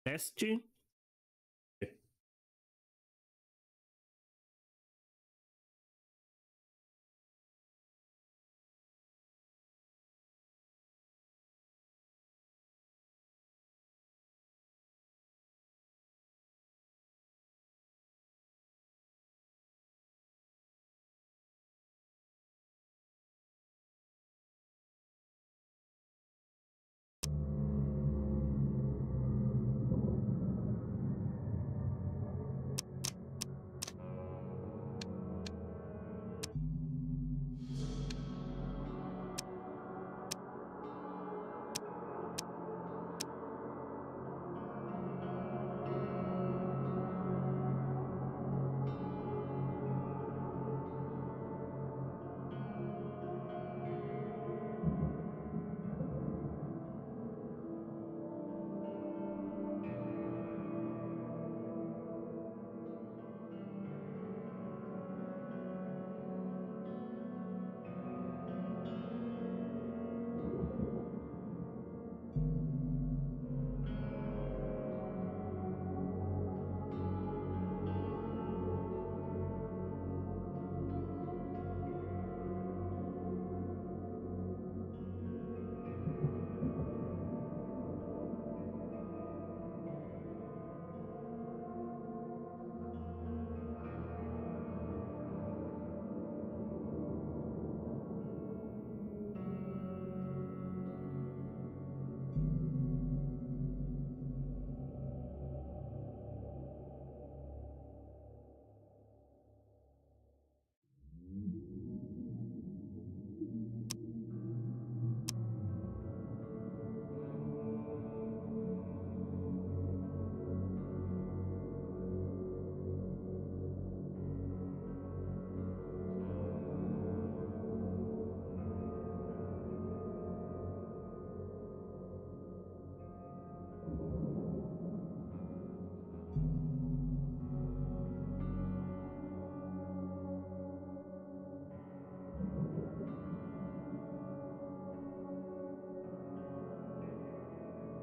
Teste.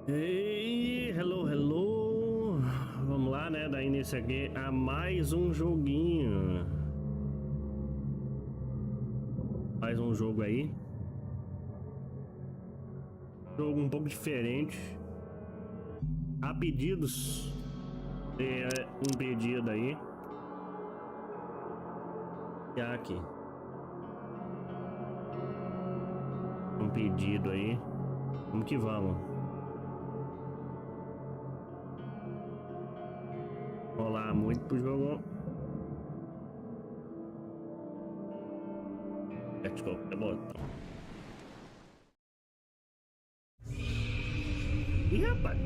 Ei, hello. Vamos lá, né? Dar início aqui a mais um joguinho. Mais um jogo aí. Jogo um pouco diferente. Há pedidos. Tem um pedido aí. E aqui. Um pedido aí. Vamos que vamos. Rolar muito pro jogo. Aperte qualquer botão. Ih, rapaz.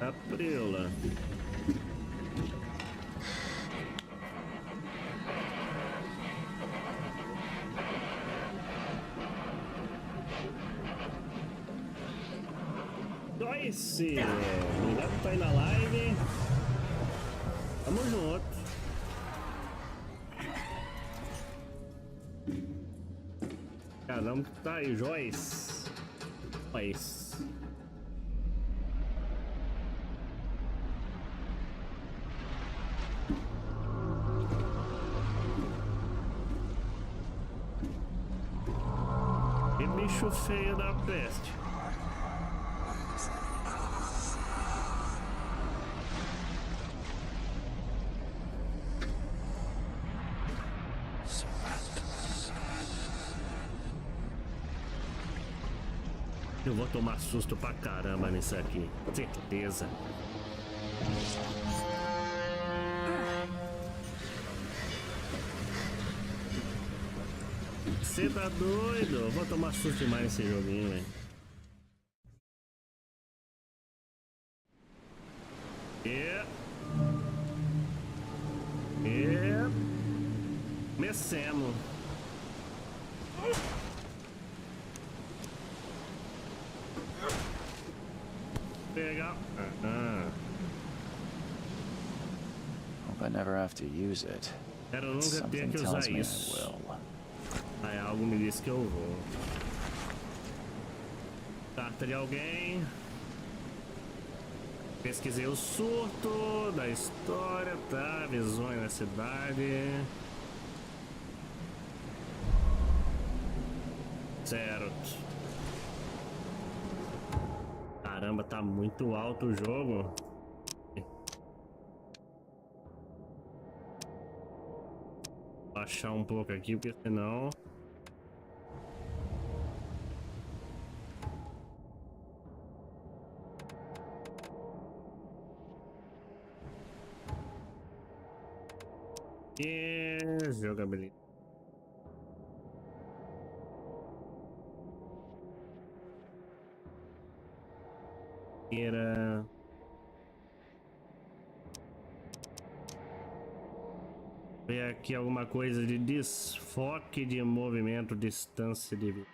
Aprila. Joyce, obrigado por estar aí na live. Tamo junto. Caramba, que tá aí, Joyce. Joyce. Que bicho feio da peste. Eu vou tomar susto pra caramba nisso aqui, certeza. Você tá doido? Eu vou tomar susto demais nesse joguinho, velho. Pegar. Hope I never have to use it. Quero nunca ter Something que tells usar me I isso. will. Aí algo me diz que eu vou. Carta de alguém. Pesquisei o surto da história, tá? Visões na cidade. Certo. Caramba, tá muito alto o jogo. Vou baixar um pouco aqui, porque senão... E jogabilidade. Era ver aqui alguma coisa de desfoque de movimento, distância de vida.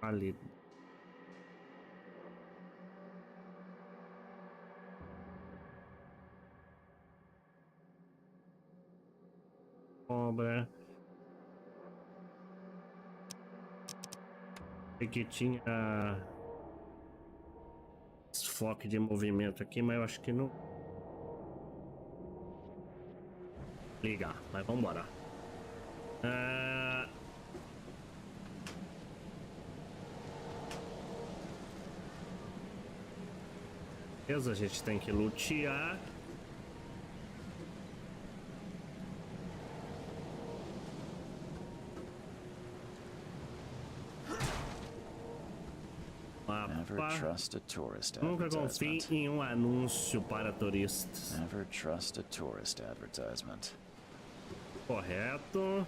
Ali. Obra. Que tinha desfoque de movimento aqui, mas eu acho que não. Ligar, mas vamos embora. Beleza, a gente tem que lutear. Nunca confie em um anúncio para turistas. Never trust a tourist advertisement. Correto.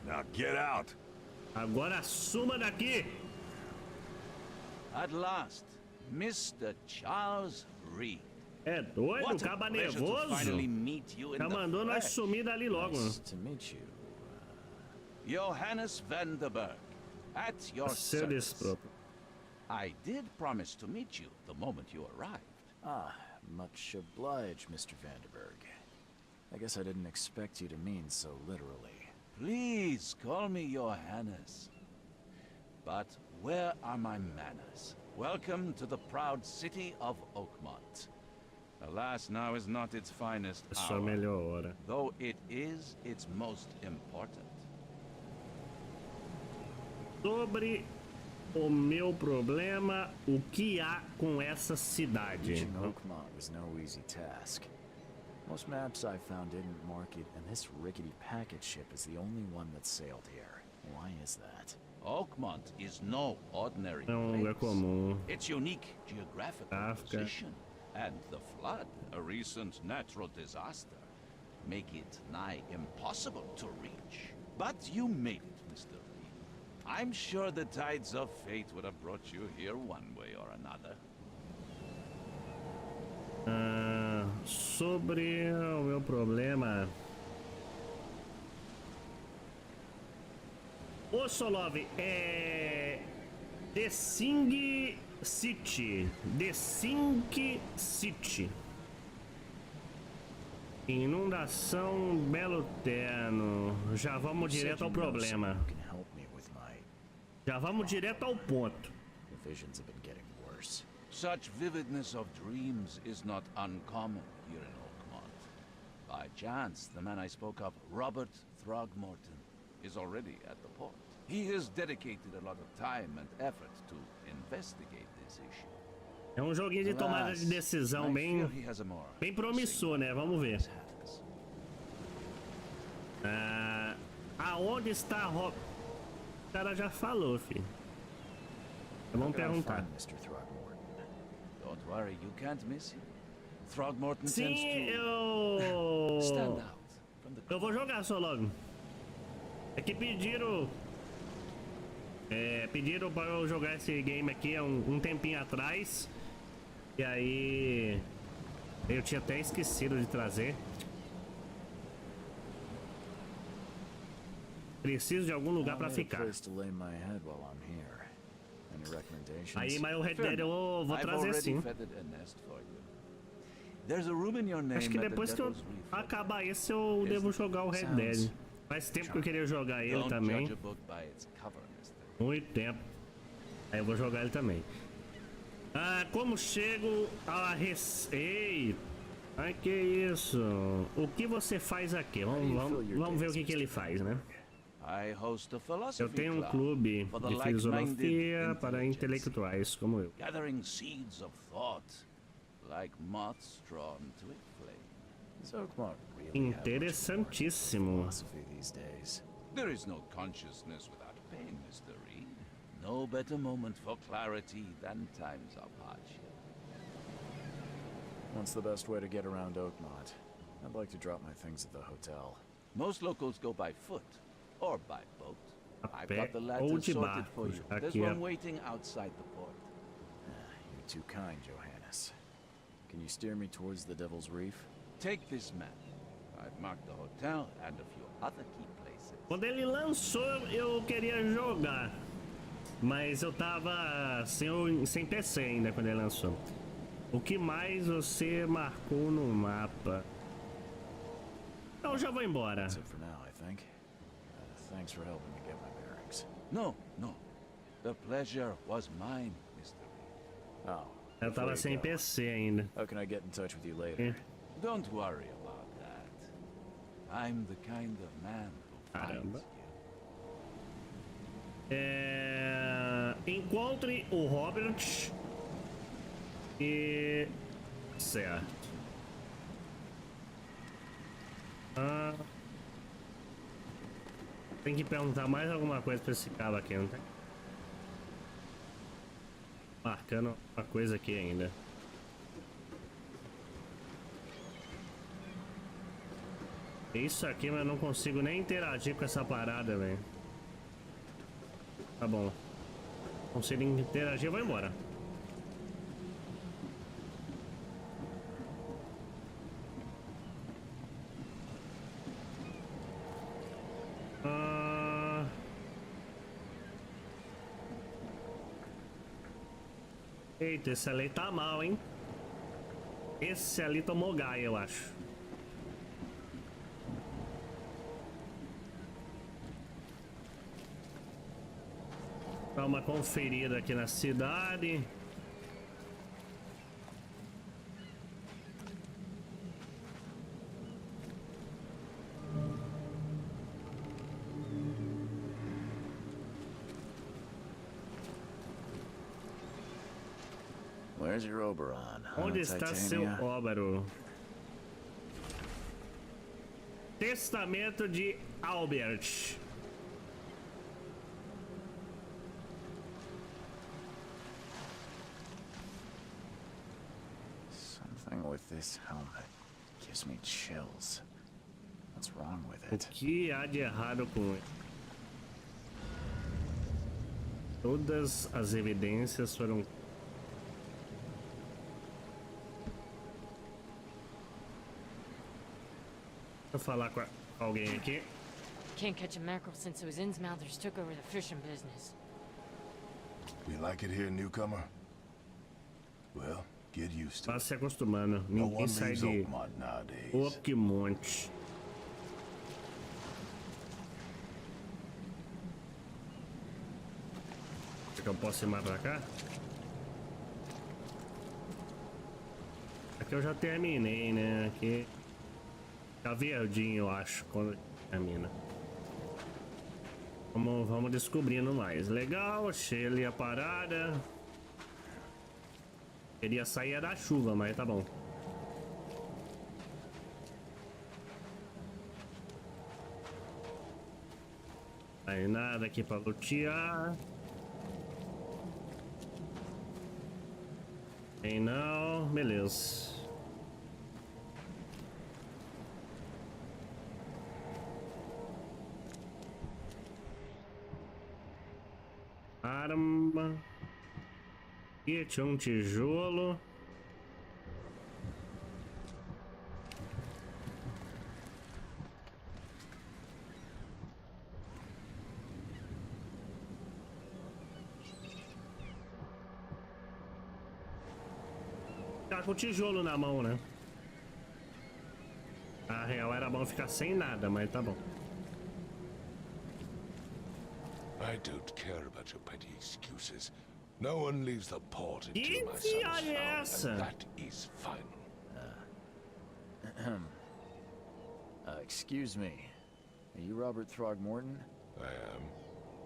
Now get out. Agora suma daqui. At last, Mr. Charles Reed. É doido, caba nervoso. Já mandou nós sumir dali logo. Nice to meet you. Johannes van der Berg, at your Seu service. despropio. I did promise to meet you the moment you arrived. Ah, much obliged, Mr. Vanderberg. I guess I didn't expect you to mean so literally. Please call me Johannes. But where are my manners? Welcome to the proud city of Oakmont. Alas, now is not its finest É sua hour, melhor hora. though it is its most important. Sobre o meu problema, o que há com essa cidade? Reaching Oakmont was no easy task. Most maps I found didn't mark it, and this rickety packet ship is the only one that sailed here. Why is that? Oakmont is no ordinary É um lugar place. comum. Its unique geographical África. position and the flood, a recent natural disaster, make it nigh impossible to reach. But you made it, Mr. Reed. I'm sure the tides of fate would have brought you here one way or another. Sobre o meu problema. Ô Solov, The Sing City. The Sing City. Inundação Belo Terno. Já vamos direto ao problema. Já vamos direto ao ponto. The visions have been getting worse. Such vividness of dreams is not uncommon here in Oakmont. By chance, the man I spoke of, Robert Throgmorton, is already at the port. He has dedicated a lot of time and effort to investigate this issue. É um joguinho de tomada de decisão bem promissor, né? Vamos ver. Aonde está a Rob? O cara já falou, filho. Vamos perguntar. Don't worry, you can't miss him. Throgmorton Sim, tends to eu... stand out from the Eu vou jogar só logo. É que pediram... pediram para eu jogar esse game aqui há um tempinho atrás. E aí... Eu tinha até esquecido de trazer. Preciso de algum lugar pra ficar. Aí, mas o Red Dead eu vou trazer sim. Acho que depois que eu acabar esse eu devo jogar o Red Dead. Faz tempo que eu queria jogar ele também. Muito tempo. Aí eu vou jogar ele também. Ah, como chego a Ei! Ai, que isso? O que você faz aqui? Vamos ver o que ele faz, né? Eu tenho um clube de filosofia para intelectuais como eu. Gathering seeds of thought, like moths drawn to a flame. Interessantíssimo. There is no consciousness without pain, Mr. Reed. No better moment for clarity than times of hardship. What's the best way to get around Oakmont? I'd like to drop my things at the hotel. Most locals go by foot or by boat. I've pé got the ou latter de sorted for barco. you. There's Aqui é. one waiting outside the port. You're too kind, Johannes. Can you steer me towards the Devil's Reef? Take this map. I've marked the hotel and a few other key places. Quando ele lançou, eu queria jogar. Mas eu tava sem PC ainda quando ele lançou. O que mais você marcou no mapa? Eu já vou embora. That's it for now, I think. Thanks for helping me get my bearings. No. The pleasure was mine, Mr. Reed. Oh. Eu tava sem PC ainda. How can I get in touch with you later? Don't worry about that. I'm the kind of man who finds you. Encontre o Robert e... Certo. Tem que perguntar mais alguma coisa pra esse cara aqui, não tem? Marcando uma coisa aqui ainda. Isso aqui, mas eu não consigo nem interagir com essa parada, velho. Tá bom. Consigo interagir, eu vou embora. Eita, esse ali tá mal, hein? Esse ali tomou gaia, eu acho. Dá uma conferida aqui na cidade. Where's your Oberon? Onde está seu Óbaro? Testamento de Albert. Something with this helmet gives me chills. What's wrong with O it? que há de errado com ele? Todas as evidências foram... Vou falar com alguém aqui. Can't catch a mackerel since those Innsmouthers took over the fishing business. You like it here, newcomer? Well, get used to Tá it. se acostumando. No Ninguém one sai leaves de Oakmont nowadays. Oakmont. Será que eu posso ir mais pra cá? Aqui eu já terminei, né? Aqui tá verdinho, eu acho, quando termina. Vamos descobrindo mais. Legal, achei ali a parada. Queria sair da chuva, mas tá bom. Aí nada aqui pra lutear. Tem não, beleza. Arma. Aqui tinha um tijolo. ficar com o tijolo na mão, né? Na real era bom ficar sem nada, mas tá bom. I don't care about your petty excuses. No one leaves the port until Que my son is é found, essa? and that is final. Excuse me. Are you Robert Throgmorton? I am,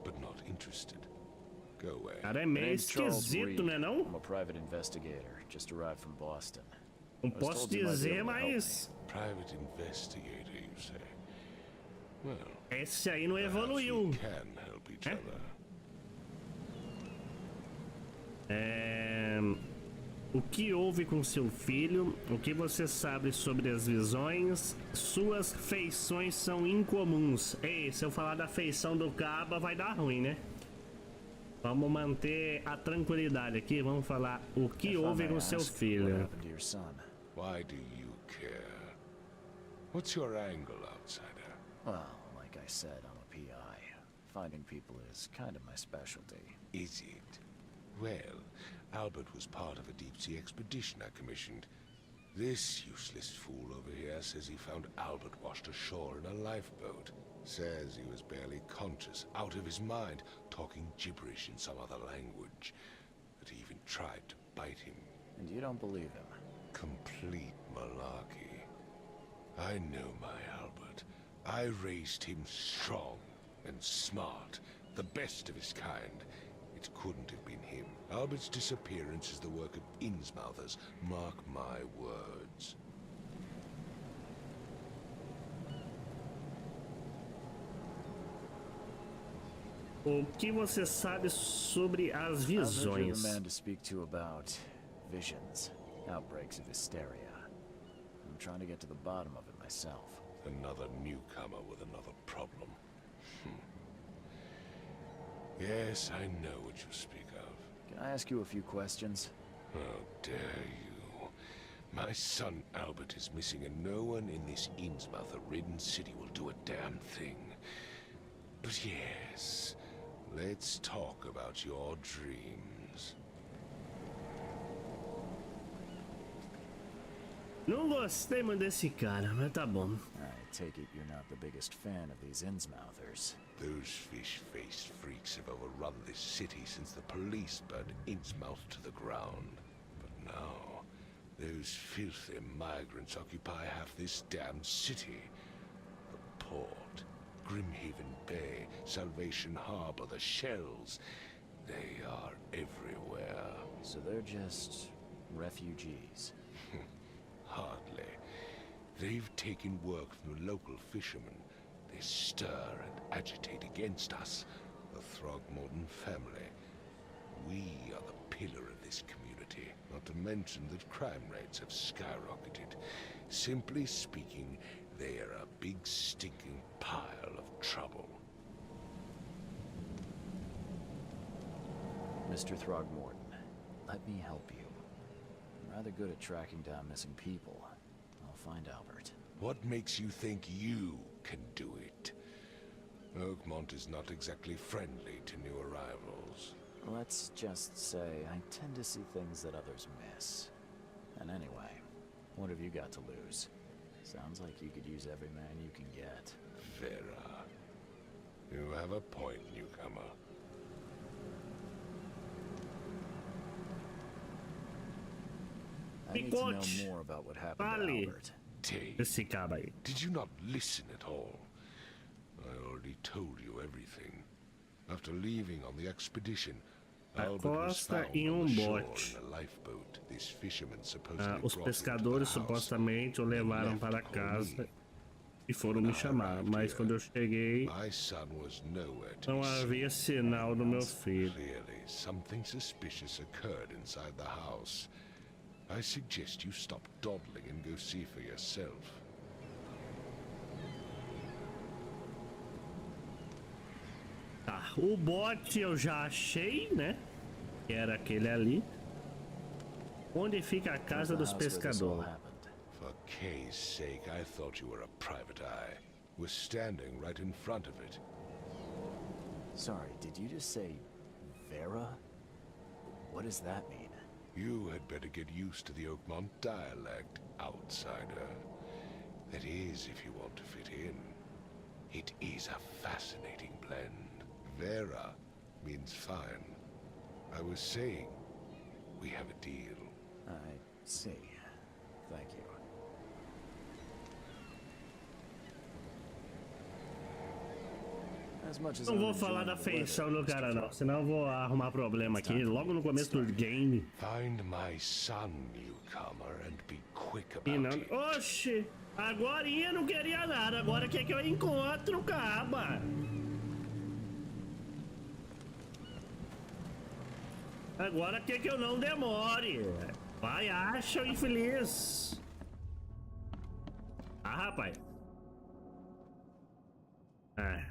but not interested. Go away. Cara, é My meio name's Charles esquisito, Reed. né não? I'm a private investigator. Just arrived from Boston. Não I was posso told you might be dizer, able to help mas... Private investigator, you say? Well, Esse aí não perhaps we evoluiu. can help each other. O que houve com seu filho? O que você sabe sobre as visões? Suas feições são incomuns. Ei, se eu falar da feição do Caba vai dar ruim, né? Vamos manter a tranquilidade aqui. Vamos falar o que If I houve may com seu ask, what filho. happened to your son? Why do you care? What's your angle, outsider? Well, like I said, I'm a PI. Finding people is kind of my specialty. Is it? Well, Albert was part of a deep-sea expedition I commissioned. This useless fool over here says he found Albert washed ashore in a lifeboat. Says he was barely conscious, out of his mind, talking gibberish in some other language. That he even tried to bite him. And you don't believe him? Complete malarkey. I know my Albert. I raised him strong and smart, the best of his kind. It couldn't have been him. Albert's disappearance is the work of Innsmouthers. Mark my words. O que você sabe sobre as I've heard you're visões? the man to speak to about visions, outbreaks of hysteria. I'm trying to get to the bottom of it myself. Another newcomer with another problem. Yes, I know what you speak of. Can I ask you a few questions? How dare you? My son Albert is missing, and no one in this Innsmouther-ridden city will do a damn thing. But yes, let's talk about your dreams. Não gostei muito desse cara, mas tá bom. I take it you're not the biggest fan of these Innsmouthers. Those fish-faced freaks have overrun this city since the police burned Innsmouth to the ground. But now, those filthy migrants occupy half this damned city. The port, Grimhaven Bay, Salvation Harbor, the shells. They are everywhere. So they're just refugees. Hardly. They've taken work from the local fishermen. They stir and agitate against us, the Throgmorton family. We are the pillar of this community, not to mention that crime rates have skyrocketed. Simply speaking, they are a big stinking pile of trouble. Mr. Throgmorton, let me help you. I'm rather good at tracking down missing people. I'll find Albert. What makes you think you can do it? Oakmont is not exactly friendly to new arrivals. Let's just say I tend to see things that others miss. And anyway, what have you got to lose? Sounds like you could use every man you can get. Vera. You have a point, newcomer. I need to know Picote. more about what happened to Fale. Albert. Dave, Esse cara aí. did you not listen at all? I already told you everything. After leaving on the expedition, Albert was Acosta found em on the shore bote. in a lifeboat. This fisherman supposedly Os brought him to the pescadores house. supostamente o levaram left para for casa me. e foram me chamar, mas quando eu cheguei My son was nowhere to não be seen. havia sinal do meu filho. Clearly, something suspicious occurred inside the house. I suggest you stop dawdling and go see for yourself. Tá, o bote eu já achei, né? Que era aquele ali. Onde fica a casa dos pescadores? For Kay's sake, I thought you were a private eye. We're standing right in front of it. Sorry, did you just say Vera? What does that mean? You had better get used to the Oakmont dialect, outsider. That is, if you want to fit in. It is a fascinating blend. Vera means fine. I was saying, we have a deal. I see. Thank you. As much as Não I'm vou falar enjoying da the feição weather, do cara Mr. não, senão eu vou arrumar problema aqui logo no começo do game. Find my son, newcomer, and be quick E about não... it. Oxi! Agorinha não queria nada, agora quer que eu encontre o caba. Agora quer que eu não demore. Vai, acha o infeliz. Ah, rapaz. Ah.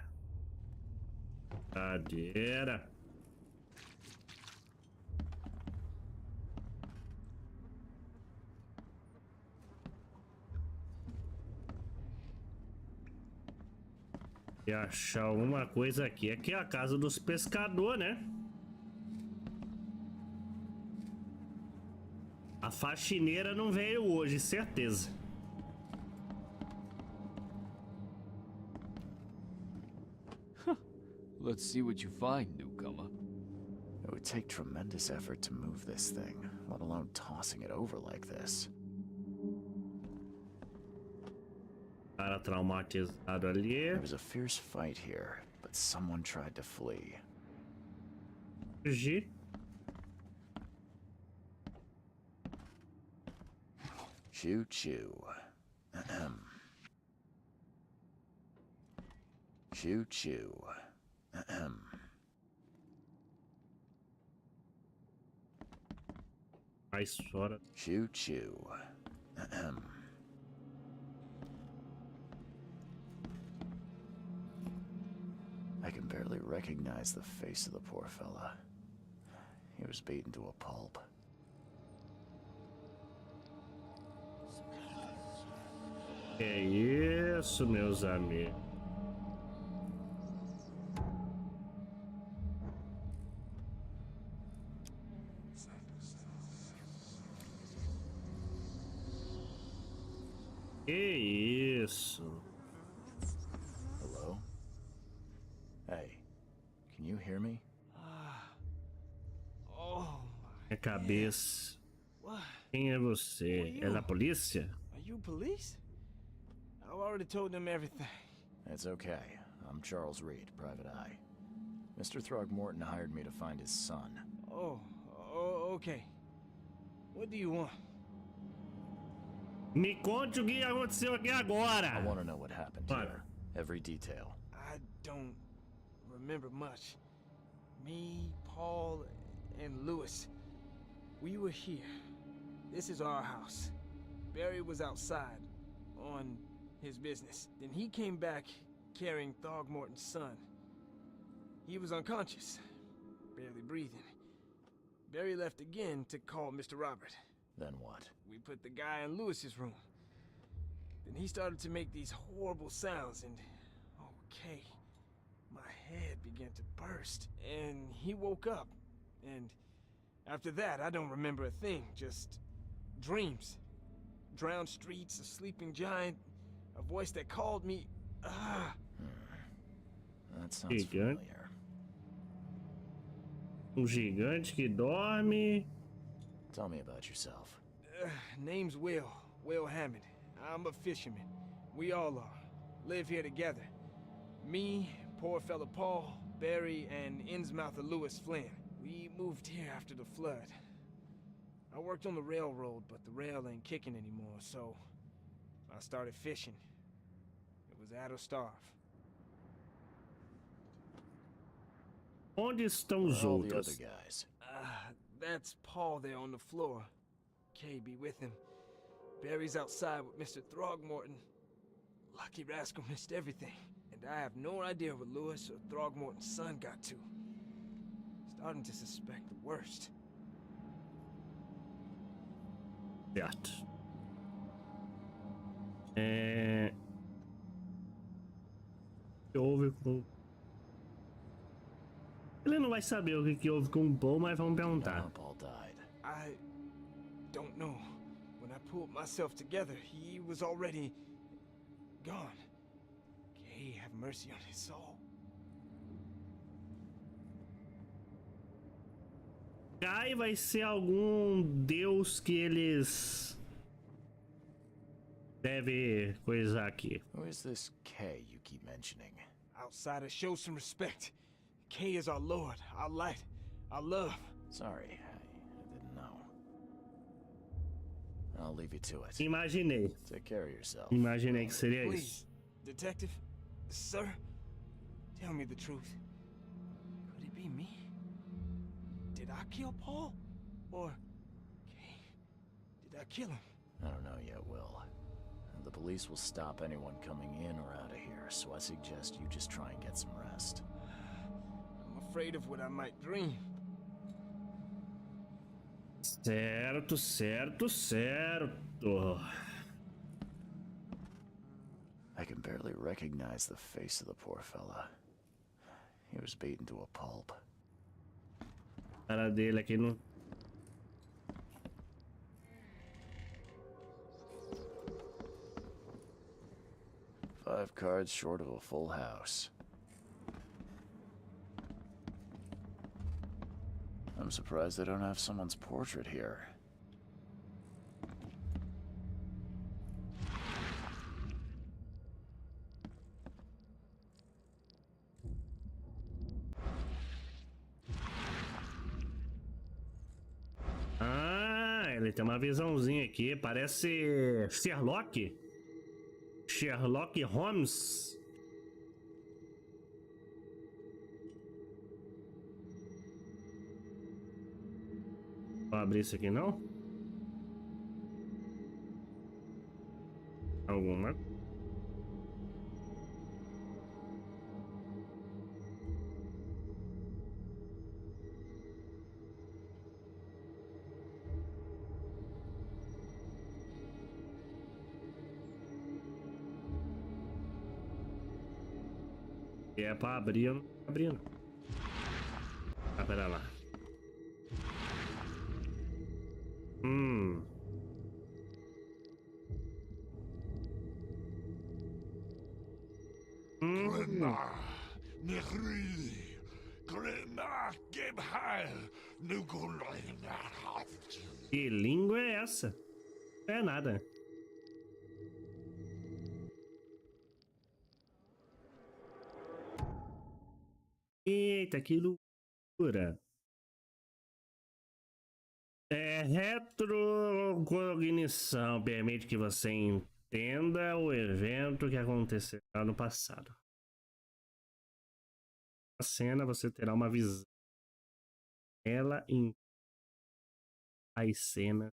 Cadeira. E achar alguma coisa aqui. Aqui é a casa dos pescadores, né? A faxineira não veio hoje, certeza. Let's see what you find, newcomer. It would take tremendous effort to move this thing, let alone tossing it over like this. Cara traumatizado ali. There was a fierce fight here, but someone tried to flee. Fugir. Choo choo. Ahem. Choo choo. Ahem. Mais fora. Choo choo. Ahem. I can barely recognize the face of the poor fella. He was beaten to a pulp. É isso, meus amigos. Que isso? Hello? Hey, can you hear me? Oh, Minha cabeça. what? Quem é você? É da polícia? Are you police? I've already told them everything. It's okay. I'm Charles Reed, Private Eye. Mr. Throgmorton hired me to find his son. Oh, okay. What do you want? Me conte o que aconteceu aqui agora. I want to know what happened What? here. Every detail. I don't remember much. Me, Paul, and Lewis, we were here. This is our house. Barry was outside on his business. Then he came back carrying Throgmorton's son. He was unconscious, barely breathing. Barry left again to call Mr. Robert. Then what? We put the guy in Lewis's room. Then he started to make these horrible sounds and... Okay. My head began to burst. And he woke up. And after that, I don't remember a thing. Just dreams. Drowned streets, a sleeping giant, a voice that called me... Ah! That sounds Gigante. familiar. Gigante que dorme. Tell me about yourself. Name's Will. Will Hammond. I'm a fisherman. We all are. Live here together. Me, poor fella Paul, Barry, and Innsmouther Lewis Flynn. We moved here after the flood. I worked on the railroad, but the rail ain't kicking anymore, so I started fishing. It was at or starve. Onde estão os Where are all the outros? other guys? That's Paul there on the floor. Kay be with him. Barry's outside with Mr. Throgmorton. Lucky rascal missed everything. And I have no idea what Lewis or Throgmorton's son got to. Starting to suspect the worst. Certo. O que houve com... Ele não vai saber o que houve com o Paul, mas vamos perguntar. Paul died. don't know. When I pulled myself together, he was already gone. Kay, have mercy on his soul. Kai vai ser algum deus que eles deve coisar aqui. Who is this K you keep mentioning? Outsiders, show some respect. Kay is our lord, our light, our love. Sorry, I didn't know. I'll leave you to it. Imaginei. Take care of yourself. Imaginei que seria Please, isso. detective, sir, tell me the truth. Could it be me? Did I kill Paul? Or Kay? Did I kill him? I don't know yet, Will. The police will stop anyone coming in or out of here, so I suggest you just try and get some rest. I'm afraid of what I might dream. Certo, certo, certo. I can barely recognize the face of the poor fella. He was beaten to a pulp. A cara dele aqui no... Five cards short of a full house. I'm surprised they don't have someone's portrait here. Ah, ele tem uma visãozinha aqui. Parece Sherlock. Sherlock Holmes. Vou abrir isso aqui não? Alguma? É pra abrir, não tá abrindo. Ah, pera lá. Que língua é essa? Não é nada. Eita, que loucura. Retrocognição permite que você entenda o evento que aconteceu no passado. Na cena você terá uma visão. Ela em as cenas.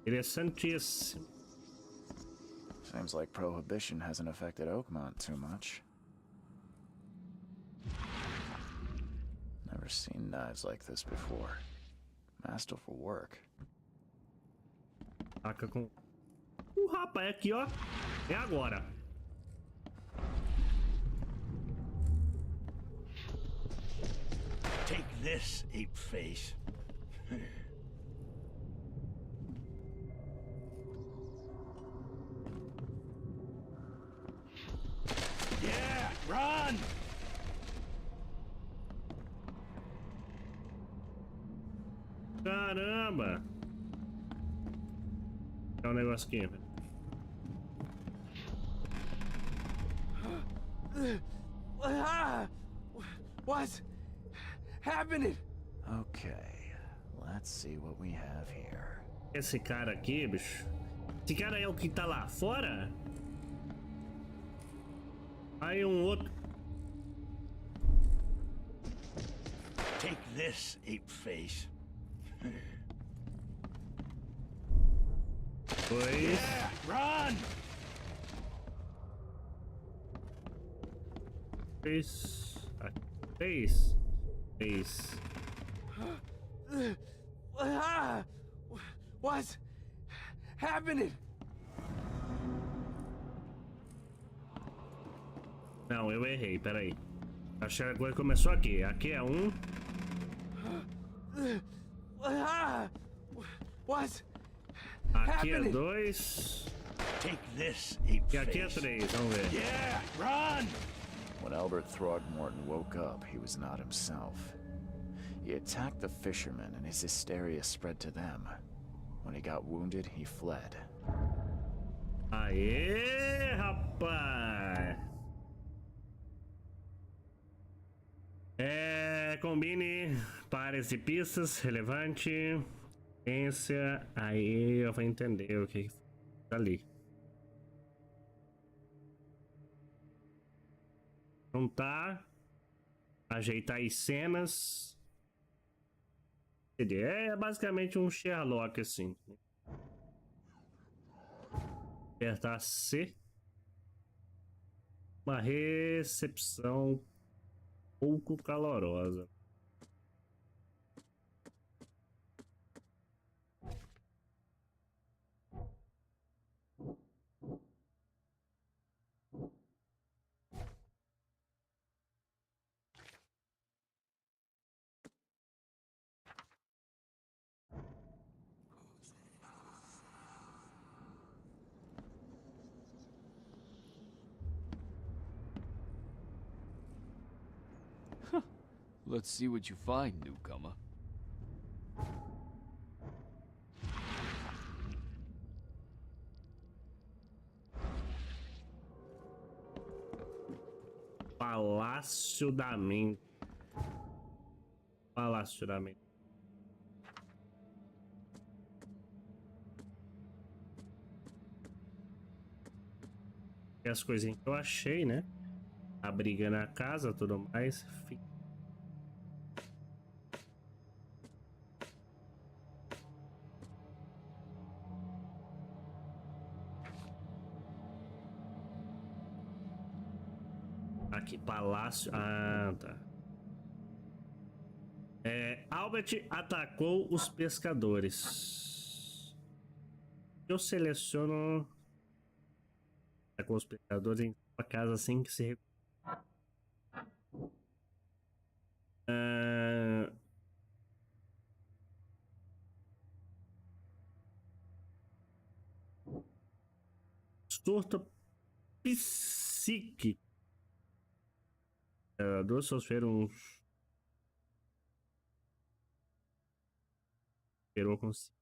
Interessantíssimo. Seems like Prohibition hasn't affected Oakmont too much. Never seen knives like this before. Masterful work. Taca com... rapaz, aqui, ó. É agora. Take this, ape face. Yeah, run! Caramba! É um negócio aqui. What's happening? Okay, let's see what we have here. Esse cara aqui, bicho. Esse cara é o que tá lá fora? Aí outro. Take this, ape face. Pois. Yeah, run! Três. What's happening? Não, eu errei, peraí. Achei que a coisa começou aqui. Aqui é um. What? Aqui é dois. Take this, E aqui é ape-face. três, vamos ver. Yeah, run! When Albert Throgmorton woke up, he was not himself. He attacked the fishermen, and his hysteria spread to them. When he got wounded, he fled. Aê, rapaz! Combine pares e pistas, relevante, ciência, aí eu vou entender o que tá ali. Juntar, ajeitar as cenas. É basicamente um Sherlock assim. Apertar C. Uma recepção pouco calorosa. Let's see what you find, newcomer. Palácio da Mente. Palácio da Mente. E as coisinhas que eu achei, né? A briga na casa, tudo mais. Aqui, palácio. Ah, tá. Albert atacou os pescadores. Eu seleciono. Atacou os pescadores em sua casa assim que se. Surto psíquico. Dois sofreram esperou consigo.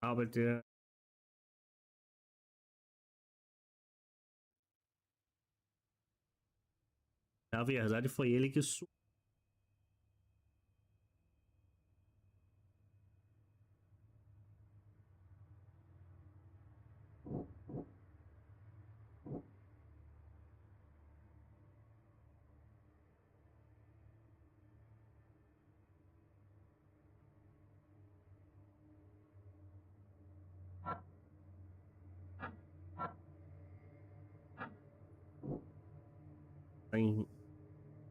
Albert. Na verdade, foi ele que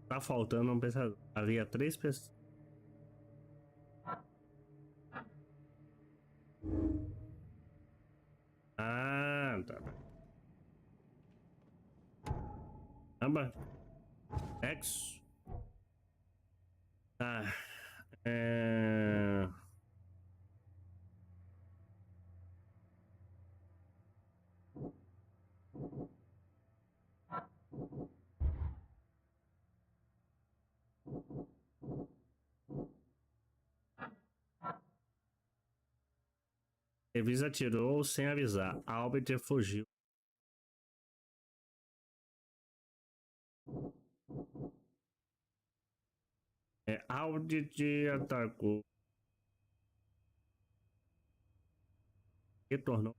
tá faltando um pensador. Havia 3 pessoas. Ah, tá. Caramba. Exo. Tá. Revisa atirou sem avisar. Albert fugiu. Albert atacou. Retornou.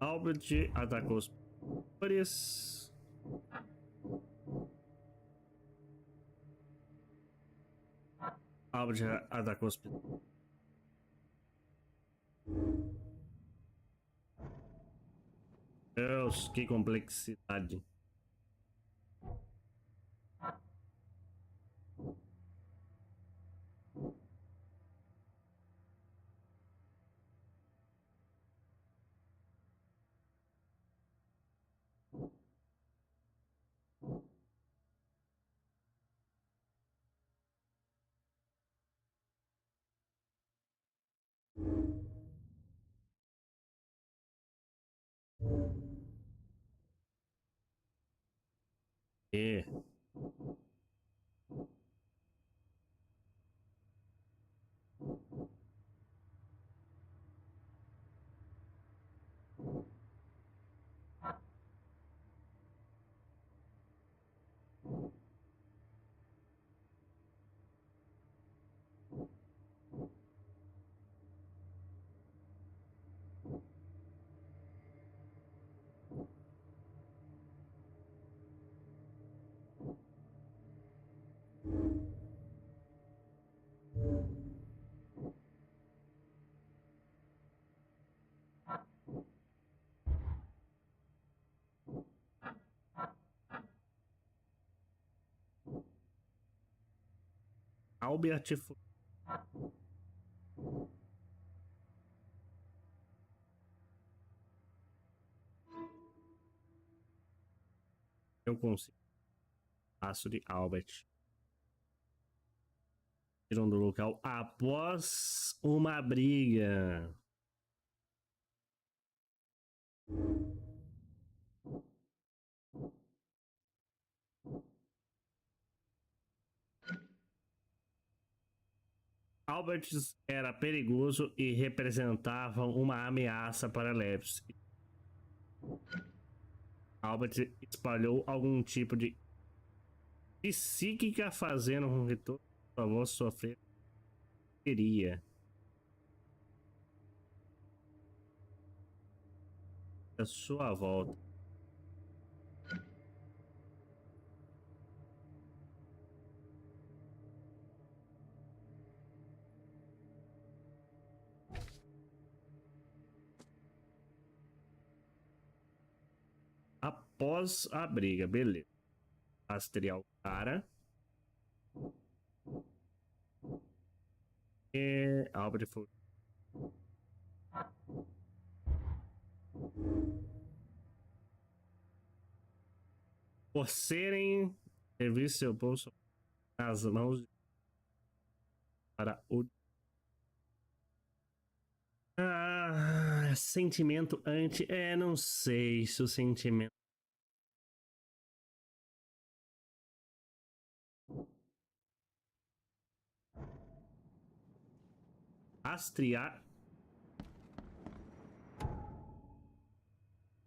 Albert atacou os pescadores. Albert atacou o hospital. Deus, que complexidade. E Albert foi. Eu consigo. Passo de Albert. Tiram do local após uma briga. Albert era perigoso e representava uma ameaça para Leves. Albert espalhou algum tipo de psíquica fazendo com que toda sua voz sofrer teria. A sua volta. Após a briga, beleza. Rastrear o cara. E Albert foi. Por serem servir seu bolso nas mãos para o sentimento anti. Não sei se o sentimento. Rastrear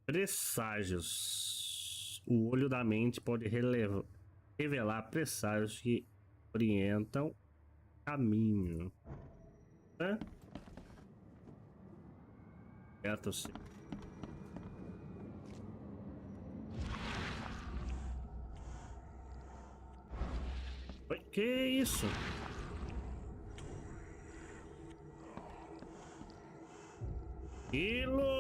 presságios. O olho da mente pode revelar presságios que orientam o caminho. Certo, sim. Oi, que isso? Que loucura!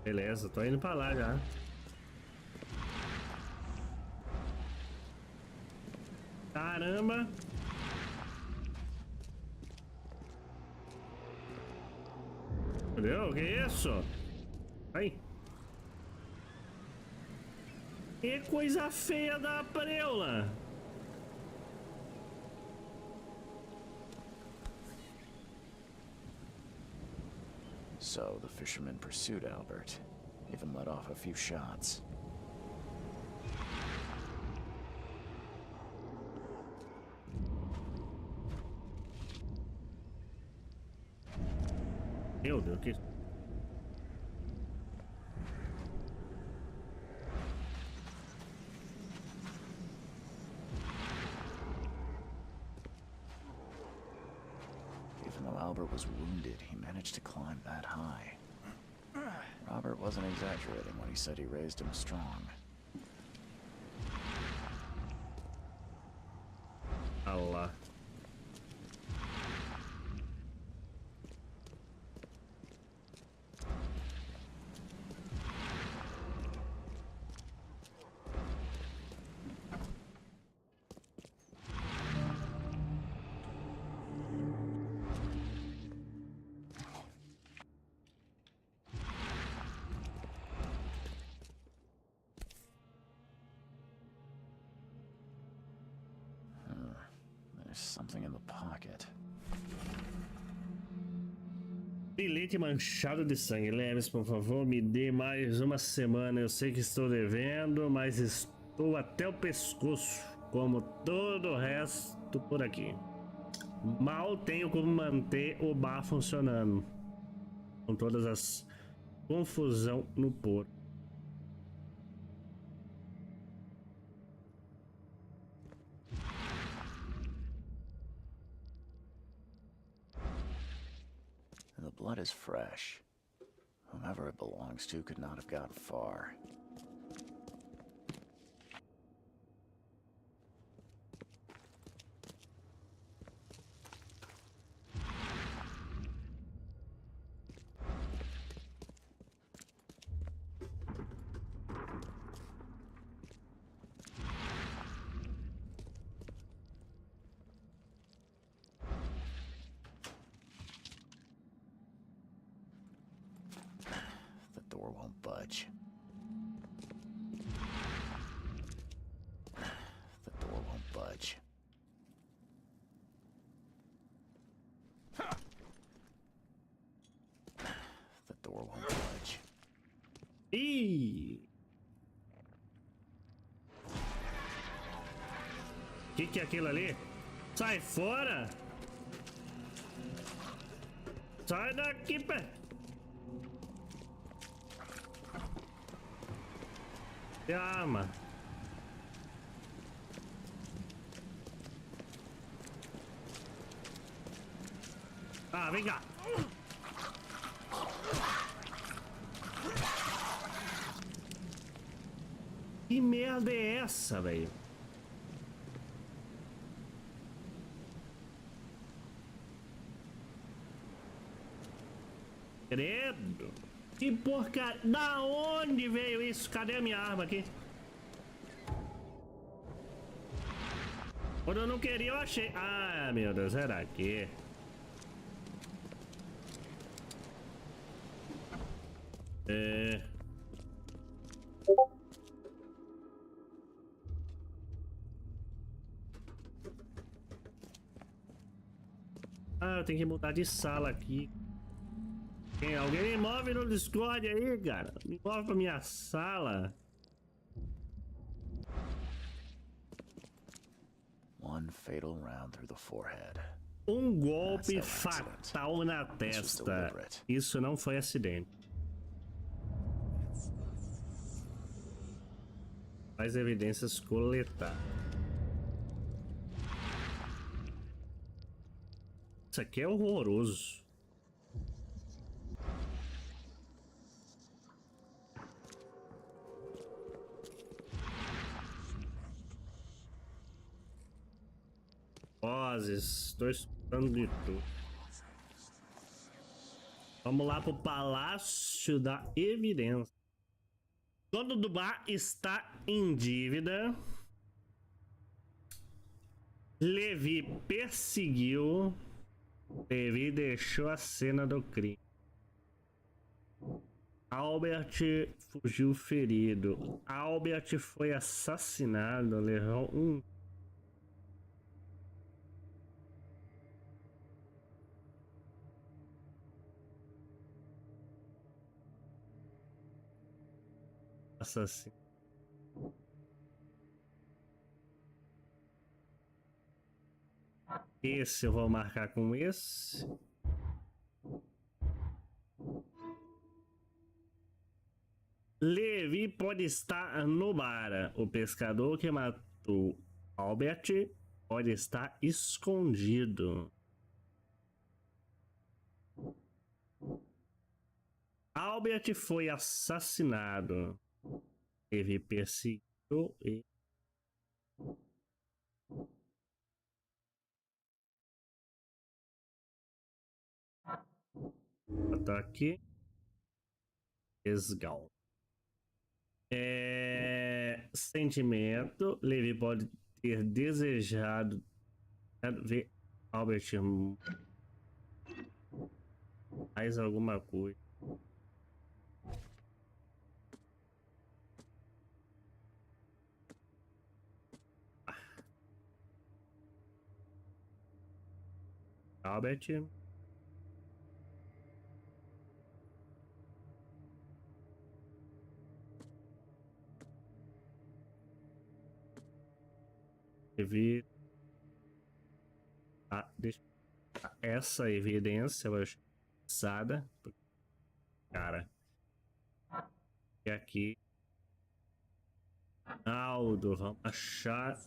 Beleza, tô indo pra lá já. Caramba! Entendeu? Que isso? Aí. Que coisa feia da preula! So the fisherman pursued Albert, even let off a few shots. Meu Deus, que... Even though Robert was wounded, he managed to climb that high. Robert wasn't exaggerating when he said he raised him strong. Allah. There's something in the pocket. Bilhete manchado de sangue. Leves, por favor, me dê mais uma semana. Eu sei que estou devendo, mas estou até o pescoço, como todo o resto por aqui. Mal tenho como manter o bar funcionando, com todas as confusão no porto. The blood is fresh. Whomever it belongs to could not have gotten far. Door won't budge. The door won't budge. The door won't budge. Ih! Que é aquilo ali? Sai fora! Sai daqui, pé! Arma. Ah, vem cá. Que merda é essa, velho? Credo. Que porcaria! Da onde veio isso? Cadê a minha arma aqui? Quando eu não queria, eu achei. Ah, meu Deus, era aqui. Ah, eu tenho que mudar de sala aqui. Alguém me move no Discord aí, cara. Me move pra minha sala. One fatal round through the forehead. Golpe fatal na testa. Isso não foi acidente. Mais evidências coletadas. Isso aqui é horroroso. Estou escutando de tudo. Vamos lá pro Palácio da Evidência. Dono do bar está em dívida. Levi perseguiu. Levi deixou a cena do crime. Albert fugiu ferido. Albert foi assassinado. Levou um assassino. Esse eu vou marcar com esse. Levi pode estar no bar. O pescador que matou Albert pode estar escondido. Albert foi assassinado. Teve perseguido e... Ataque. Esgal. Sentimento. Levi pode ter desejado ver Albert mais alguma coisa. Albert. Teve deixa essa evidência usada, cara. E aqui Aldo, vamos achar.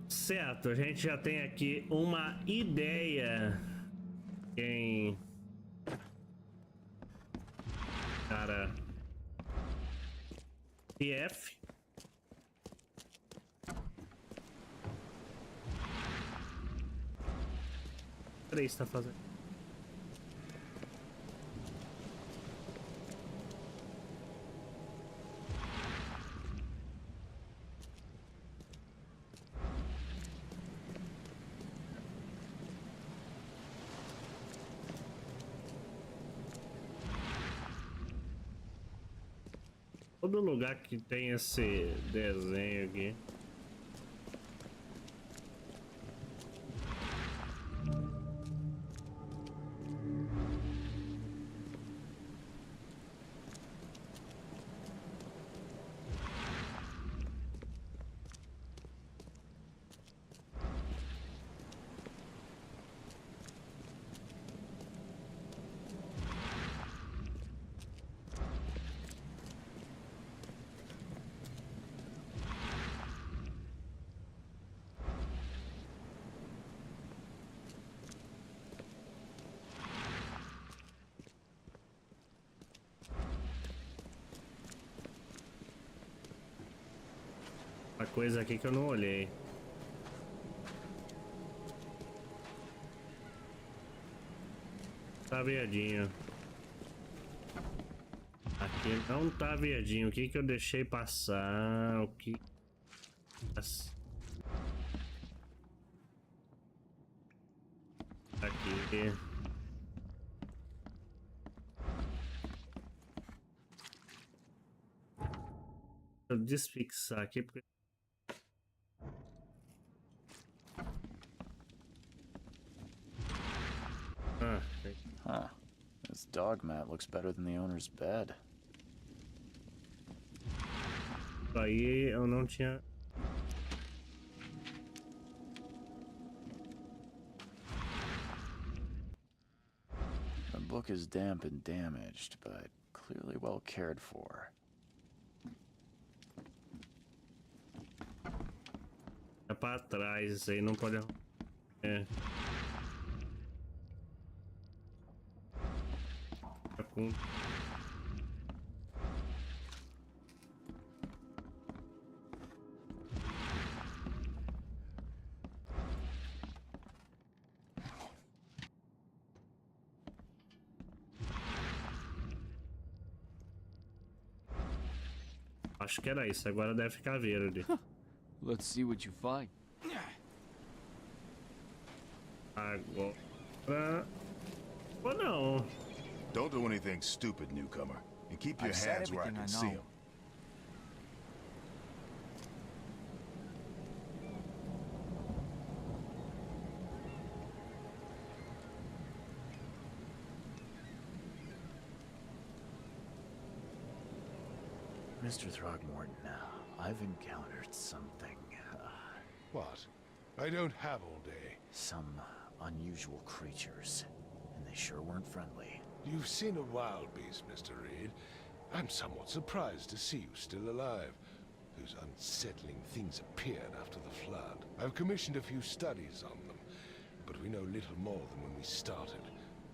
Certo, a gente já tem aqui uma ideia em... Cara... PF. O que está fazendo? Todo lugar que tem esse desenho aqui. Uma coisa aqui que eu não olhei. Tá verdinho. Aqui não tá verdinho. O que que eu deixei passar? O que... Aqui. Deixa eu desfixar aqui porque... Huh. This dog mat looks better than the owner's bed. Aí eu não tinha... The book is damp and damaged, but clearly well cared for. É pra trás, isso aí não pode... É. Tá com... Acho que era isso, agora deve ficar verde. Let's see what you find. Agora... Ou não. Don't do anything stupid, newcomer. And keep your hands where I can see them. Mr. Throgmorton, I've encountered something. What? I don't have all day. Some unusual creatures, and they sure weren't friendly. You've seen a wild beast, Mr. Reed. I'm somewhat surprised to see you still alive. Those unsettling things appeared after the flood. I've commissioned a few studies on them, but we know little more than when we started.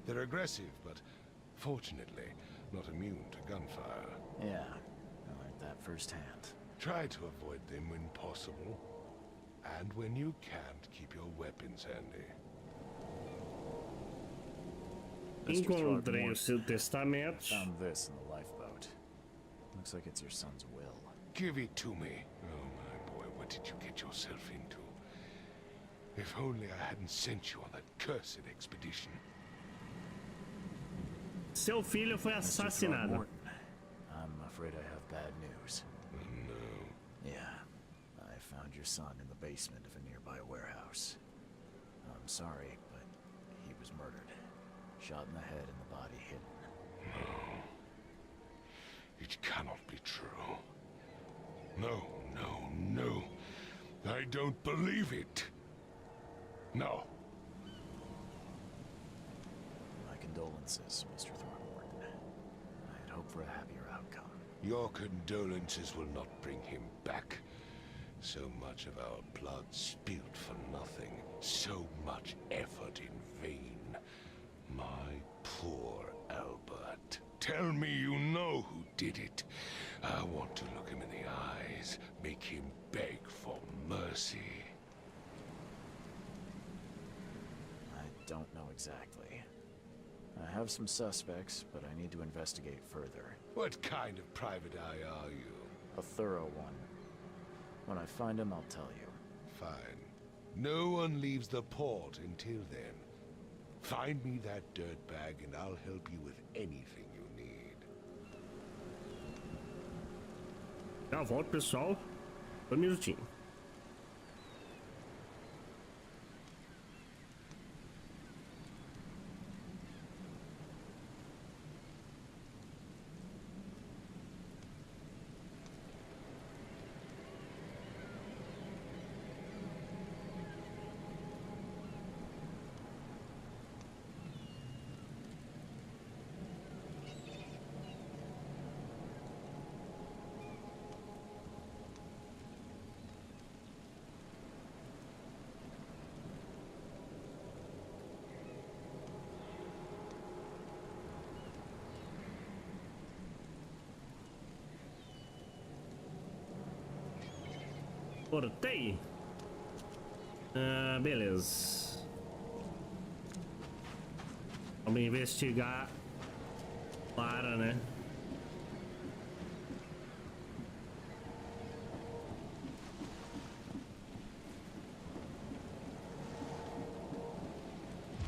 They're aggressive, but fortunately not immune to gunfire. Yeah, I learned that firsthand. Try to avoid them when possible. And when you can't, keep your weapons handy. Encontrei o seu testamento. Found this in the lifeboat. Looks like it's your son's will. Give it to me. Oh my boy, what did you get yourself into? If only I hadn't sent you on that cursed expedition. Seu filho foi assassinado. Morton, I'm afraid I have bad news. Oh no. Yeah, I found your son in the basement of a nearby warehouse. I'm sorry, but he was murdered. Shot in the head and the body hidden. No. It cannot be true. No, no, no. I don't believe it. No. My condolences, Mr. Throckmorton. I had hoped for a happier outcome. Your condolences will not bring him back. So much of our blood spilled for nothing. So much effort in vain. My poor Albert. Tell me you know who did it. I want to look him in the eyes, make him beg for mercy. I don't know exactly. I have some suspects, but I need to investigate further. What kind of private eye are you? A thorough one. When I find him, I'll tell you. Fine. No one leaves the port until then. Find me that dirtbag and I'll help you with anything you need. Já volto, pessoal. Um minutinho. Cortei. Beleza. Vamos investigar para, né?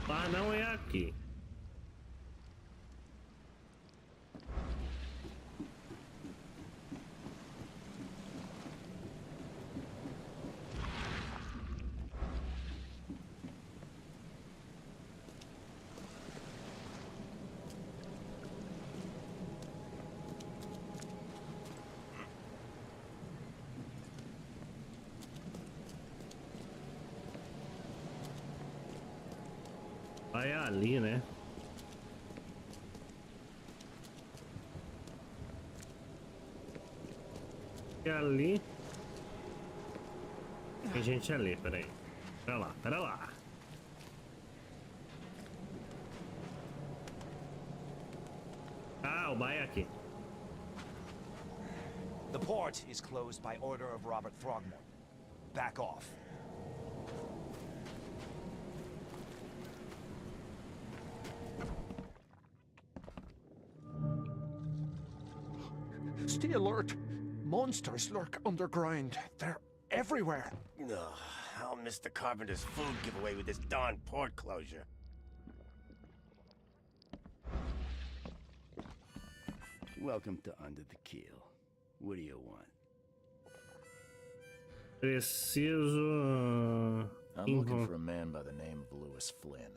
Ah, não é aqui. Vai ali, né? E ali. Tem gente ali, peraí. Pera lá, pera lá. Ah, o bar é aqui. The port is closed by order of Robert Throgmorton. Back off. Stay alert. Monsters lurk underground. They're everywhere. Ugh, I'll miss the carpenter's food giveaway with this darn port closure. Welcome to Under the Keel. What do you want? Preciso. I'm looking for a man by the name of Lewis Flynn.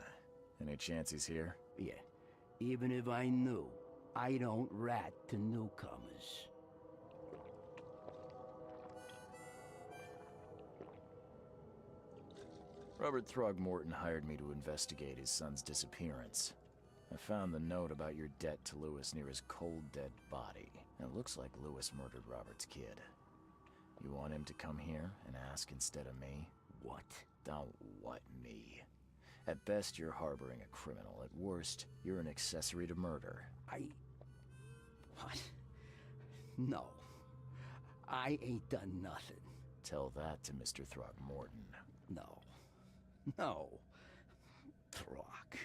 Any chance he's here? Yeah, even if I knew, I don't rat to newcomers. Robert Throgmorton hired me to investigate his son's disappearance. I found the note about your debt to Lewis near his cold, dead body. It looks like Lewis murdered Robert's kid. You want him to come here and ask instead of me? What? Don't what me. At best, you're harboring a criminal. At worst, you're an accessory to murder. What? No. I ain't done nothing. Tell that to Mr. Throgmorton. No. Throg.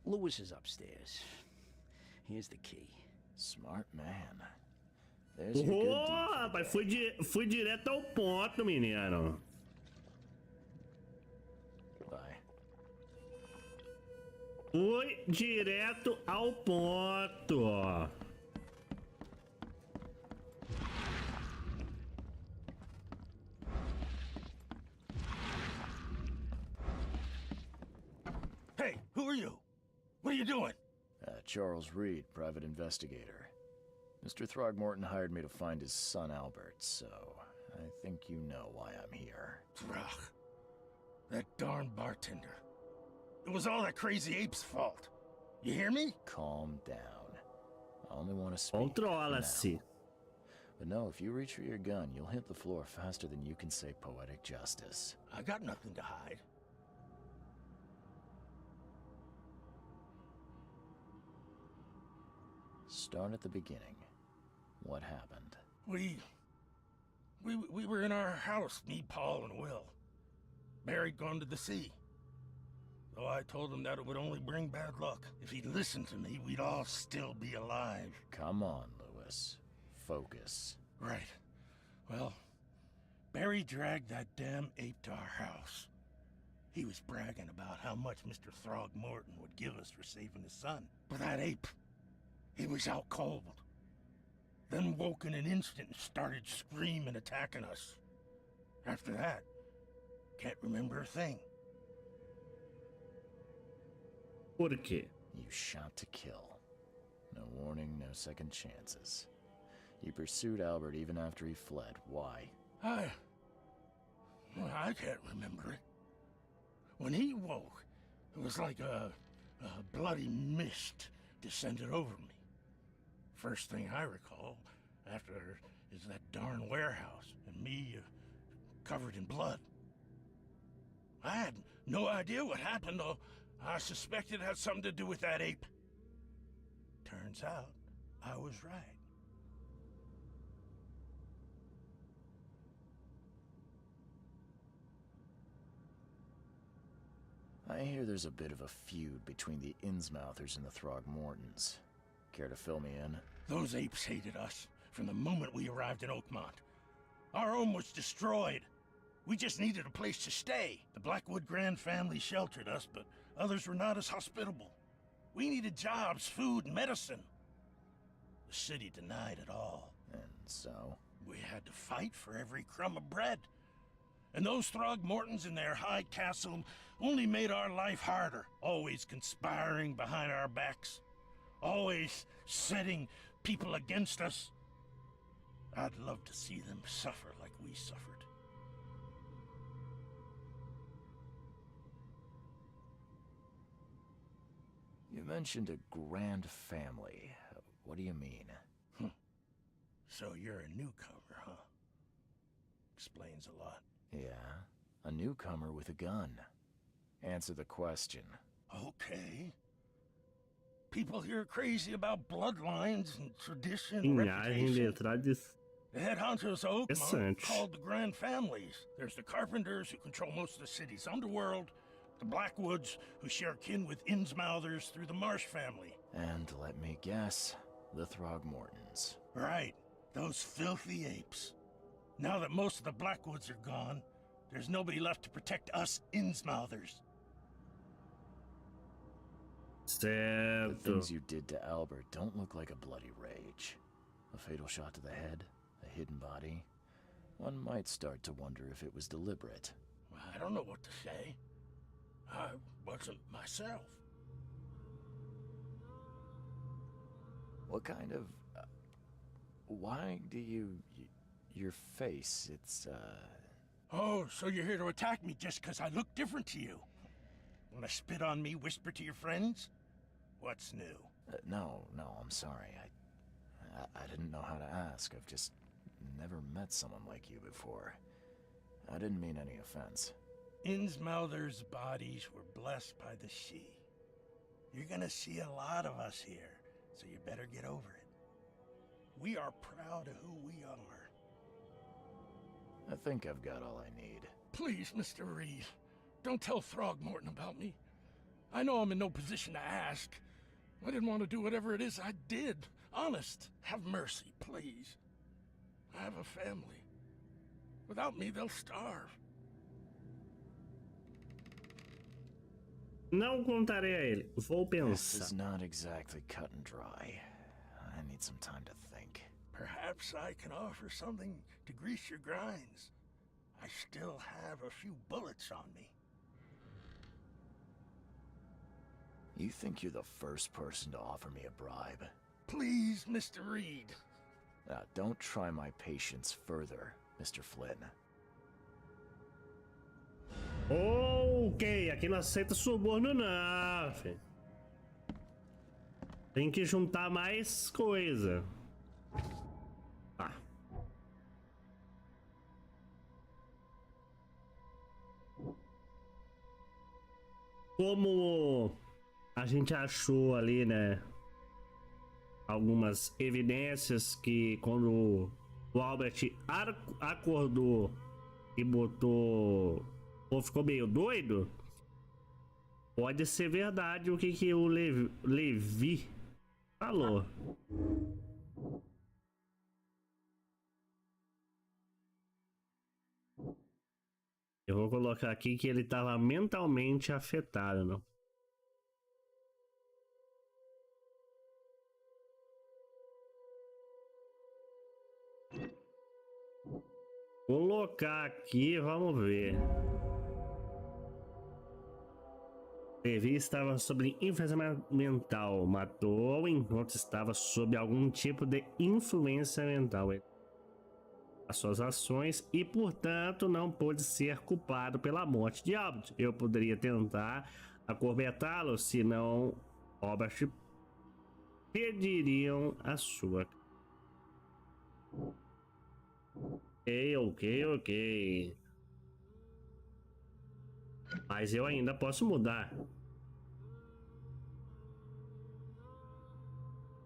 Lewis is upstairs. Here's the key. Smart man. There's your good deed. Rapaz, fui direto ao ponto, menino. Bye. Fui direto ao ponto. Hey, who are you? What are you doing? Charles Reed, private investigator. Mr. Throgmorton hired me to find his son Albert, so I think you know why I'm here. Throg. That darn bartender. It was all that crazy ape's fault. You hear me? Calm down. I only want to speak. Controla-se. But no, if you reach for your gun, you'll hit the floor faster than you can say poetic justice. I got nothing to hide. Start at the beginning. What happened? We were in our house, me, Paul, and Will. Barry'd gone to the sea. So I told him that it would only bring bad luck. If he'd listened to me, we'd all still be alive. Come on, Lewis. Focus. Right. Well, Barry dragged that damn ape to our house. He was bragging about how much Mr. Throgmorton would give us for saving his son. But that ape, he was out cold. Then woke in an instant and started screaming, attacking us. After that, can't remember a thing. Por quê? You shot to kill. No warning, no second chances. You pursued Albert even after he fled. Why? I can't remember it. When he woke, it was like a bloody mist descended over me. First thing I recall after is that darn warehouse and me covered in blood. I had no idea what happened, though I suspected it had something to do with that ape. Turns out, I was right. I hear there's a bit of a feud between the Innsmouthers and the Throgmortons. Care to fill me in? Those apes hated us from the moment we arrived in Oakmont. Our home was destroyed. We just needed a place to stay. The Blackwood Grand family sheltered us, but others were not as hospitable. We needed jobs, food, and medicine. The city denied it all. And so? We had to fight for every crumb of bread. And those Throgmortons in their high castle only made our life harder, always conspiring behind our backs, always setting people against us. I'd love to see them suffer like we suffered. You mentioned a grand family. What do you mean? So you're a newcomer, huh? Explains a lot. Yeah, a newcomer with a gun. Answer the question. Okay. People here are crazy about bloodlines and tradition and reputation. The head honchos of Oakmont called the Grand Families. There's the Carpenters, who control most of the city's underworld, the Blackwoods, who share kin with Innsmouthers through the Marsh family. And let me guess, the Throgmortons. Right, those filthy apes. Now that most of the Blackwoods are gone, there's nobody left to protect us Innsmouthers. The things you did to Albert don't look like a bloody rage. A fatal shot to the head, a hidden body. One might start to wonder if it was deliberate. I don't know what to say. I wasn't myself. What kind of... why do you... your face, it's, Oh, so you're here to attack me just because I look different to you? Want to spit on me, whisper to your friends? What's new? No, I'm sorry. I didn't know how to ask. I've just never met someone like you before. I didn't mean any offense. Innsmouther's bodies were blessed by the sea. You're gonna see a lot of us here, so you better get over it. We are proud of who we are. I think I've got all I need. Please, Mr. Reed, don't tell Throgmorton about me. I know I'm in no position to ask. I didn't want to do whatever it is I did. Honest, have mercy, please. I have a family. Without me, they'll starve. Não contarei a ele. Vou This is pensar. not exactly cut and dry. I need some time to think. Perhaps I can offer something to grease your grinds. I still have a few bullets on me. You think you're the first person to offer me a bribe? Please, Mr. Reed. Now, don't try my patience further, Mr. Flynn. Ok, aqui não aceita suborno não, filho. Tem que juntar mais coisa. Tá. Como a gente achou ali, né? Algumas evidências que quando o Albert acordou e botou... ou ficou meio doido, pode ser verdade o que o Levi falou. Eu vou colocar aqui que ele estava mentalmente afetado, não? Colocar aqui, vamos ver. Levi estava sob influência mental, matou enquanto estava sob algum tipo de influência mental. As suas ações e, portanto, não pôde ser culpado pela morte de Albert. Eu poderia tentar acobertá-lo, senão Robert pediriam a sua. Ok. Mas eu ainda posso mudar.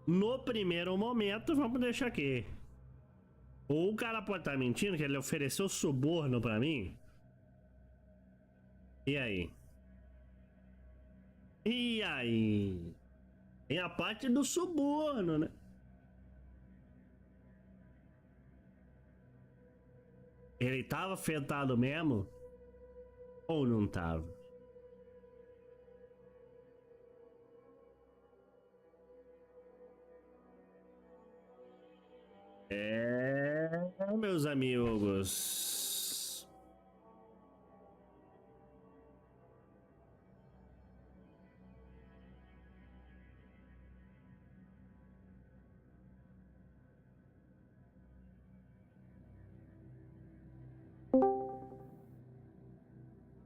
No primeiro momento, vamos deixar aqui. Ou o cara pode estar mentindo, que ele ofereceu suborno pra mim. E aí? Tem a parte do suborno, né? Ele tava afetado mesmo? Ou não tava? Meus amigos.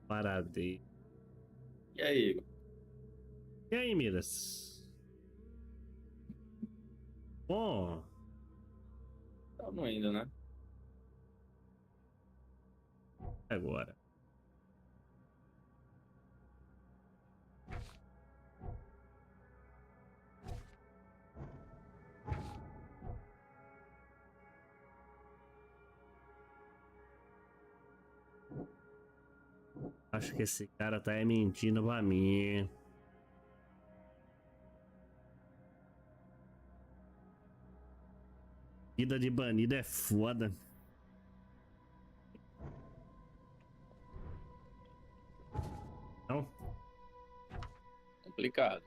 Paradei. E aí? E aí, Miras? Bom. Tamo indo, né? Agora. Acho que esse cara tá mentindo pra mim. Vida de banido é foda. Não? Complicado.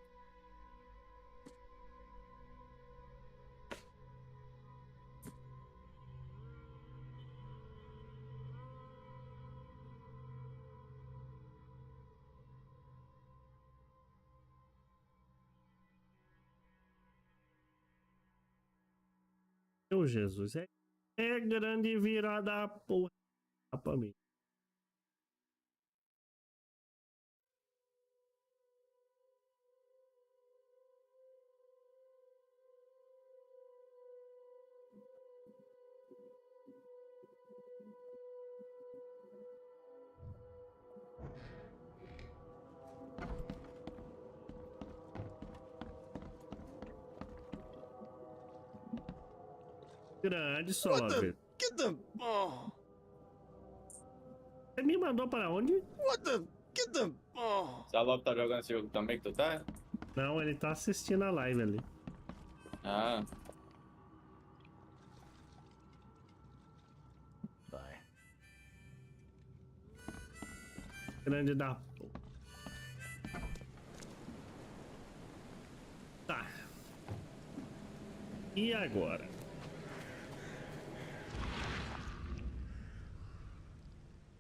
Meu Jesus, é grande virada porra pra mim. Grande, Solove. Oh. Você me mandou para onde? Se a Love tá jogando esse jogo também que tu tá? Não, ele tá assistindo a live ali. Ah. Bye. Grande da... Tá. E agora?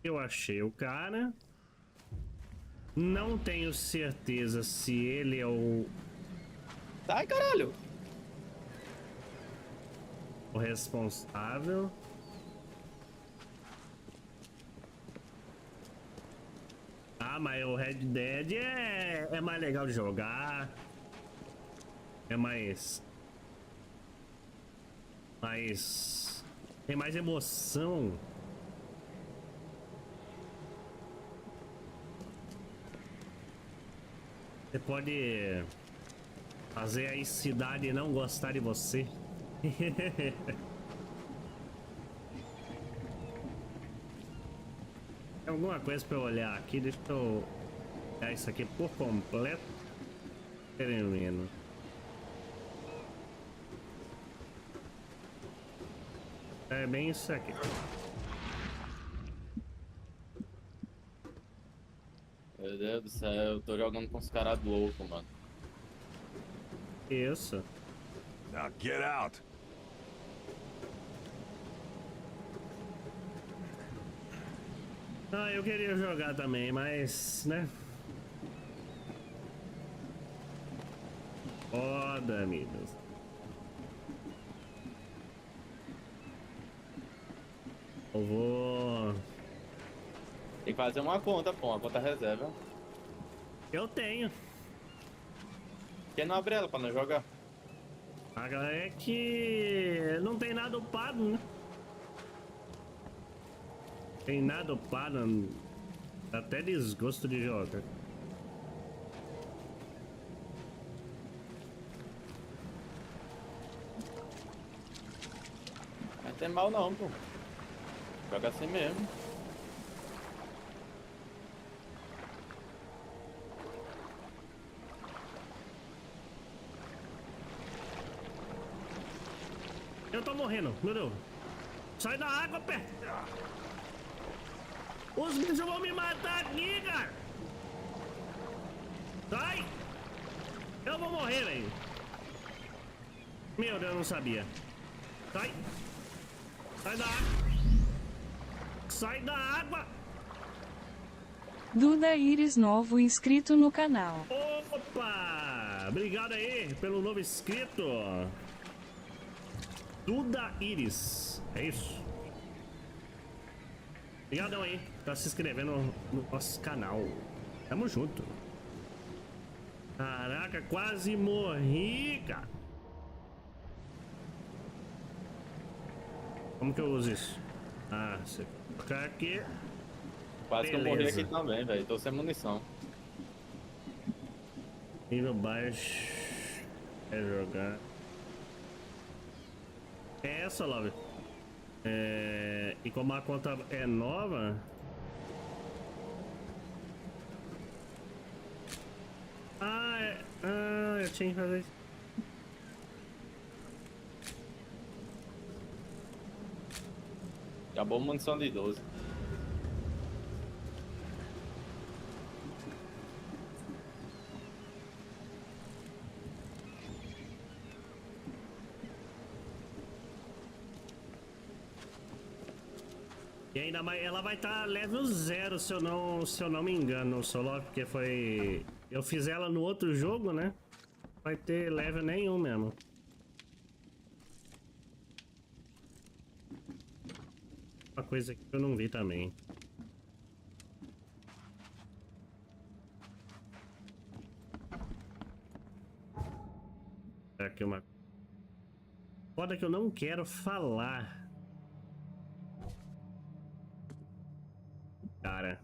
Eu achei o cara. Não tenho certeza se ele é o... Sai, caralho! O responsável. Ah, mas o Red Dead é mais legal de jogar. É mais... Tem mais emoção. Você pode fazer a cidade não gostar de você. Tem alguma coisa pra eu olhar aqui? Deixa eu olhar isso aqui por completo. Termino. É bem isso aqui. Meu Deus do céu, eu tô jogando com os caras loucos, mano. Isso. Now get out. Ah, eu queria jogar também, mas, né? Foda, amigos. Eu vou... Tem que fazer uma conta, pô, uma conta reserva. Eu tenho. Por que não abre ela pra não jogar? É que não tem nada upado, né? Tem nada upado. Dá até desgosto de jogar. Não tem mal não, pô. Joga assim mesmo. Eu tô morrendo, meu Deus. Sai da água, pé. Os bichos vão me matar aqui, cara. Sai. Eu vou morrer, velho. Meu Deus, eu não sabia. Sai. Sai da água. Sai da água. Duda Iris novo inscrito no canal. Opa! Obrigado aí pelo novo inscrito. Duda Iris. É isso. Obrigadão aí. Tá se inscrevendo no nosso canal. Tamo junto. Caraca, quase morri, cara. Como que eu uso isso? Ah, você colocar aqui. Quase beleza. que eu morri aqui também, velho. Tô sem munição. Nível baixo. É jogar. É essa, Love. E como a conta é nova. Eu tinha que fazer isso. Acabou a munição de 12. E ainda mais, ela vai estar level 0 se eu não me engano, só porque foi... Eu fiz ela no outro jogo, né? Vai ter level nenhum mesmo. Uma coisa que eu não vi também. Aqui uma... Foda que eu não quero falar. Cara,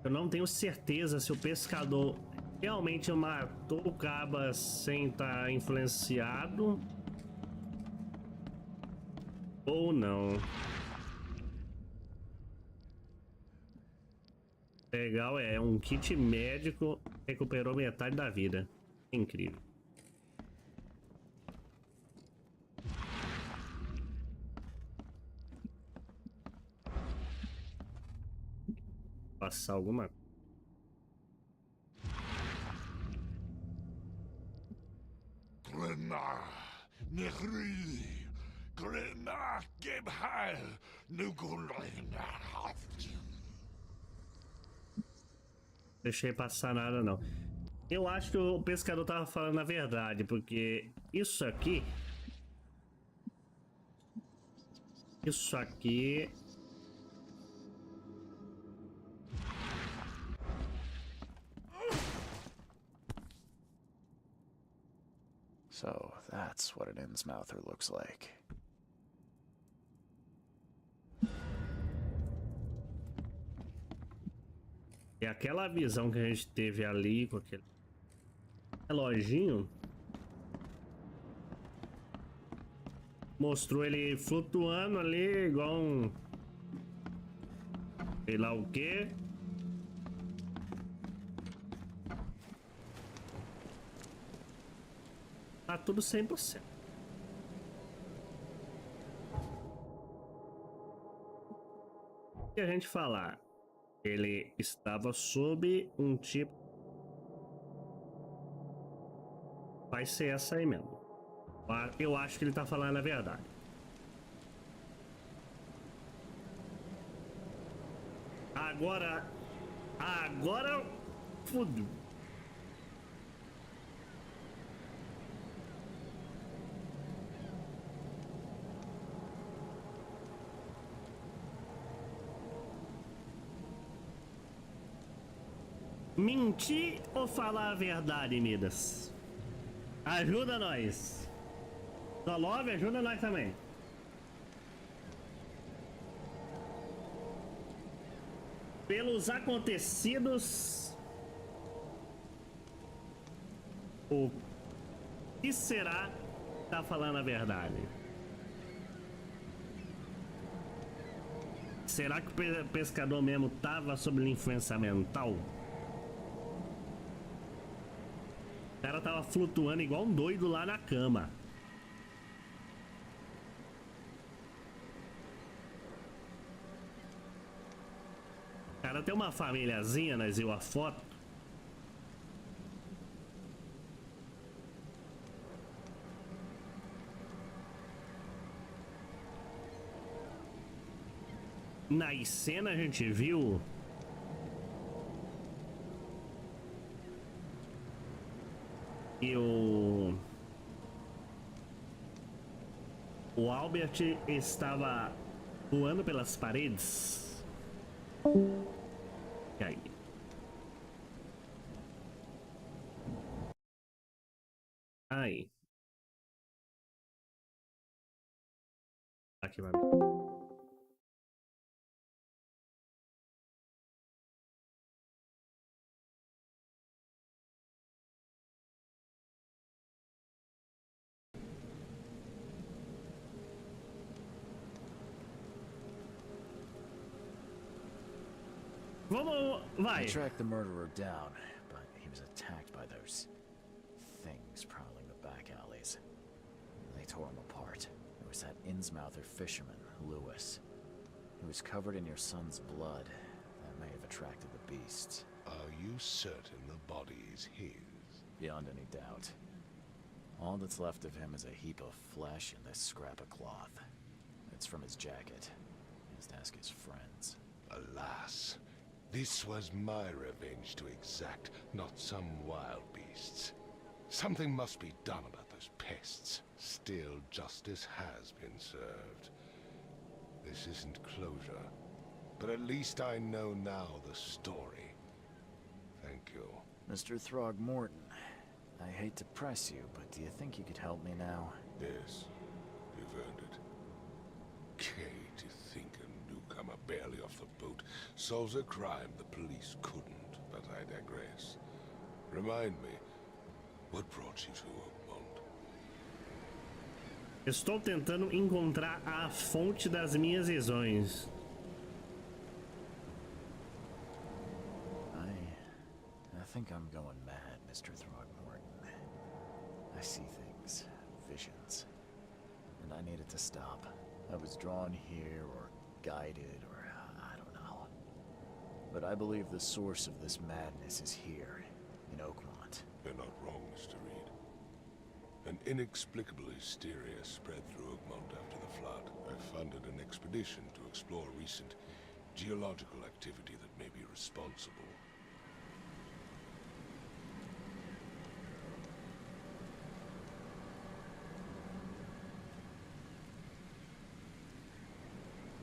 eu não tenho certeza se o pescador realmente matou o caba sem estar influenciado Ou não. Legal, é um kit médico, recuperou metade da vida. Incrível. Passar alguma coisa. Deixei passar nada não. Eu acho que o pescador tava falando a verdade, porque isso aqui So, that's what an Innsmouther looks like. é aquela visão que a gente teve ali com aquele reloginho. Mostrou ele flutuando ali igual um sei lá o que. Tá tudo 100%. O que a gente falar? Ele estava sob um tipo. Vai ser essa aí mesmo. Eu acho que ele tá falando a verdade. Agora fudeu. Mentir ou falar a verdade, Midas? Ajuda nós. Love, ajuda nós também. Pelos acontecidos, o que será que tá falando a verdade? Será que o pescador mesmo tava sob influência mental? O cara tava flutuando igual um doido lá na cama. O cara tem uma famíliazinha, nós viu a foto. Nas cenas a gente viu e o Albert estava voando pelas paredes. E aí? Aí. Aqui vai. Vamos, vai. They tracked the murderer down, but he was attacked by those things prowling the back alleys. They tore him apart. There was that Innsmouther fisherman, Lewis. He was covered in your son's blood. That may have attracted the beasts. Are you certain the body is his? Beyond any doubt. All that's left of him is a heap of flesh and this scrap of cloth. It's from his jacket. Just ask his friends. Alas. This was my revenge to exact, not some wild beasts. Something must be done about those pests. Still, justice has been served. This isn't closure, but at least I know now the story. Thank you. Mr. Throgmorton, I hate to press you, but do you think you could help me now? Yes, you've earned it. Kay, to think a newcomer barely off the boat solves a crime the police couldn't, but I digress. Remind me, what brought you to Oakmont? Estou tentando encontrar a fonte das minhas visões. I think I'm going mad, Mr. Throgmorton. I see things, visions, and I needed to stop. I was drawn here, or guided, or I don't know. But I believe the source of this madness is here, in Oakmont. You're not wrong, Mr. Reed. An inexplicable hysteria spread through Oakmont after the flood. I funded an expedition to explore recent geological activity that may be responsible.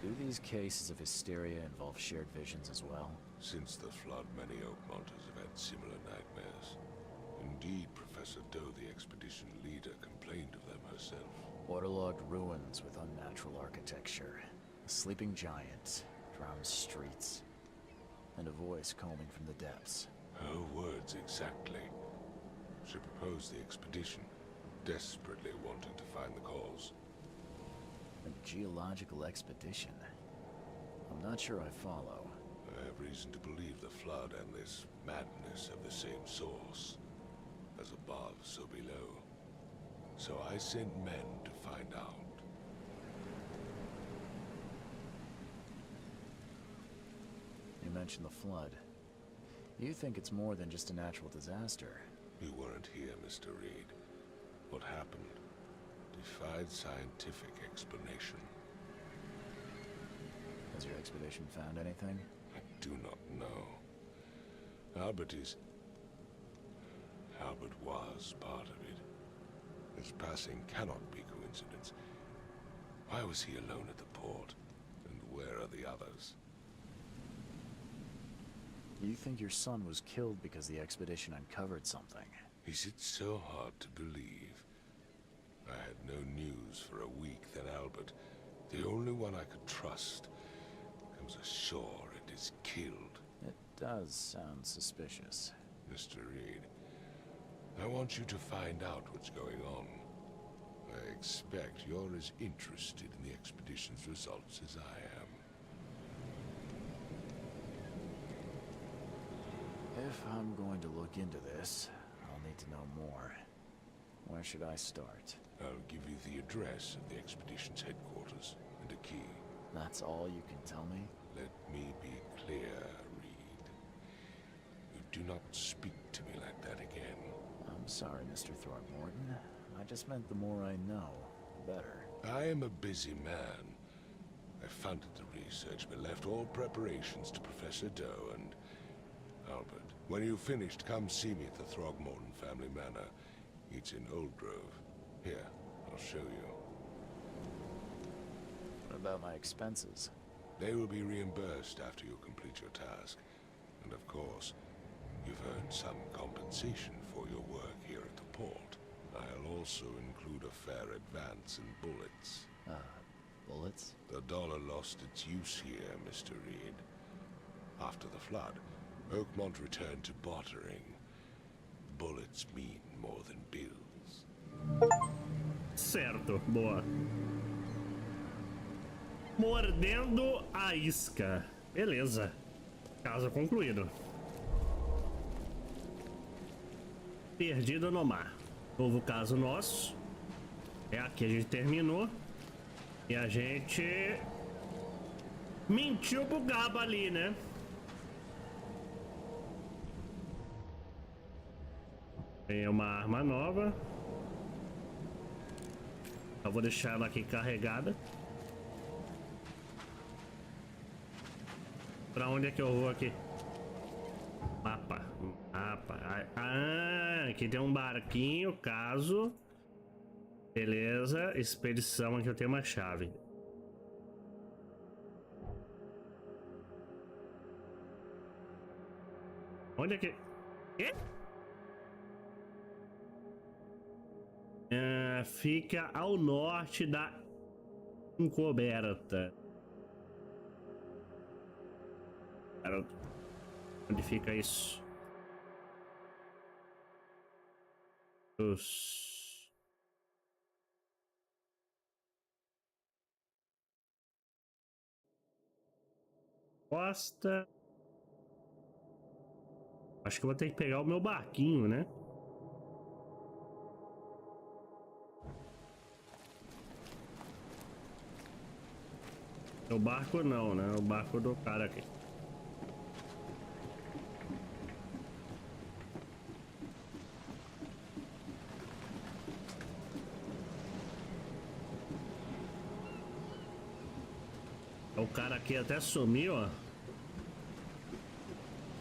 Do these cases of hysteria involve shared visions as well? Since the flood, many Oakmonters have had similar nightmares. Indeed, Professor Doe, the expedition leader, complained of them herself. Waterlogged ruins with unnatural architecture, a sleeping giant, drowned streets, and a voice calling from the depths. Her words exactly. She proposed the expedition, desperately wanting to find the cause. A geological expedition? I'm not sure I follow. I have reason to believe the flood and this madness have the same source. As above, so below. So I sent men to find out. You mentioned the flood. You think it's more than just a natural disaster? You weren't here, Mr. Reed. What happened defied scientific explanation. Has your expedition found anything? I do not know. Albert was part of it. His passing cannot be coincidence. Why was he alone at the port? And where are the others? You think your son was killed because the expedition uncovered something? Is it so hard to believe? I had no news for a week, then Albert, the only one I could trust, comes ashore and is killed. It does sound suspicious. Mr. Reed, I want you to find out what's going on. I expect you're as interested in the expedition's results as I am. If I'm going to look into this, I'll need to know more. Where should I start? I'll give you the address of the expedition's headquarters and a key. That's all you can tell me? Let me be clear, Reed. You do not speak to me like that again. I'm sorry, Mr. Throckmorton. I just meant the more I know, the better. I am a busy man. I funded the research, but left all preparations to Professor Doe and Albert. When you've finished, come see me at the Throgmorton family manor. It's in Old Grove. Here, I'll show you. What about my expenses? They will be reimbursed after you complete your task. And of course, you've earned some compensation for your work here at the port. I'll also include a fair advance in bullets. Bullets? The dollar lost its use here, Mr. Reed. After the flood, Oakmont returned to bartering. Bullets mean more than bills. Certo, boa. Mordendo a isca. Beleza. Caso concluído. Perdido no mar. Novo caso nosso. É aqui a gente terminou. E a gente mentiu pro Gabo ali, né? Tem uma arma nova. Eu vou deixar ela aqui carregada. Pra onde é que eu vou aqui? Mapa. Ah, aqui tem um barquinho, caso. Beleza, expedição, aqui eu tenho uma chave. Onde é que... Quê? Fica ao norte da encoberta. Onde fica isso? Costa. Acho que eu vou ter que pegar o meu barquinho, né? O barco não, né? O barco do cara aqui. O cara aqui até sumiu, ó.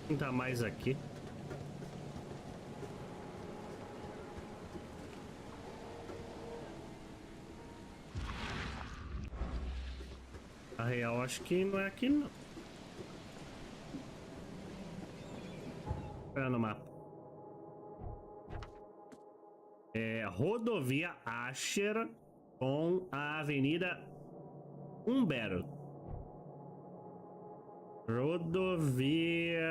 Não tá mais aqui. A real, acho que não é aqui, não. Olha no mapa. É rodovia Asher com a avenida Humberto. Rodovia...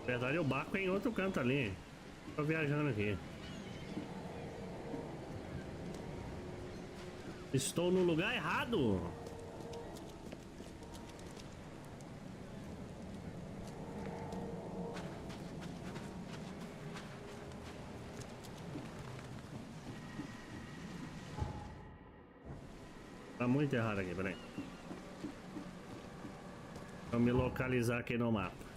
Na verdade, o barco é em outro canto ali. Tô viajando aqui. Estou no lugar errado. Tá muito errado aqui, peraí. Vou me localizar aqui no mapa.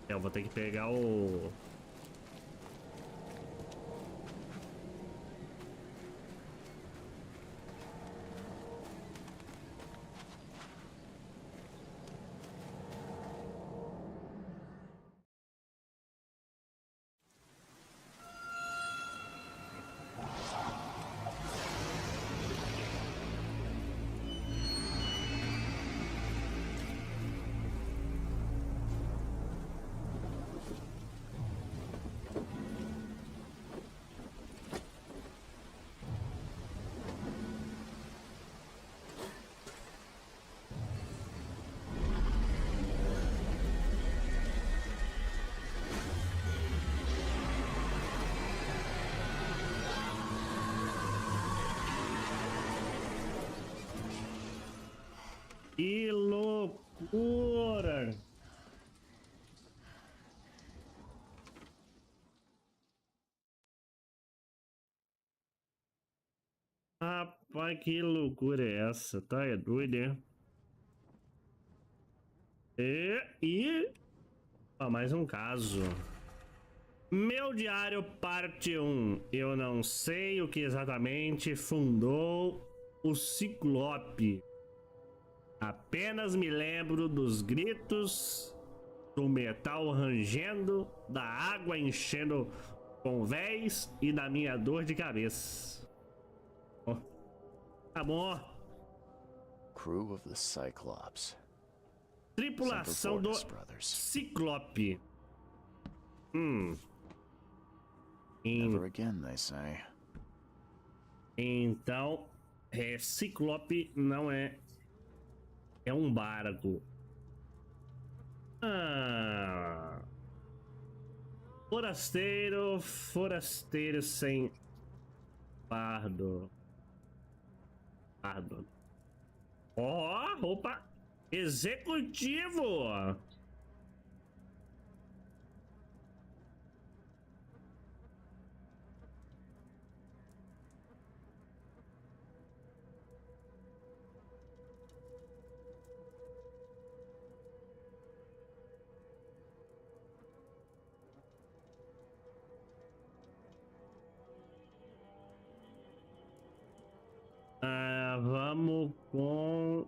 Eu vou ter que pegar o... Que loucura! Rapaz, que loucura é essa? Tá, é doido, hein? Mais um caso. Meu diário, parte 1. Eu não sei o que exatamente fundou o Ciclope. Apenas me lembro dos gritos, do metal rangendo, da água enchendo convéis e da minha dor de cabeça. Oh, tá bom. Crew of the Cyclops. Tripulação do Ciclope. Never again, they say. Então, Ciclope não é... É um barco. Forasteiro sem fardo. Roupa executivo. Vamos com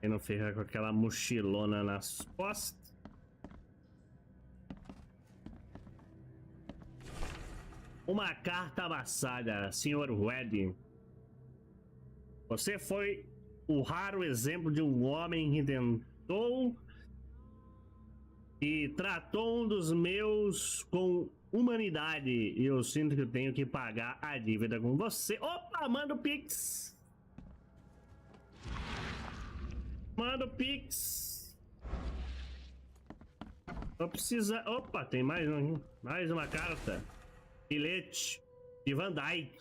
E não fica com aquela mochilona nas costas. Uma carta amassada, Sr. Wedding. Você foi o raro exemplo de um homem que tentou e tratou um dos meus com humanidade. E eu sinto que eu tenho que pagar a dívida com você. Opa, manda o Pix. Manda o Pix. Só precisa... Opa, tem mais uma carta. Bilhete de Van Dyke.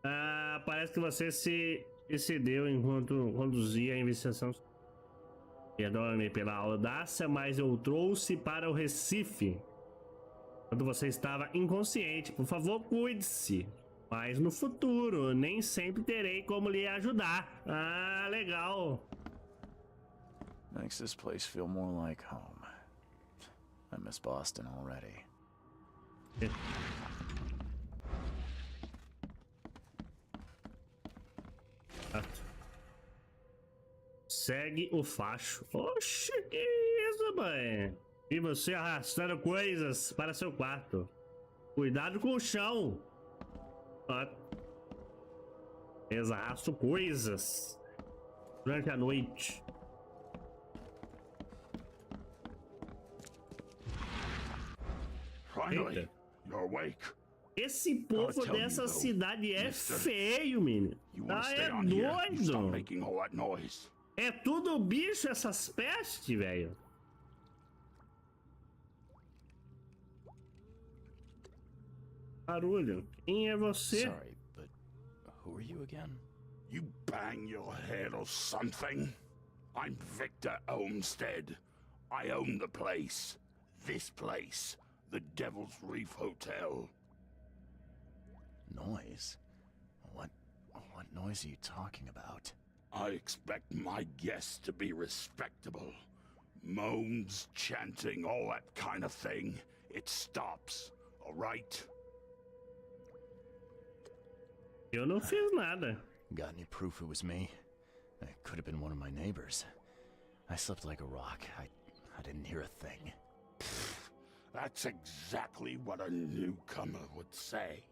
Ah, parece que você se excedeu enquanto conduzia a investigação. Perdoe-me pela audácia, mas eu trouxe para o Recife quando você estava inconsciente. Por favor, cuide-se. Mas no futuro, nem sempre terei como lhe ajudar. Ah, legal. Makes this place feel more like home. I miss Boston already. Segue o facho. Oxe, que isso, mãe? E você arrastando coisas para seu quarto. Cuidado com o chão. Arrasto coisas durante a noite. Finally, you're awake. Esse povo dessa cidade é feio, menino. Ah, é doido. É tudo bicho essas pestes, velho. Barulho. Quem é você? Sorry, but who are you again? You bang your head or something? I'm Victor Olmsted. I own the place. This place. The Devil's Reef Hotel. Noise? What noise are you talking about? I expect my guests to be respectable. Moans, chanting, all that kind of thing. It stops, all right? Eu não fiz nada. Got any proof it was me? It could have been one of my neighbors. I slept like a rock. I didn't hear a thing. That's exactly what a newcomer would say.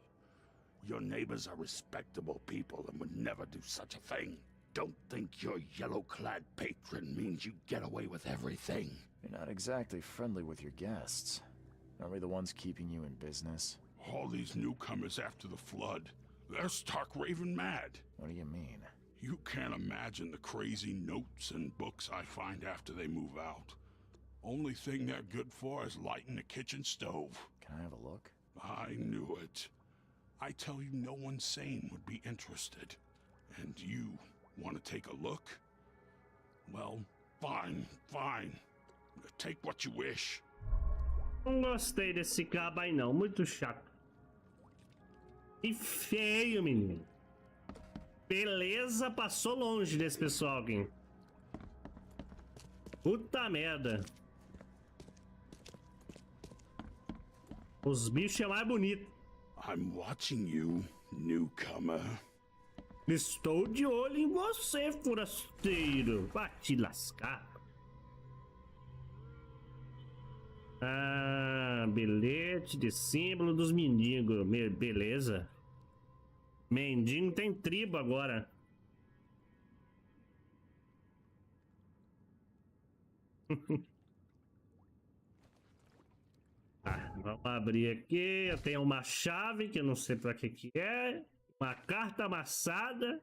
Your neighbors are respectable people and would never do such a thing. Don't think your yellow-clad patron means you get away with everything. You're not exactly friendly with your guests. Aren't we the ones keeping you in business? All these newcomers after the flood, they're stark raving mad. What do you mean? You can't imagine the crazy notes and books I find after they move out. Only thing they're good for is lighting the kitchen stove. Can I have a look? I knew it. I tell you, no one sane would be interested. And you want to take a look? Well, fine. Take what you wish. Não gostei desse cabo aí não, muito chato. E feio, menino. Beleza, passou longe desse pessoal aqui. Puta merda. Os bichos é mais bonito. I'm watching you, newcomer. Estou de olho em você, forasteiro. Vai te lascar. Ah, bilhete de símbolo dos mendigos. Beleza. Mendigo tem tribo agora. Vamos abrir aqui. Eu tenho uma chave que eu não sei pra que é. Uma carta amassada.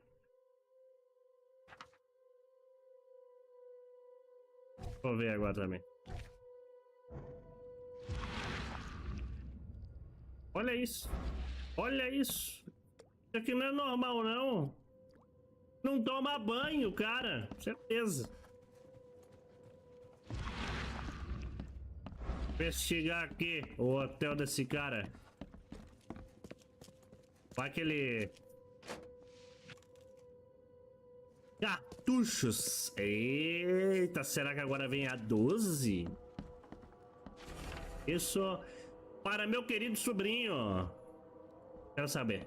Vou ver agora também. Olha isso. Olha isso. Isso aqui não é normal, não. Não toma banho, cara. Certeza. Investigar aqui o hotel desse cara. Vai que ele... Cartuchos. Eita, será que agora vem a 12? Isso para meu querido sobrinho. Quero saber.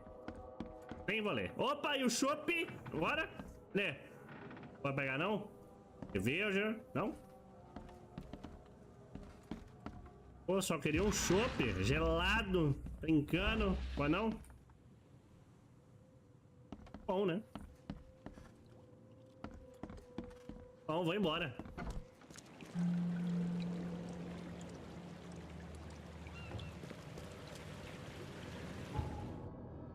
Nem vou ler. Opa, e o chopp? Agora? Né? Pode pegar não? Cerveja? Não? Pô, só queria um chopp gelado, brincando. Pode não? Bom, né? Bom, vou embora.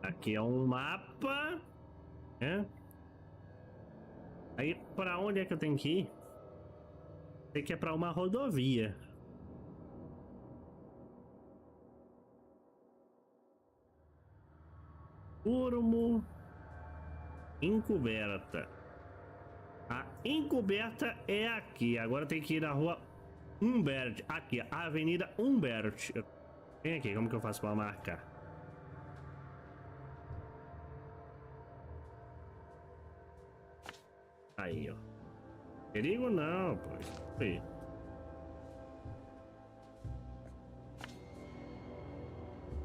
Aqui é um mapa, né? Aí, pra onde é que eu tenho que ir? Sei que é pra uma rodovia. Urmo encoberta. A encoberta é aqui. Agora tem que ir na rua Humbert. Aqui, a Avenida Humbert. Vem aqui, como que eu faço pra marcar? Aí, ó. Perigo não, pô. Aí.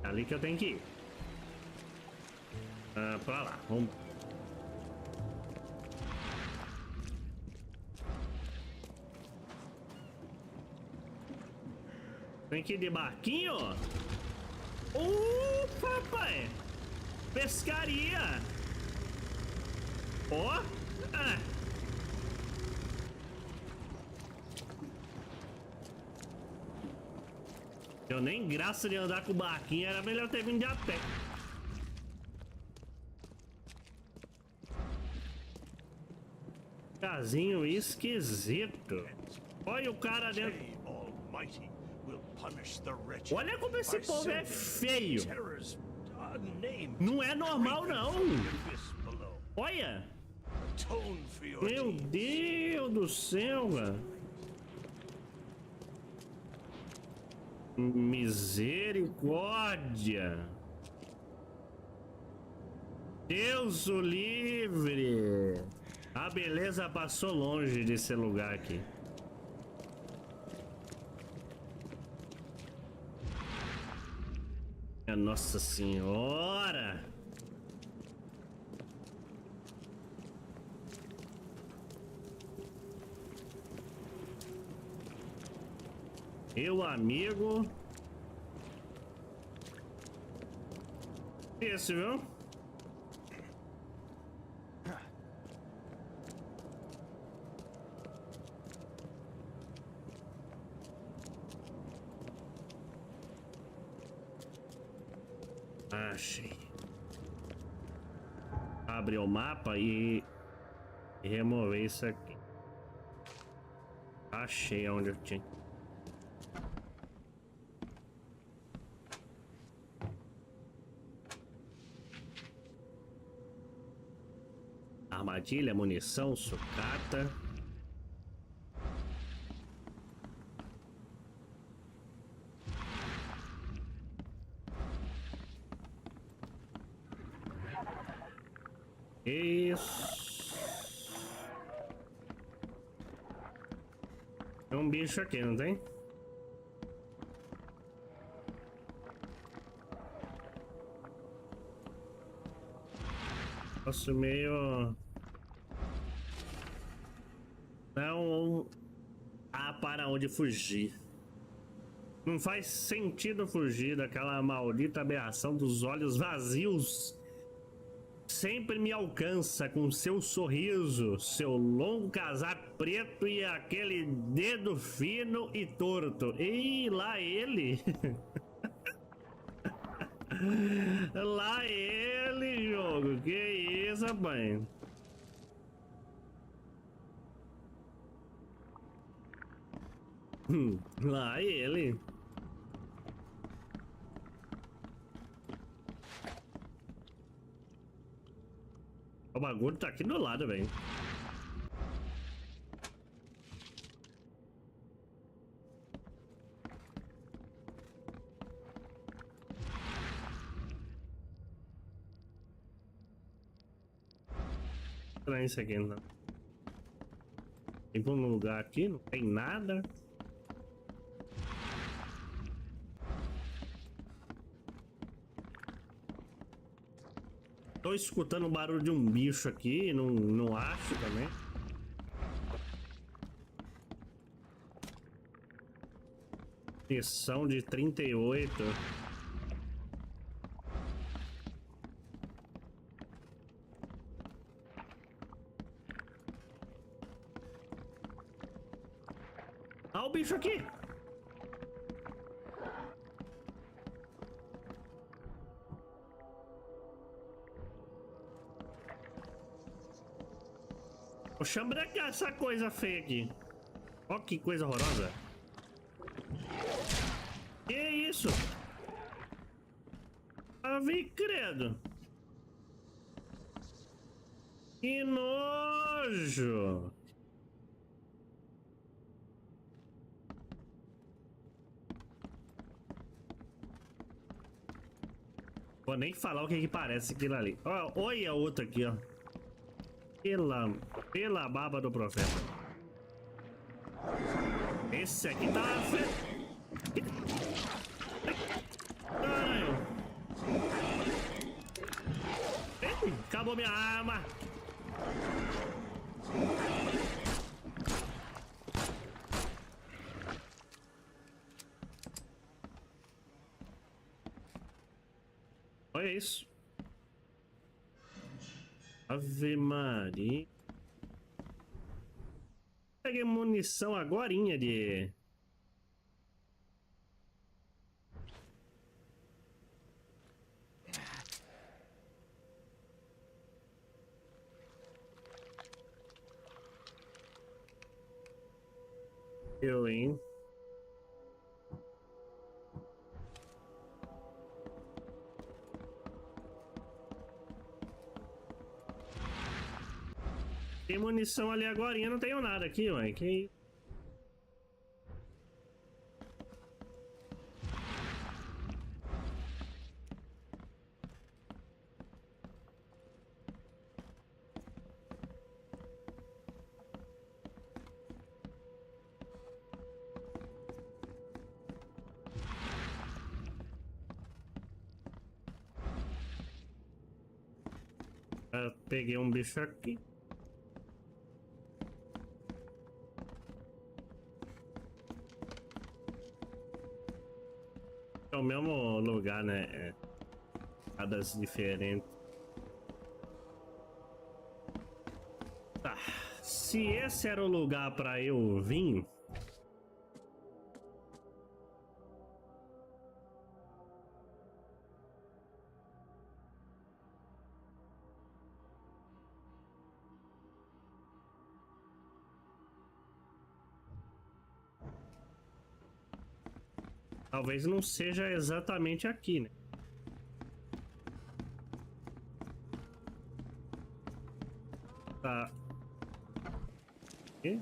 É ali que eu tenho que ir. Ah, pra lá. Vamos. Tem que ir de barquinho? Papai! Pescaria! Ó! Ah. Eu nem graça de andar com o barquinho, era melhor ter vindo de a pé. Casinho esquisito. Olha o cara dentro. Olha como esse povo é feio. Não é normal, não. Olha. Meu Deus do céu, velho. Misericórdia. Deus o livre. A beleza passou longe desse lugar aqui. Nossa Senhora. Meu amigo. Esse, viu? Achei. Abre o mapa e remover isso aqui. Achei onde eu tinha. Armadilha, munição, sucata. Isso. Tem um bicho aqui, não tem? Nossa, meio... Não há para onde fugir. Não faz sentido fugir daquela maldita aberração dos olhos vazios. Sempre me alcança com seu sorriso, seu longo casaco preto e aquele dedo fino e torto. E lá ele. Lá ele, jogo. Que isso, rapaz? Lá ele. O bagulho tá aqui do lado, velho. Estranho isso aqui, não. Tem um lugar aqui, não tem nada. Tô escutando o barulho de um bicho aqui, não acho também. Missão de 38. Ah, o bicho aqui. Vou chambrecar essa coisa feia aqui. Ó, que coisa horrorosa. Que isso? Ave credo. Que nojo. Vou nem falar o que que parece aquilo ali. Ó, olha a outra aqui, ó. Pela baba do profeta. Esse aqui tá... Caralho. Ei, acabou minha arma. Olha isso. Ave Maria. Peguei munição agorinha de... Eu, hein? Tem munição ali agorinha, não tenho nada aqui, mãe. Que... Peguei um bicho aqui. É o mesmo lugar, né? Cadas diferentes. Tá. Se esse era o lugar pra eu vir... Talvez não seja exatamente aqui, né? Tá. E?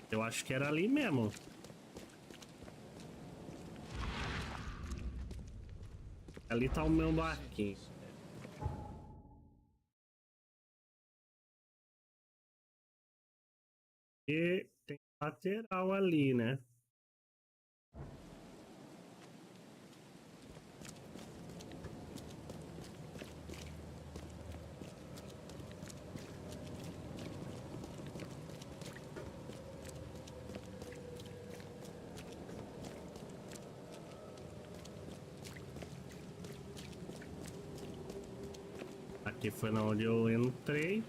Eu acho que era ali mesmo. Ali tá o meu barquinho. E tem lateral ali, né? Aqui foi na onde eu entrei.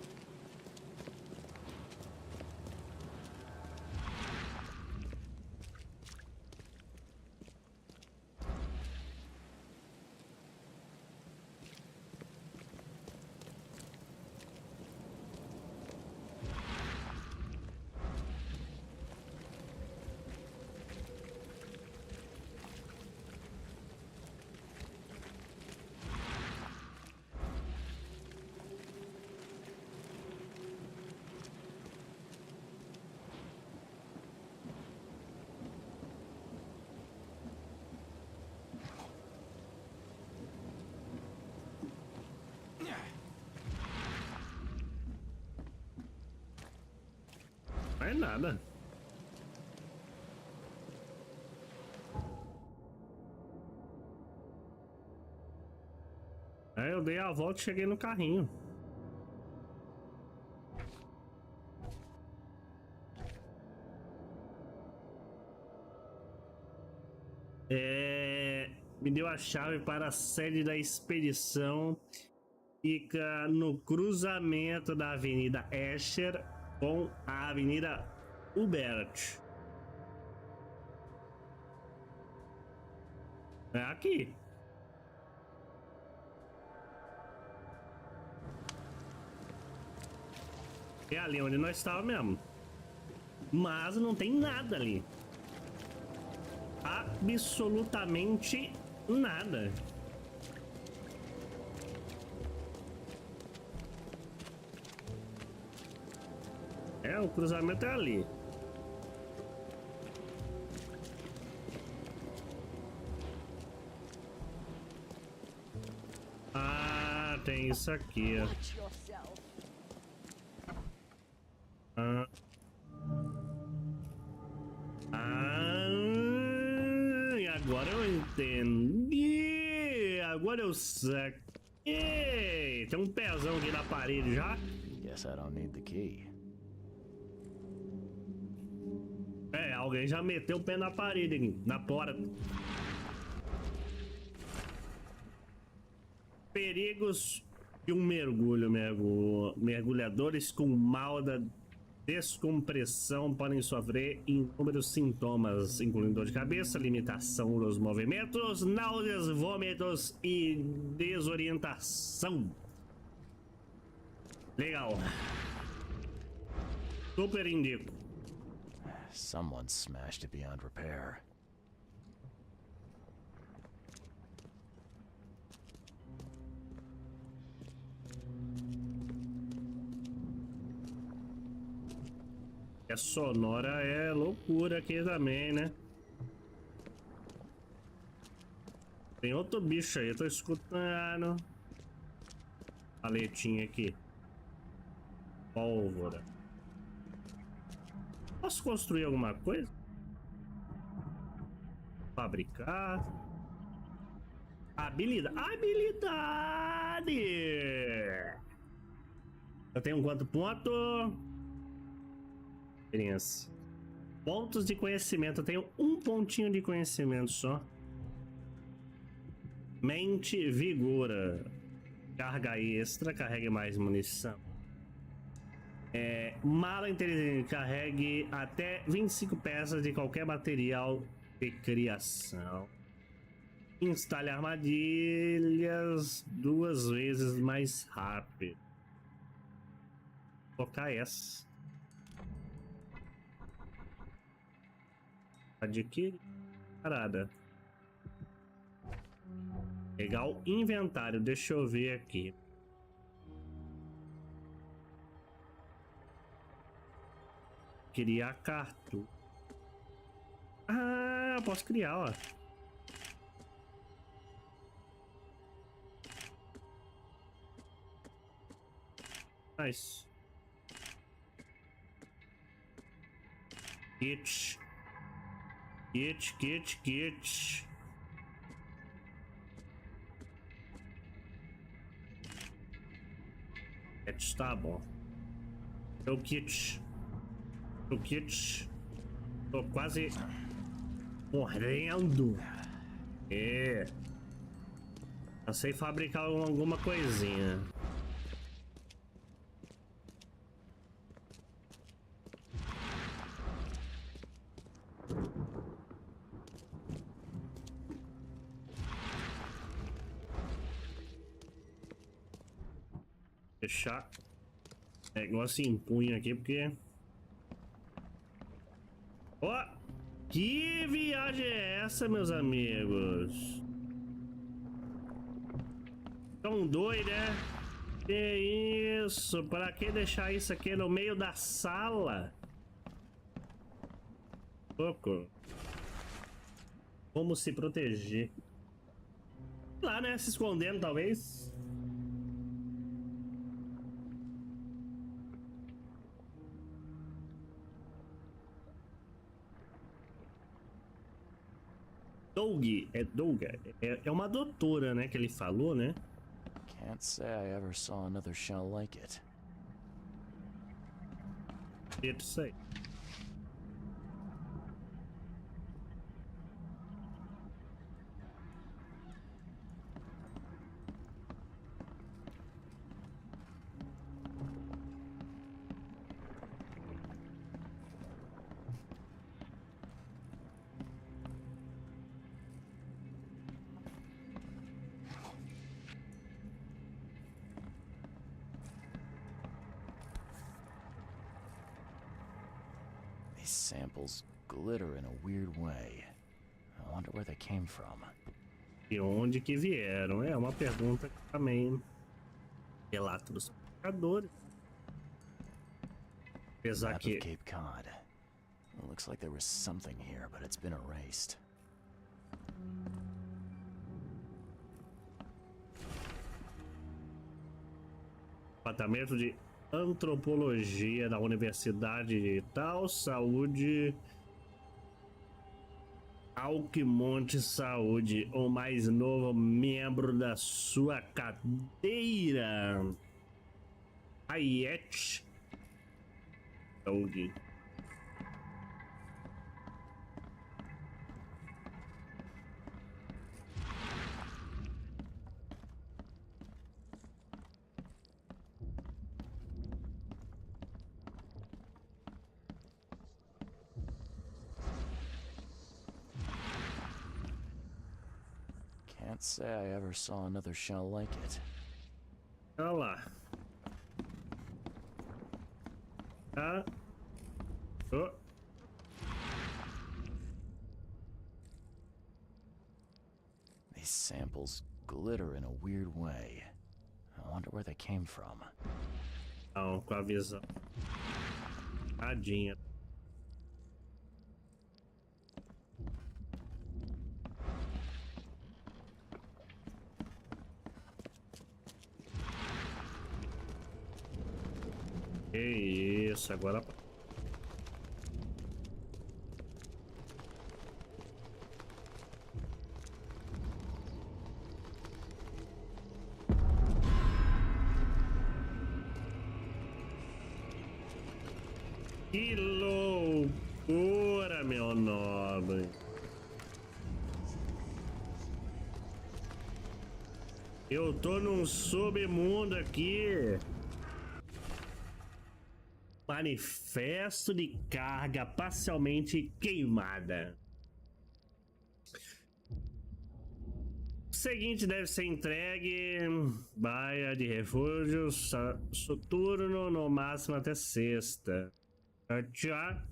Mais nada. Aí eu dei a volta e cheguei no carrinho. Me deu a chave para a sede da expedição. Fica no cruzamento da Avenida Escher com a Avenida Hubert. É aqui. É ali onde nós estávamos mesmo. Mas não tem nada ali. Absolutamente nada. O cruzamento é ali. Ah, tem isso aqui, ó. E agora eu entendi. Agora eu saquei. Tem um pezão aqui na parede já. Guess I don't need the key. Alguém já meteu o pé na parede aqui, na porta. Perigos de um mergulho, mergulhadores com mal da descompressão podem sofrer inúmeros sintomas, incluindo dor de cabeça, limitação nos movimentos, náuseas, vômitos e desorientação. Legal. Super indico. Someone smashed it beyond repair. A sonora é loucura aqui também, né? Tem outro bicho aí, eu tô escutando. Paletinha aqui. Pólvora. Posso construir alguma coisa? Fabricar. Habilidade. Habilidade! Eu tenho quanto ponto? Experiência. Pontos de conhecimento. Eu tenho um pontinho de conhecimento só. Mente vigora. Carga extra. Carregue mais munição. Mala inteligente. Carregue até 25 peças de qualquer material de criação. Instale armadilhas 2 vezes mais rápido. Vou colocar essa. Adquirir. Parada. Legal. Inventário. Deixa eu ver aqui. Criar cartu. Ah, eu posso criar, ó. Nice. Kit. Kit. Tá bom. É o kit. Tô quase morrendo. Eu sei fabricar alguma coisinha. Deixar negócio em punho aqui, porque... Ó, que viagem é essa, meus amigos? Tão doido, né? Que isso? Para que deixar isso aqui no meio da sala? Louco. Como se proteger? Lá, né? Se escondendo, talvez. Doug, é uma doutora, né, que ele falou, né? Can't say I ever saw another shell like it. Isso aí. These samples glitter in a weird way. I wonder where they came from. De onde que vieram? É uma pergunta que também relato dos pescadores. Apesar Map que of Cape Cod. It looks like there was something here, but it's been erased. Departamento de Antropologia da Universidade de Tal Saúde Alquimonte Saúde, o mais novo membro da sua cadeira. INICIO. Saúde. Can't say I ever saw another shell like it. Olha lá. Ah. Oh. These samples glitter in a weird way. I wonder where they came from. Não, com a visão. Tadinha. Que isso, agora. Que loucura, meu nobre. Eu tô num submundo aqui. Manifesto de carga parcialmente queimada. O seguinte deve ser entregue. Baia de refúgio soturno, no máximo até sexta. Tchau.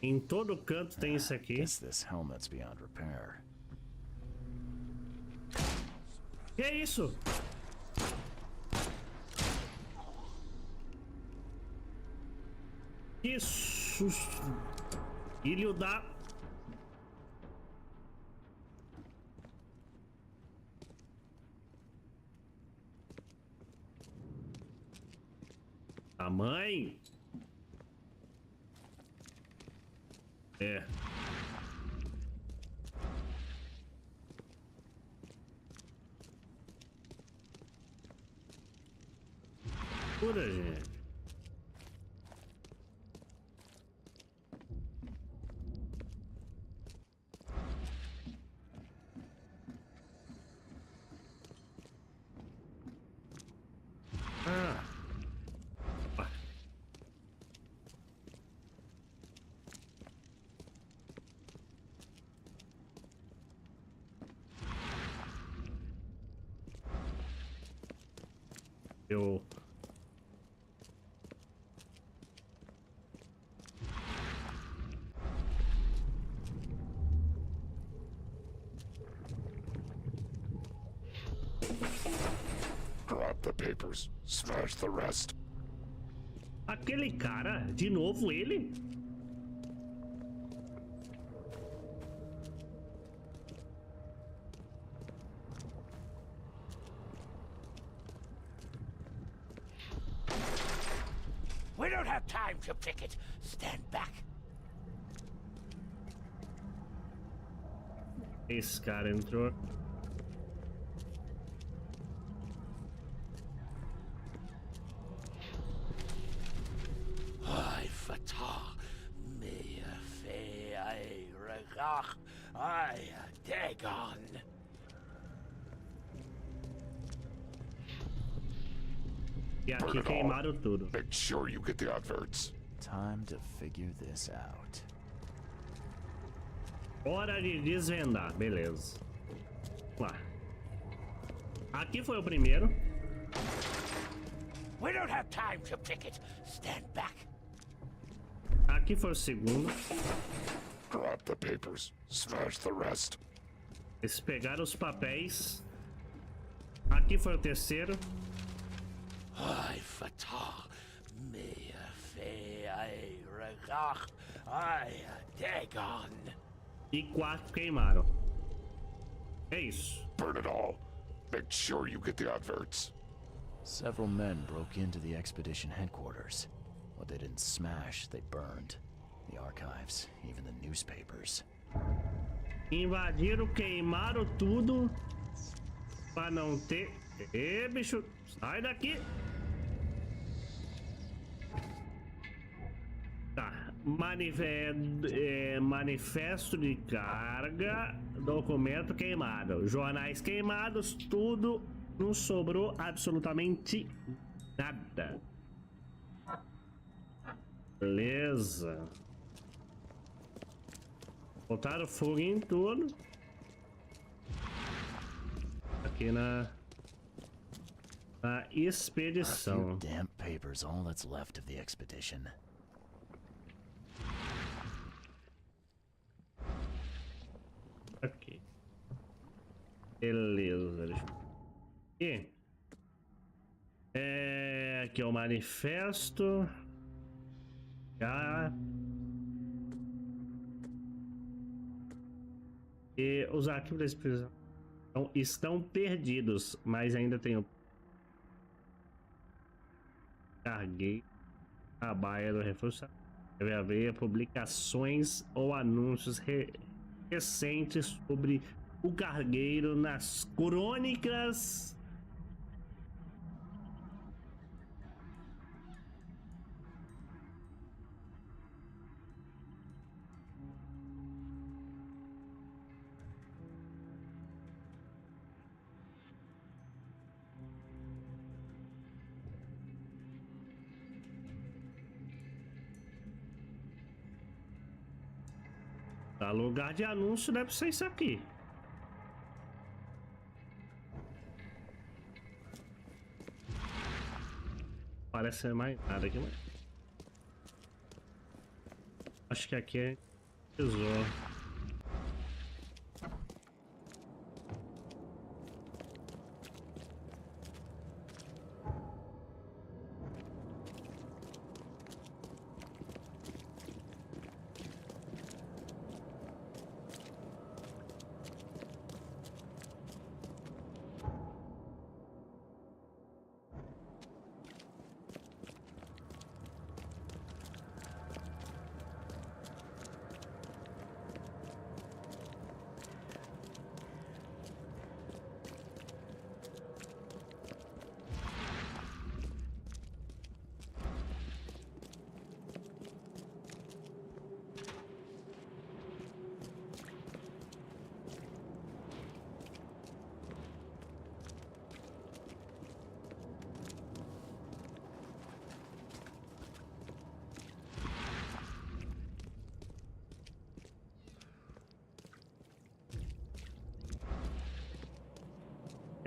Em todo canto tem isso aqui. Guess this helmet's beyond repair. Que é isso? Que susto! Ilho da... A mãe? É. Pura, gente. Ah. Eu... Drop the papers, smash the rest. Aquele cara, de novo ele? time to picket. Stand back. Esse cara entrou. Ai, fatah. Meia fe ai regach. Ai, dagon. E aqui queimaram tudo. Make sure you get the adverts. Time to figure this out. Hora de desvendar, beleza. Vamos lá. Aqui foi o primeiro. We don't have time to picket. Stand back. Aqui foi o segundo. Grab the papers. Smash the rest. Eles pegaram os papéis. Aqui foi o terceiro. Ai, fatah. Meia fe ai regach. Ai, dagon. E 4 queimaram. É isso. Burn it all. Make sure you get the adverts. Several men broke into the expedition headquarters. What they didn't smash, they burned. The archives, even the newspapers. Invadiram, queimaram tudo. Pra não ter... Ê, bicho, sai daqui. Tá. Manifesto de carga. Documento queimado. Jornais queimados. Tudo. Não sobrou absolutamente nada. Beleza. Botaram fogo em tudo. Aqui na expedição. A few damp papers, all that's left of the expedition. Aqui. Beleza. Deixa eu... Aqui é o manifesto. Já. E os arquivos da expedição estão perdidos, mas ainda tem o... Carguei a baia do reforço. Deve haver publicações ou anúncios recentes sobre o cargueiro nas crônicas. Tá, lugar de anúncio deve ser isso aqui. Parece ser mais nada aqui, mas... Acho que aqui é tesouro.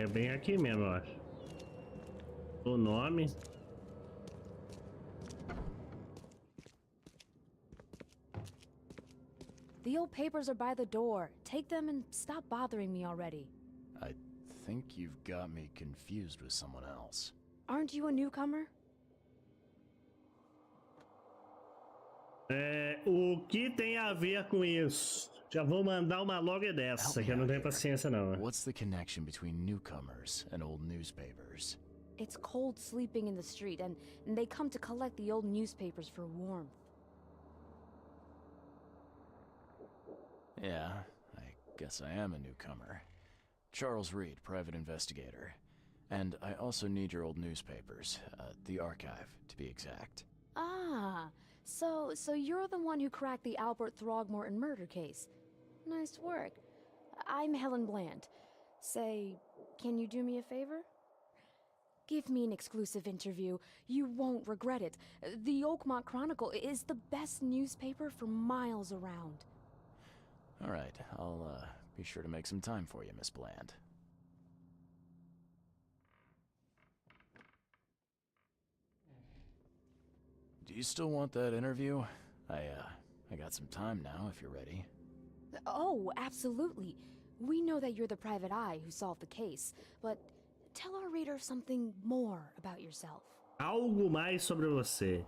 É bem aqui mesmo, eu acho. O nome. The old papers are by the door. Take them and stop bothering me already. I think you've got me confused with someone else. Aren't you a newcomer? O que tem a ver com isso? Já vou mandar uma logo dessa, que eu não tenho paciência não. What's the connection between newcomers and old newspapers? It's cold sleeping in the street, and they come to collect the old newspapers for warmth. Yeah, I guess I am a newcomer. Charles Reed, private investigator. And I also need your old newspapers, the archive, to be exact. Ah, so you're the one who cracked the Albert Throgmorton murder case. Nice work. I'm Helen Bland. Say, can you do me a favor? Give me an exclusive interview. You won't regret it. The Oakmont Chronicle is the best newspaper for miles around. All right, I'll be sure to make some time for you, Miss Bland. Do you still want that interview? I got some time now, if you're ready. Oh, absolutely. We know that you're the private eye who solved the case, but tell our readers something more about yourself. Algo mais sobre você.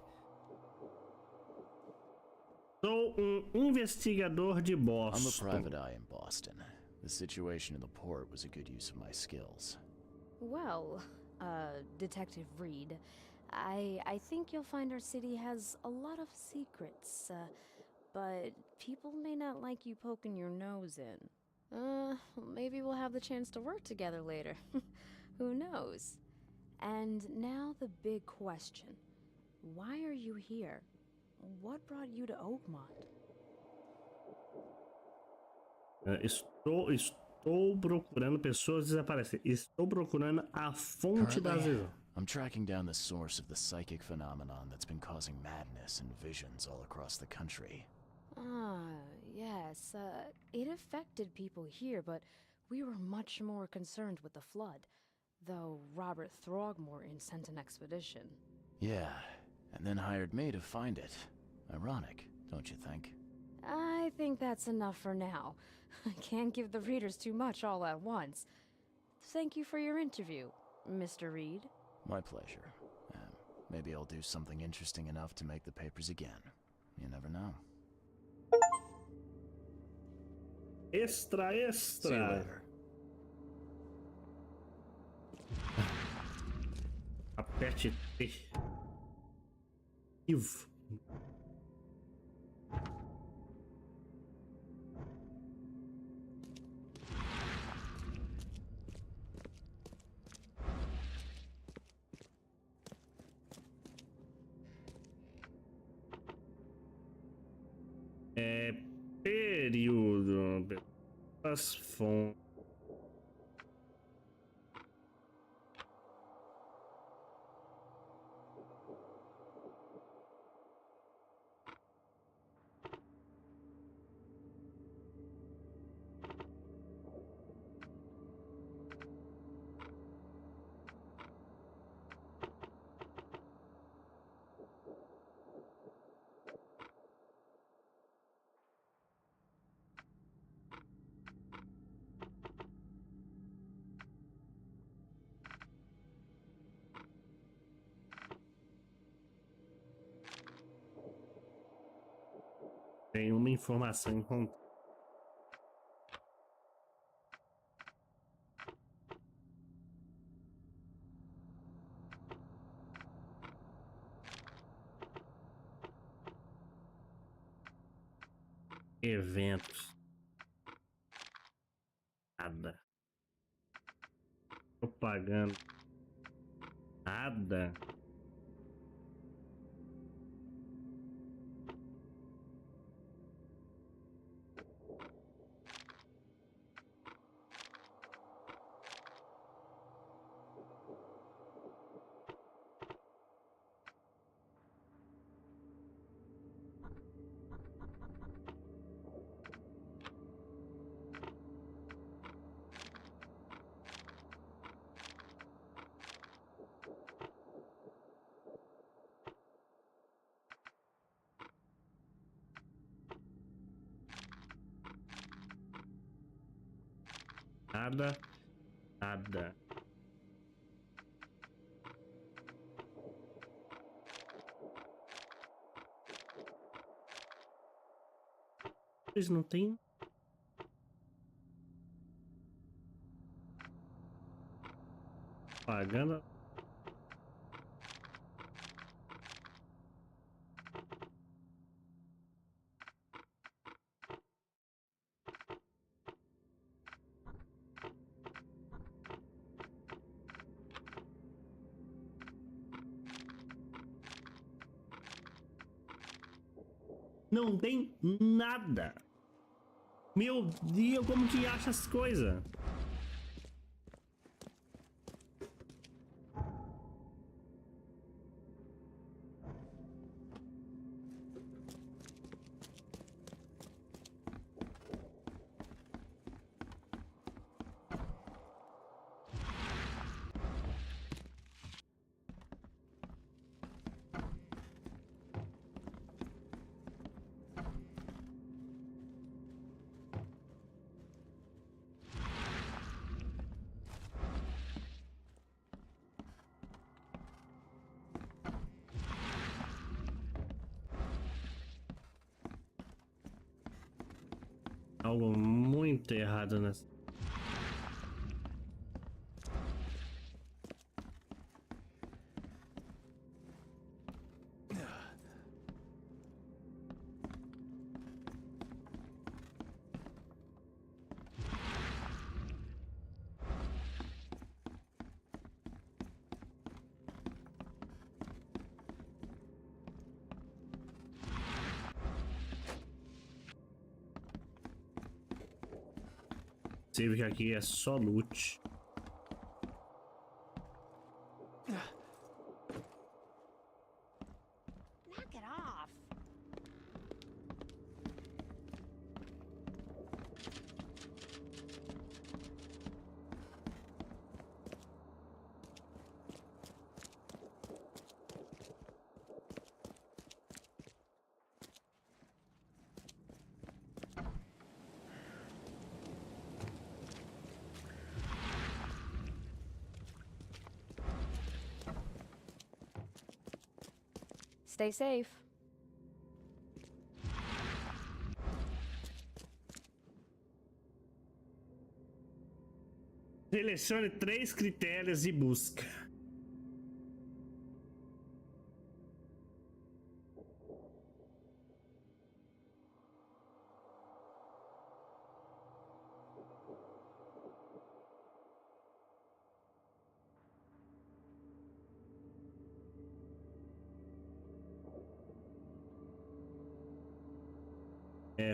Sou investigador de Boston. I'm a private eye in Boston. The situation in the port was a good use of my skills. Well, Detective Reed, I think you'll find our city has a lot of secrets, but people may not like you poking your nose in. Maybe we'll have the chance to work together later. Who knows? And now the big question. Why are you here? What brought you to Oakmont? Estou procurando pessoas desaparecidas. Estou procurando a fonte das lesões. I'm tracking down the source of the psychic phenomenon that's been causing madness and visions all across the country. Ah, yes. It affected people here, but we were much more concerned with the flood. Though Robert Throgmorton sent an expedition. Yeah, and then hired me to find it. Ironic, don't you think? I think that's enough for now. I can't give the readers too much all at once. Thank you for your interview, Mr. Reed. My pleasure. Maybe I'll do something interesting enough to make the papers again. You never know. Extra. See you later. Aperte T. Ivo. Período. As fontes. Tem uma informação encontrada. Eventos. Nada. Propaganda. Nada. Nada. Nada. Eles não têm. Propaganda. Não tem nada. Meu Deus, como que acha as coisas? Algo muito errado nessa. Você que aqui é só loot. Knock it off. Stay safe. Selecione 3 critérios e busca.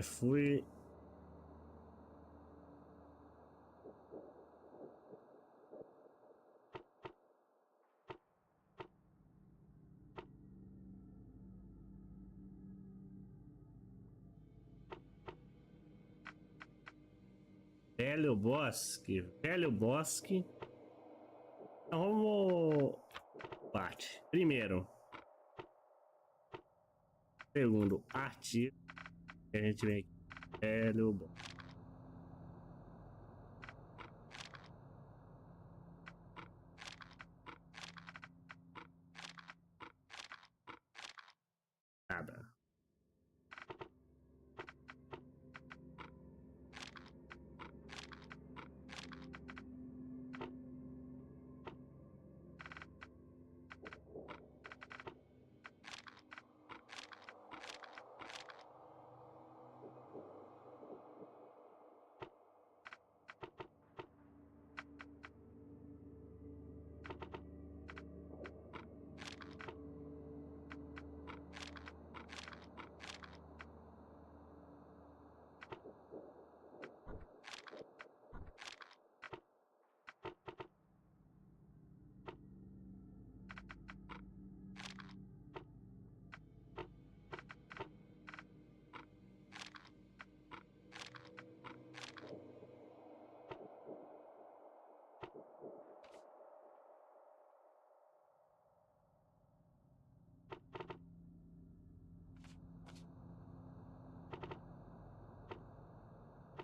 Fui. Velho Bosque. Velho Bosque. Então vamos. Parte. Primeiro. Segundo, arte. A gente vem aqui. Velho Bosque. Nada.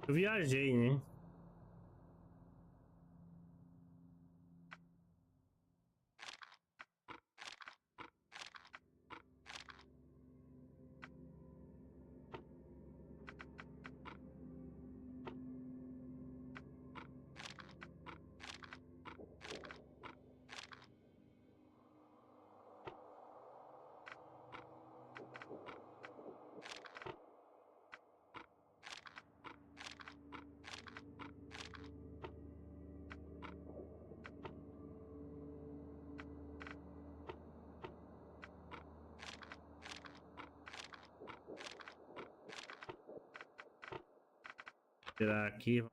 Eu viajei, né? Tirar aqui.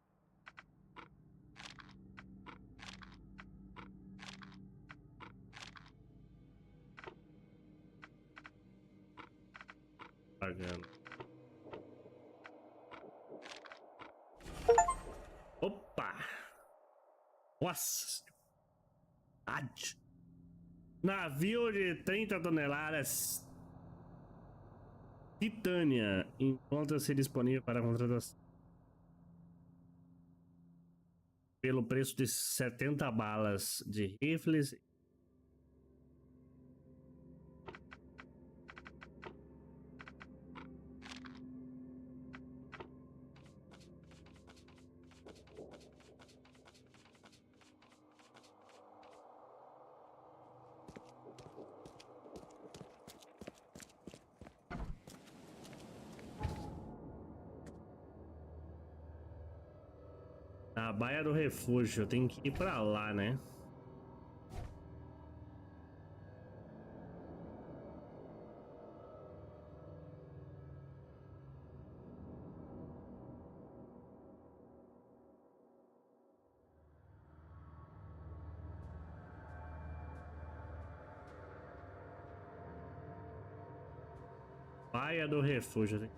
Pagando. Opa! Nossa! Navio de 30 toneladas. Titânia. Encontra-se disponível para contratação. Pelo preço de 70 balas de rifles. A Baía do Refúgio, tem que ir pra lá, né? Baía do Refúgio, né?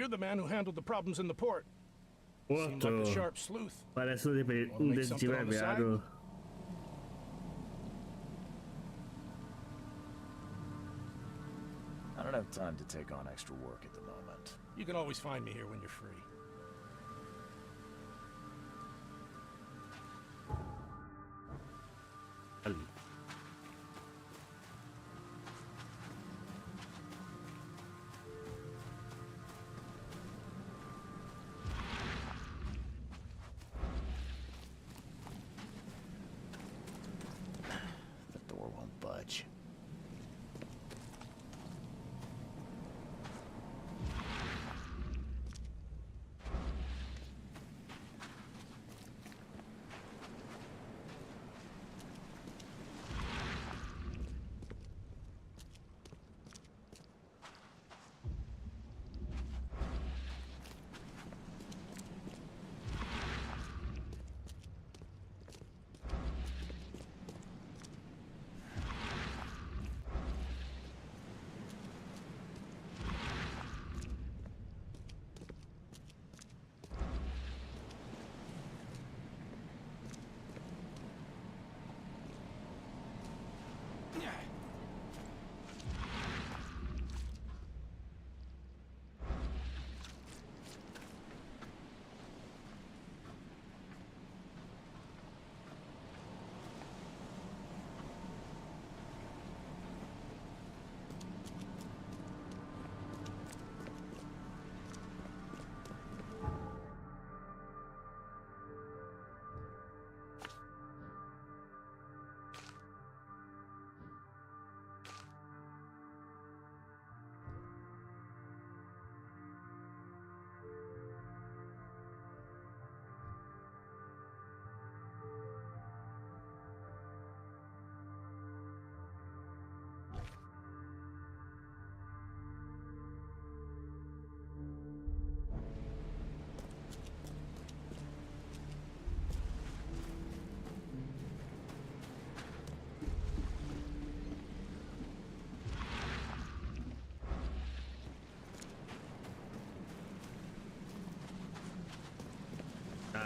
You're the man who handled the problems in the port. Seemed like a sharp sleuth. Parece detetive aviado. I don't have time to take on extra work at the moment. You can always find me here when you're free.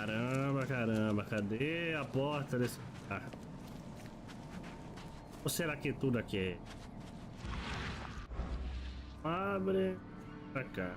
Caramba, caramba. Cadê a porta desse... Ah. Ou será que tudo aqui é... Abre pra cá.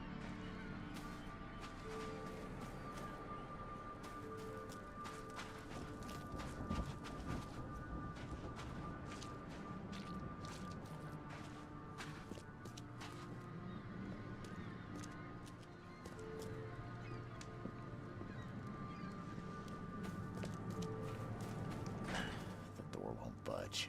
The door won't budge.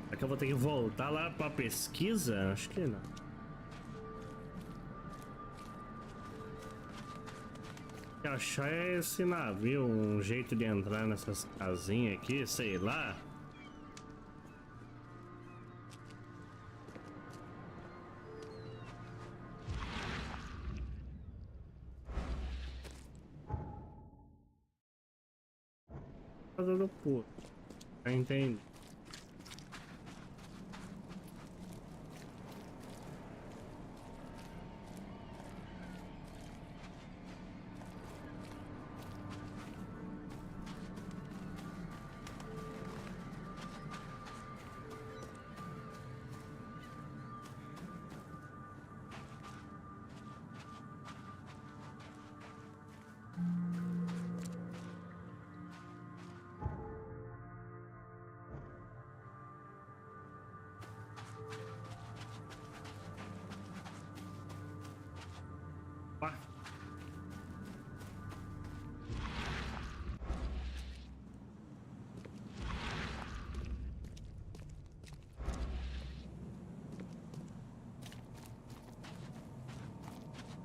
Será que eu vou ter que voltar lá pra pesquisa? Acho que não. Achar esse navio, um jeito de entrar nessas casinhas aqui, sei lá. Casa do porto. Entendi.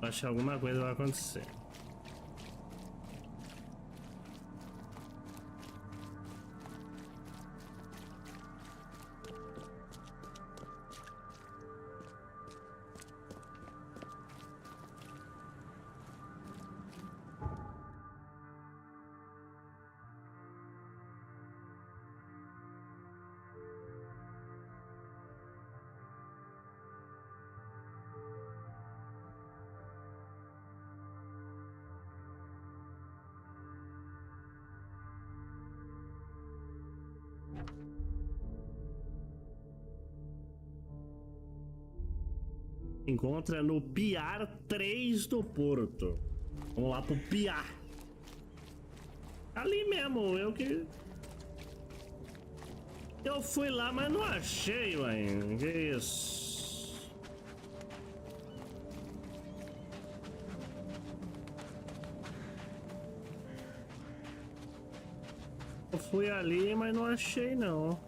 Acho que alguma coisa vai acontecer. Encontra no Piar 3 do Porto. Vamos lá pro Piar. Ali mesmo, eu fui lá, mas não achei, mano. Que isso? Eu fui ali, mas não achei, não.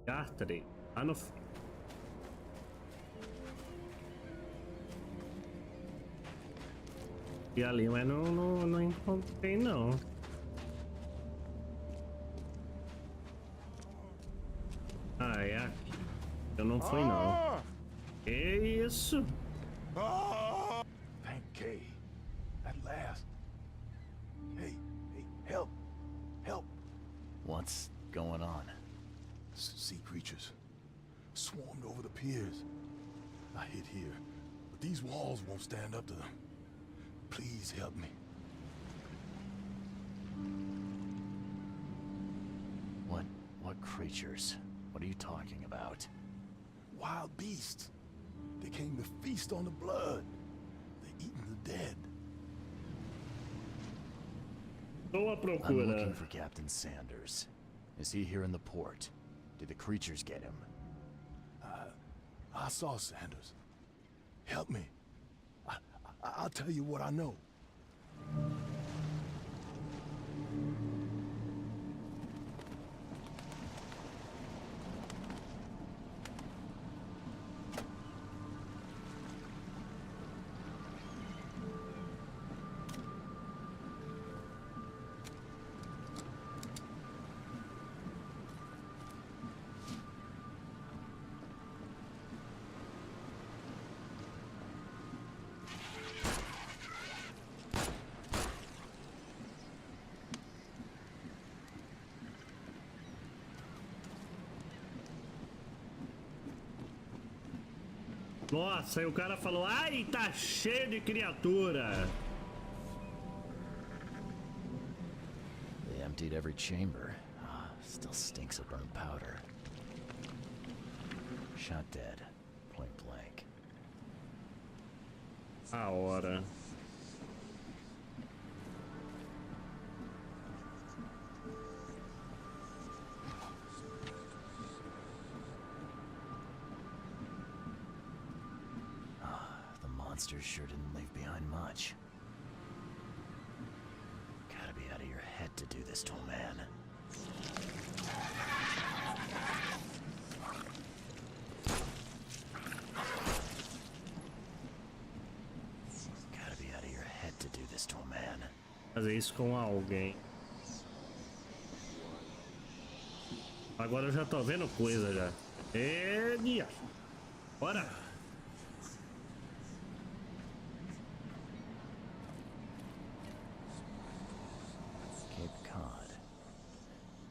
Artery, lá no fim. E ali, mas não encontrei, não. Ah, é aqui. Eu não fui, não. Que isso? Thank Kay. At last. Hey, help. Help. What's going on? Sea creatures swarmed over the piers. I hid here, but these walls won't stand up to them. Please help me. What creatures? What are you talking about? Wild beasts. They came to feast on the blood. They're eating the dead. I'm looking for Captain Sanders. Is he here in the port? Did the creatures get him? I saw Sanders. Help me. I'll tell you what I know. Nossa, aí o cara falou, ai, tá cheio de criatura. They emptied every chamber. Still stinks of burned powder. Shot dead. Point blank. A hora. The monsters sure didn't leave behind much. Gotta be out of your head to do this to a man. Gotta be out of your head to do this to a man. Fazer isso com alguém. Agora eu já tô vendo coisa já. Dia. Bora. Cape Cod.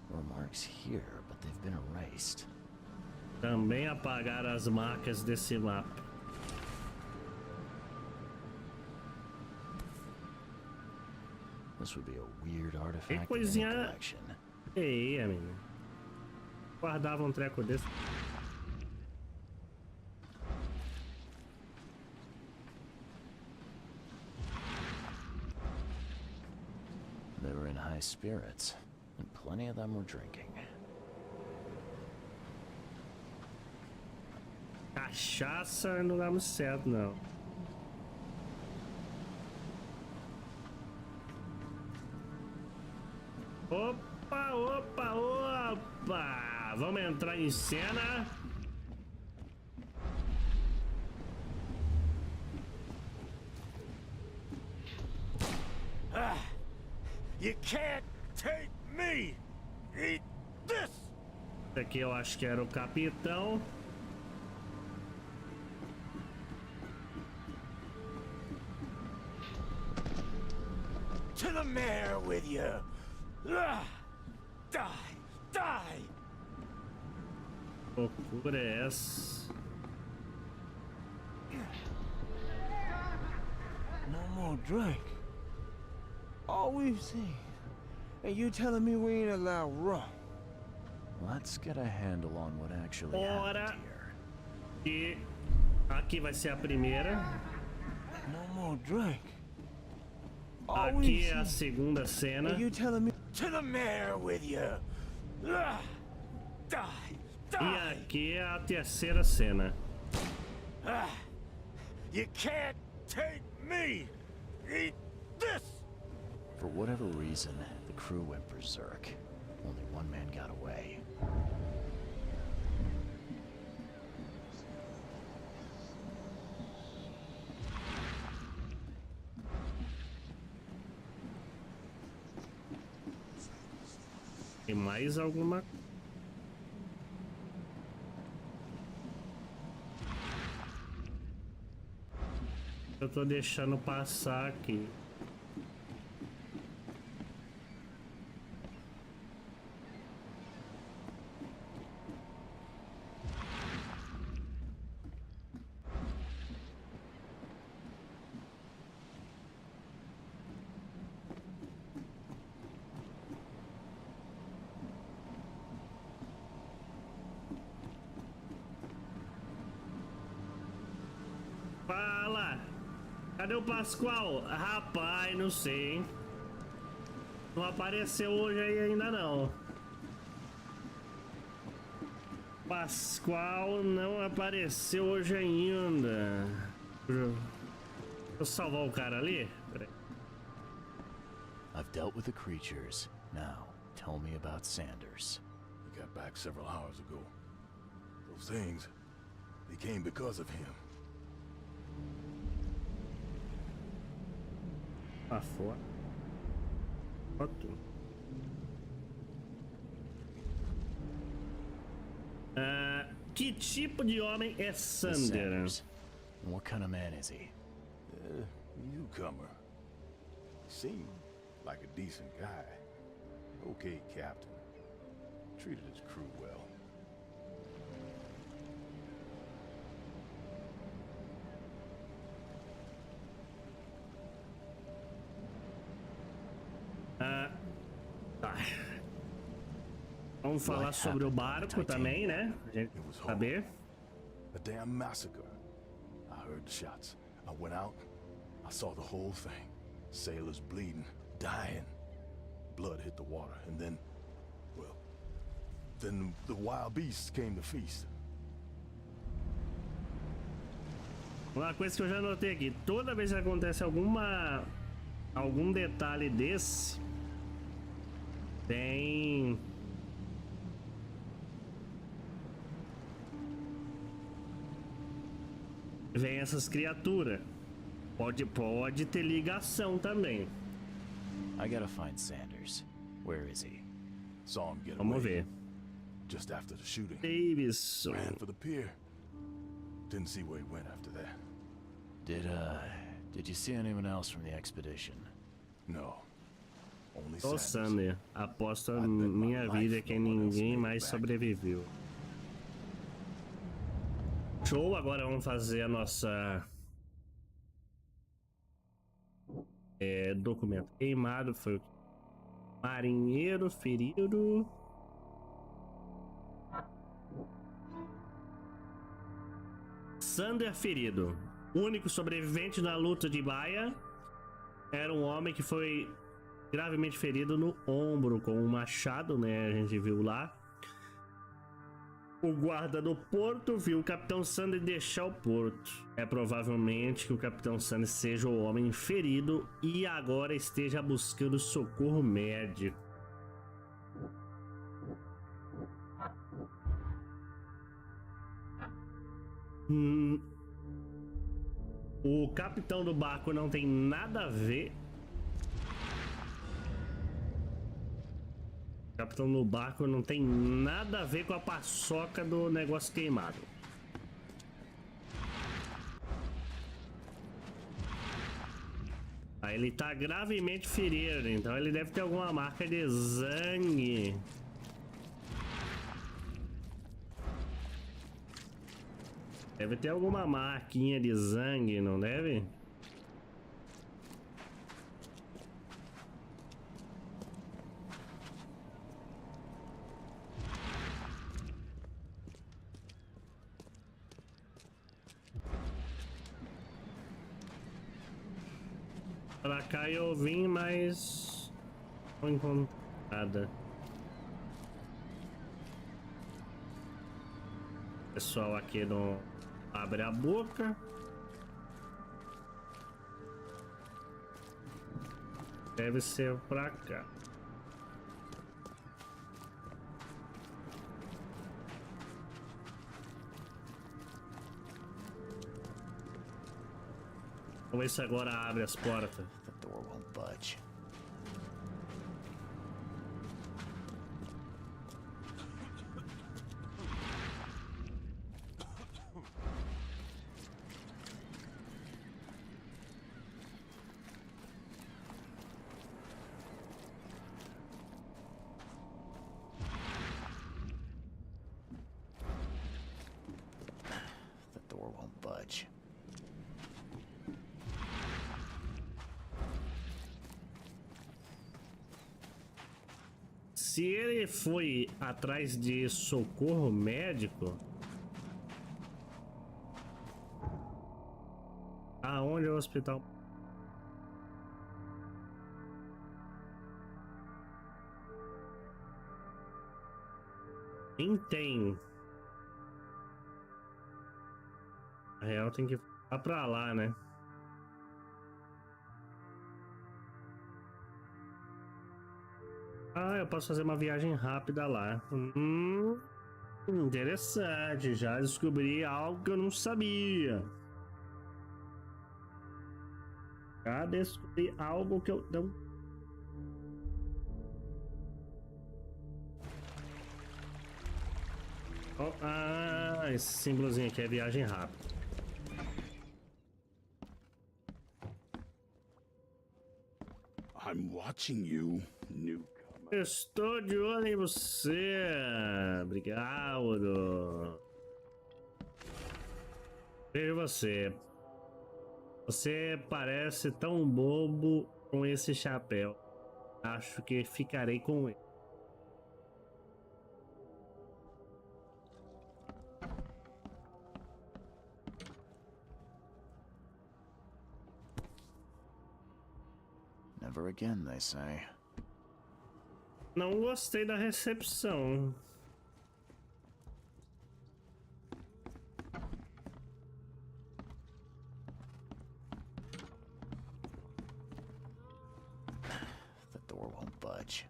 There were marks here, but they've been erased. Também apagar as marcas desse mapa. This would be a weird Que artifact in any coisinha. collection. Ei, amigo. Guardava um treco desse. They were in high spirits, and plenty of them were drinking. Cachaça não dá muito certo, não. Opa, opa, opa! Vamos entrar em cena. You can't take me! Eat this! Esse aqui eu acho que era o capitão. To the mayor with you! Die! Die! Loucura é essa? No more drink. All we've seen. And you telling me we ain't allowed rum? Let's get a handle on what actually happened Ora. here. E aqui vai ser a primeira. No more drink. Aqui é a segunda cena. And you telling me to the mayor with you? Die! E aqui é a terceira cena. You can't take me! Eat this! For whatever reason, the crew went berserk. Only one man got away. Tem mais alguma? Eu tô deixando passar aqui. Fala! Cadê o Pascoal? Rapaz, não sei, hein? Não apareceu hoje aí ainda não. Pascoal não apareceu hoje ainda. Deixa eu salvar o cara ali. Peraí. I've dealt with the creatures. Now, tell me about Sanders. He got back several hours ago. Those things, they came because of him. Ah, fora. Foto. Que tipo de homem é Sanders? What kind of man is he? Newcomer. Seemed like a decent guy. Okay, Captain. Treated his crew well. Vamos falar sobre o barco também, né? A gente saber. A damn massacre. I heard the shots. I went out. I saw the whole thing. Sailors bleeding, dying. Blood hit the water, and then, well, then the wild beasts came to feast. Uma coisa que eu já notei aqui, toda vez que acontece algum detalhe desse, vem essas criaturas. Pode ter ligação também. I gotta find Sanders. Where is he? Saw him get Vamos away. ver. Just after the shooting. Davidson. Ran for the pier. Didn't see where he went after that. Did you see anyone else from the expedition? No. Only Só Sanders. Sander. Aposto a minha vida que ninguém mais sobreviveu. Show, agora vamos fazer a nossa documento. Queimado foi o marinheiro ferido. Sander ferido. O único sobrevivente na luta de Baia era um homem que foi gravemente ferido no ombro com um machado, né? A gente viu lá. O guarda do porto viu o Capitão Sander deixar o porto. É provavelmente que o Capitão Sander seja o homem ferido e agora esteja buscando socorro médico. O capitão do barco não tem nada a ver. O capitão do barco não tem nada a ver com a paçoca do negócio queimado. Aí ele tá gravemente ferido, então ele deve ter alguma marca de sangue. Deve ter alguma marquinha de sangue, não deve? Pra cá eu vim, mas não encontro nada. O pessoal aqui não abre a boca. Deve ser pra cá. Vamos ver se agora abre as portas. The door won't budge. The door won't budge. Se ele foi atrás de socorro médico, aonde é o hospital? Quem tem? A real tem que ficar pra lá, né? Ah, eu posso fazer uma viagem rápida lá. Interessante. Já descobri algo que eu não sabia. Já descobri algo que eu não... Oh, ah, esse símbolozinho aqui é viagem rápida. I'm watching you, newcomer. Estou de olho em você. Obrigado. Veja você. Você parece tão bobo com esse chapéu. Acho que ficarei com ele. Never again, they say. Não gostei da recepção. The door won't budge.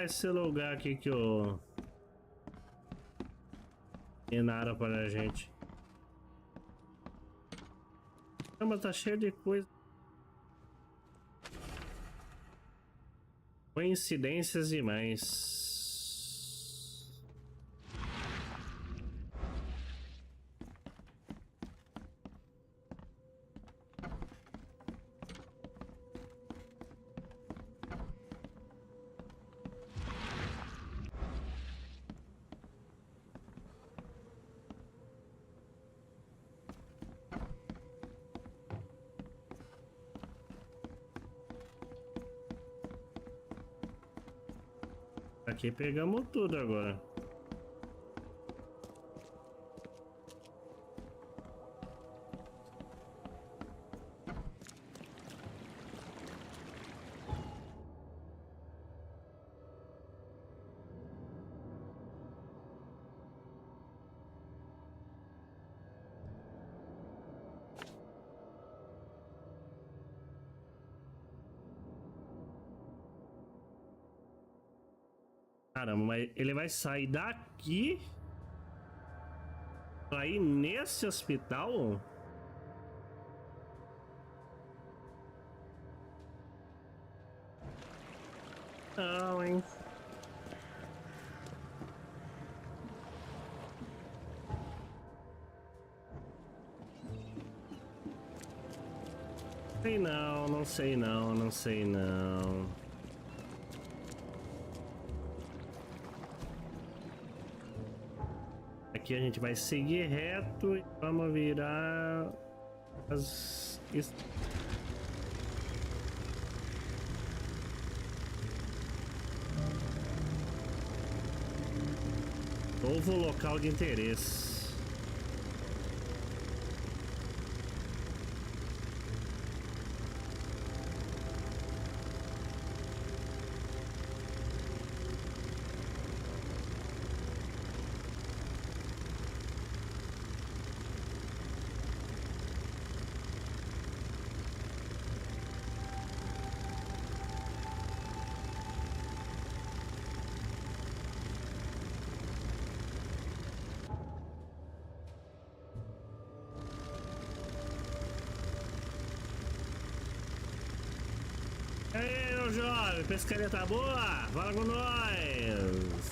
Esse lugar aqui que o ensinaram para a gente. Caramba, tá cheio de coisa. Coincidências demais. Aqui pegamos tudo agora. Caramba, mas ele vai sair daqui pra ir nesse hospital? Não, hein? Sei não, não sei não, não sei não. Aqui a gente vai seguir reto e vamos virar as... Novo local de interesse. Ei, meu jovem, pescaria tá boa? Fala com nós!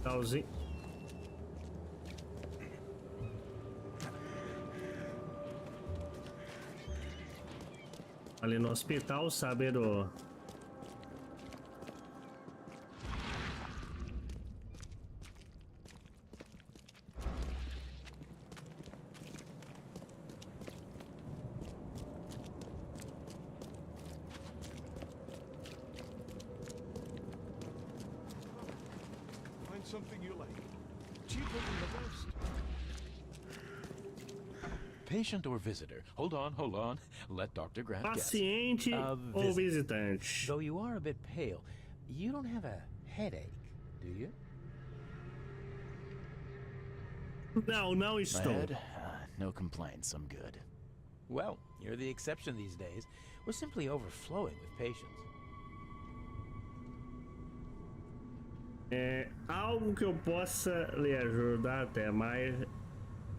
Talzinho. Ali no hospital, sabe do... Something you like. Cheaper than the best. Patient or visitor? Hold on. Let Dr. Grant guess. Paciente ou visitante? Though you are a bit pale, you don't have a headache, do you? Não estou. My head? No complaints, I'm good. Well, you're the exception these days. We're simply overflowing with patients. É algo que eu possa lhe ajudar até mais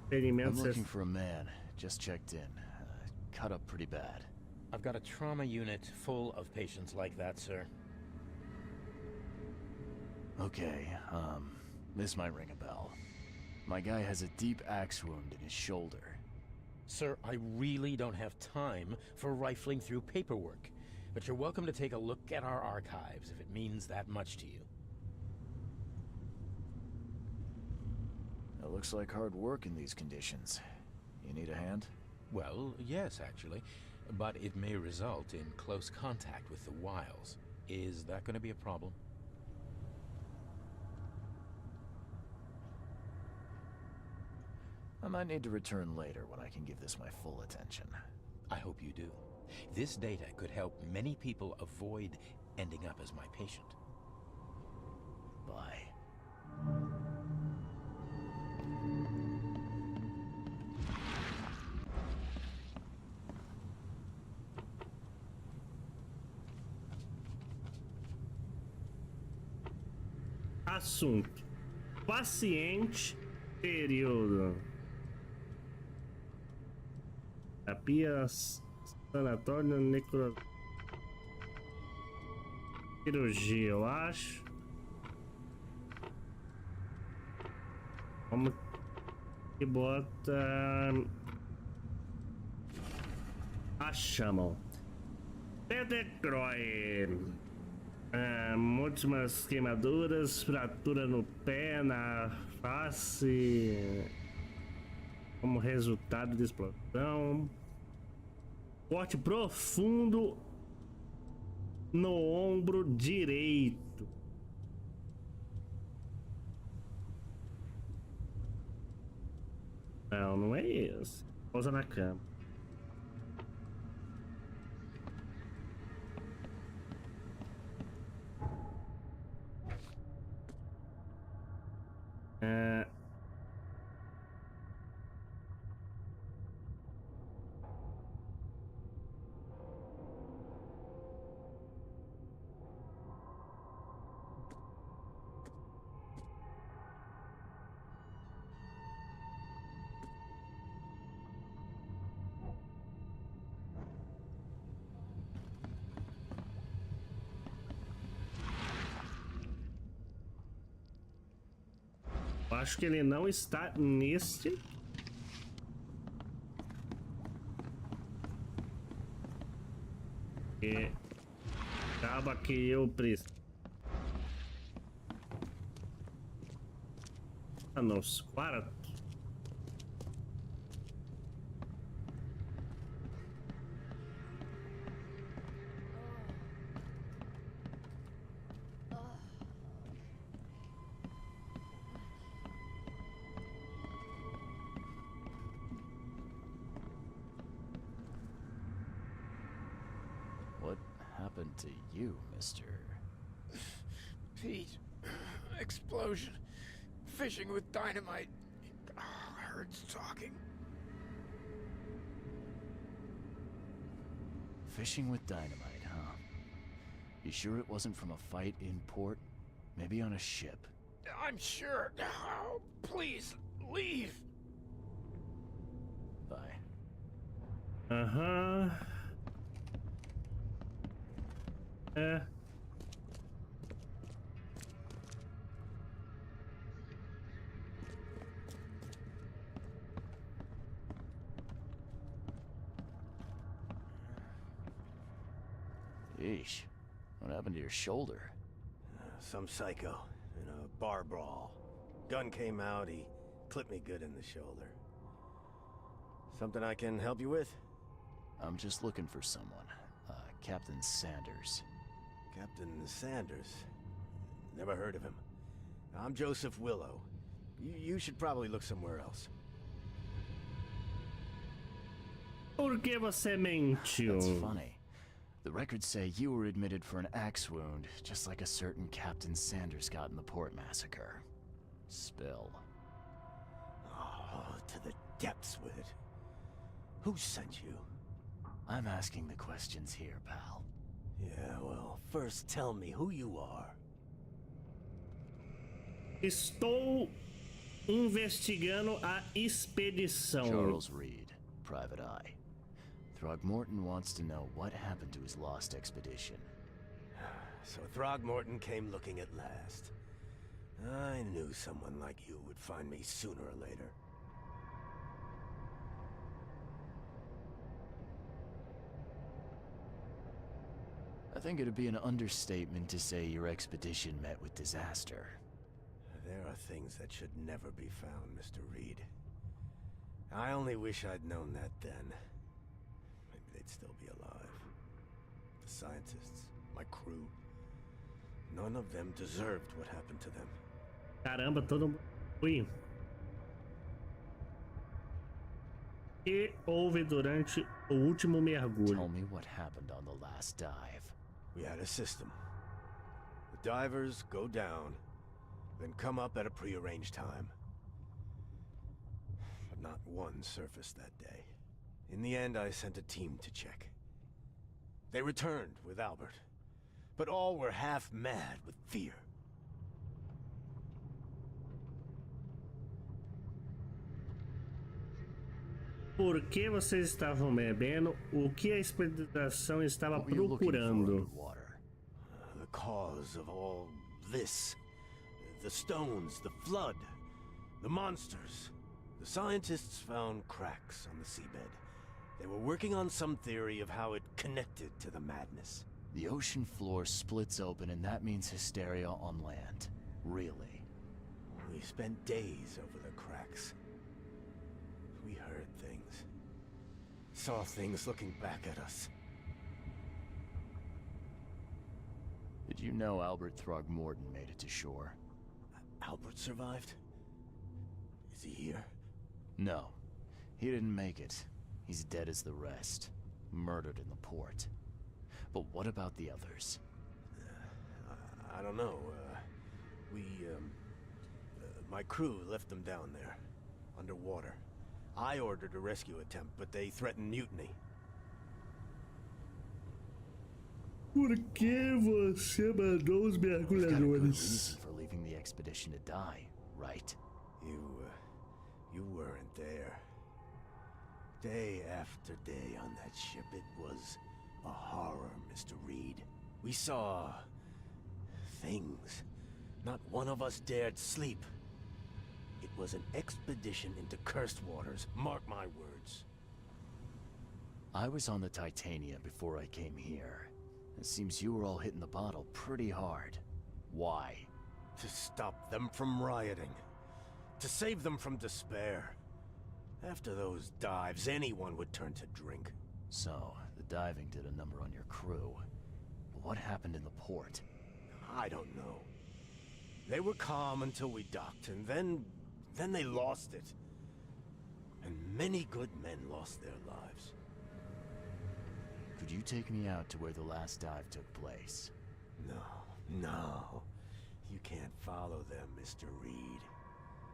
experimentos. I'm looking for a man. Just checked in. Cut up pretty bad. I've got a trauma unit full of patients like that, sir. Okay, this might ring a bell. My guy has a deep axe wound in his shoulder. Sir, I really don't have time for rifling through paperwork, but you're welcome to take a look at our archives if it means that much to you. It looks like hard work in these conditions. You need a hand? Well, yes, actually, but it may result in close contact with the wiles. Is that going to be a problem? I might need to return later when I can give this my full attention. I hope you do. This data could help many people avoid ending up as my patient. Bye. Assunto: paciente, período. Terapia, sanatório, necro... cirurgia, eu acho. Vamos que bota... a chamam. Pedecroy. Múltiplas queimaduras, fratura no pé, na face, como resultado de explosão. Corte profundo no ombro direito. Não, não é isso. Pousa na cama. Acho que ele não está neste. E acaba que eu preciso. Nos quartos. To you, mister? Pete. Explosion. Fishing with dynamite. Hurts talking. Fishing with dynamite, huh? You sure it wasn't from a fight in port? Maybe on a ship? I'm sure. Oh, please, leave. Bye. Uh-huh. Yeesh. What happened to your shoulder? Some psycho in a bar brawl. Gun came out, he clipped me good in the shoulder. Something I can help you with? I'm just looking for someone. Captain Sanders. Captain Sanders? Never heard of him. I'm Joseph Willow. You should probably look somewhere else. Por que você mentiu? That's funny. The records say you were admitted for an axe wound, just like a certain Captain Sanders got in the port massacre. Spill. Oh, to the depths with it. Who sent you? I'm asking the questions here, pal. Yeah, well, first tell me who you are. Estou investigando a expedição. Charles Reed, Private Eye. Throgmorton wants to know what happened to his lost expedition. So Throgmorton came looking at last. I knew someone like you would find me sooner or later. I think it'd be an understatement to say your expedition met with disaster. There are things that should never be found, Mr. Reed. I only wish I'd known that then. Maybe they'd still be alive. The scientists, my crew. None of them deserved what happened to them. Caramba, todo mundo foi. O que houve durante o último mergulho? Tell me what happened on the last dive. We had a system. The divers go down, then come up at a prearranged time. But not one surfaced that day. In the end, I sent a team to check. They returned with Albert, but all were half mad with fear. Por que vocês estavam bebendo? O que a expedição estava procurando? The cause of all this. The stones, the flood, the monsters. The scientists found cracks on the seabed. They were working on some theory of how it connected to the madness. The ocean floor splits open and that means hysteria on land. Really? We spent days over the cracks. We heard things. Saw things looking back at us. Did you know Albert Throgmorton made it to shore? Albert survived? Is he here? No. He didn't make it. He's dead as the rest. Murdered in the port. But what about the others? I don't know. My crew left them down there, underwater. I ordered a rescue attempt, but they threatened mutiny. Por que você mandou os mergulhadores? For leaving the expedition to die, right? You weren't there. Day after day on that ship, it was a horror, Mr. Reed. We saw things. Not one of us dared sleep. It was an expedition into cursed waters, mark my words. I was on the Titania before I came here. It seems you were all hitting the bottle pretty hard. Why? To stop them from rioting. To save them from despair. After those dives, anyone would turn to drink. So, the diving did a number on your crew. But what happened in the port? I don't know. They were calm until we docked, and then they lost it. And many good men lost their lives. Could you take me out to where the last dive took place? No. You can't follow them, Mr. Reed.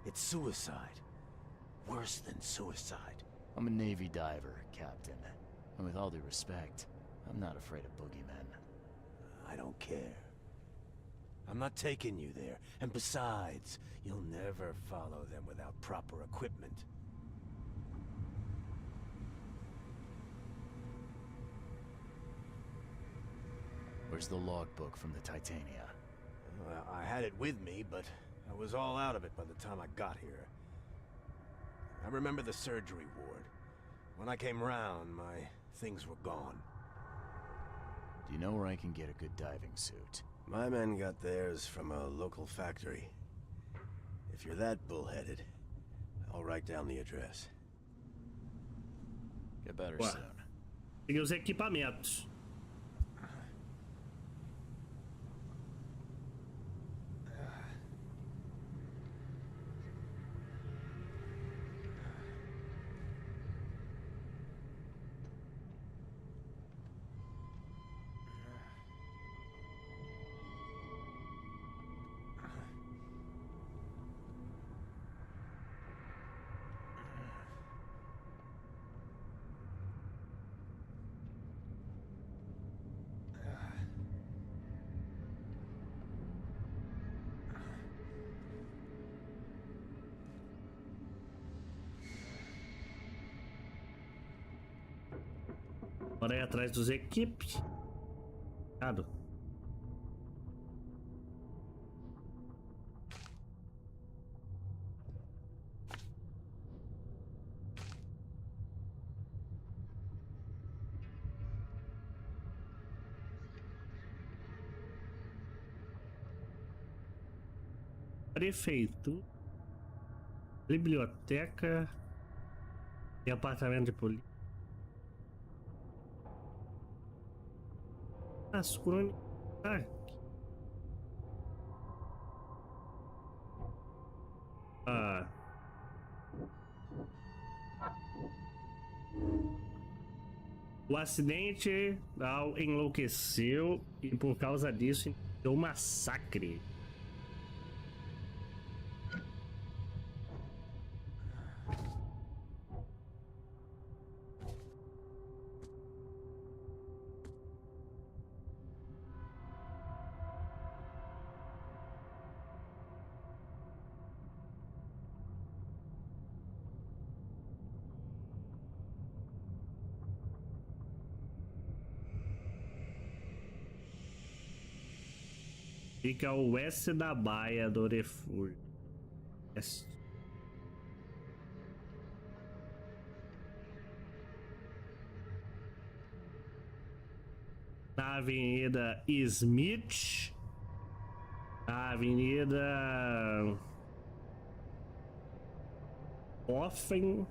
It's suicide. Worse than suicide. I'm a Navy diver, Captain. And with all due respect, I'm not afraid of boogeymen. I don't care. I'm not taking you there. And besides, you'll never follow them without proper equipment. Where's the logbook from the Titania? Well, I had it with me, but I was all out of it by the time I got here. I remember the surgery ward. When I came round, my things were gone. Do you know where I can get a good diving suit? My men got theirs from a local factory. If you're that bullheaded, I'll write down the address. Get better Ué. soon. Peguei os equipamentos. Bora ir atrás dos equipes. Prefeitura, biblioteca, departamento de polícia. As crônicas aqui. O acidente enlouqueceu e por causa disso iniciou um massacre. Fica ao oeste da baía do refúgio. Na Avenida Smith, na Avenida Offen.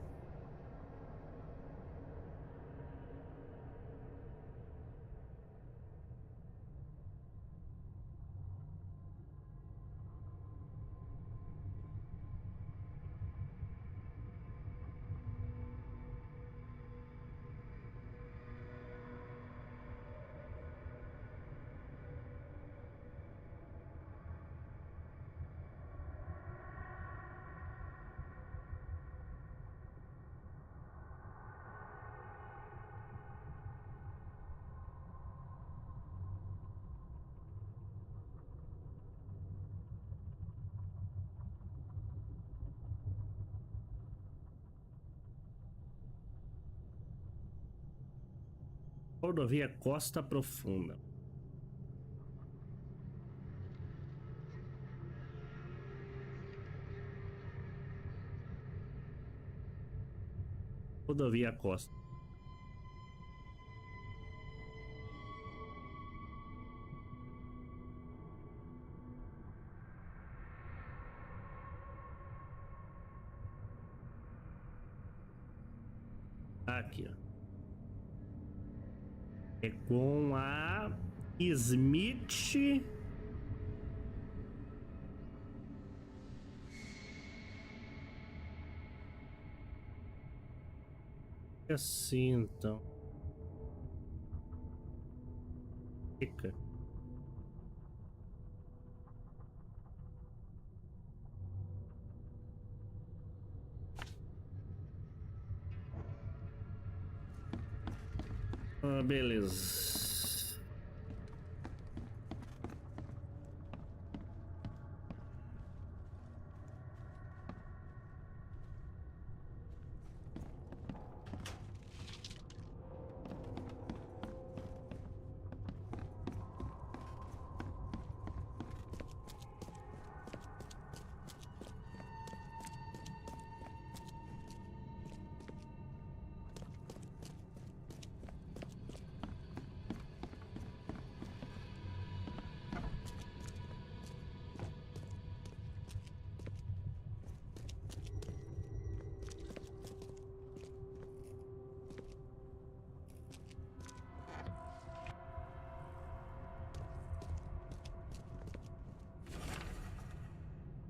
Rodovia Costa Profunda. Rodovia Costa. Aqui, ó. É com a Smith. Assim, então. Fica. Beleza.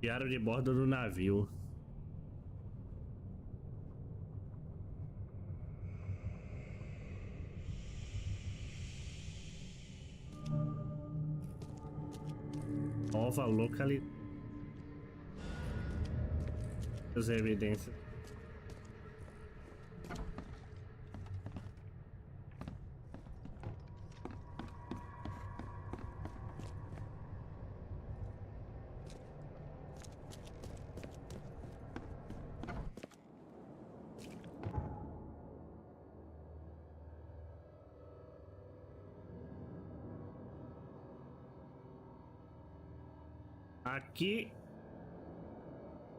Diário de bordo do navio. Nova localidade. As evidências. Aqui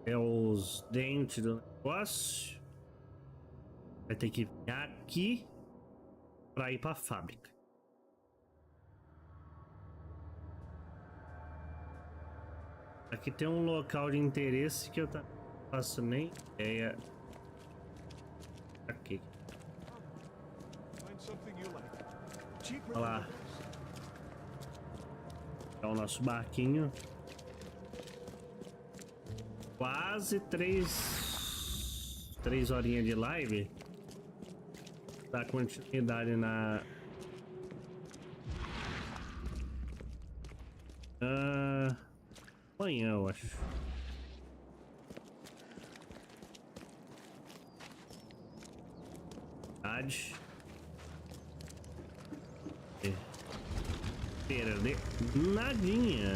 é os dentes do negócio. Vai ter que vir aqui para ir para a fábrica. Aqui tem um local de interesse que eu não faço nem ideia. Aqui. Olha lá. É o nosso barquinho. Quase 3 horinhas de live. Dá continuidade na... amanhã, eu acho. Perder nadinha.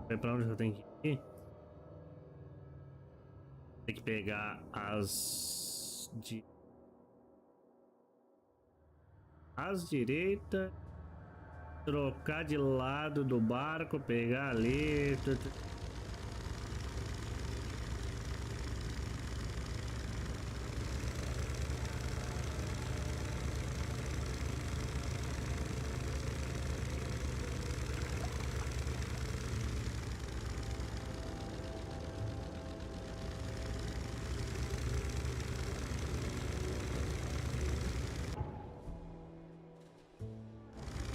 Vai pra onde eu tenho que ir? Tem que pegar as direitas, trocar de lado do barco, pegar ali.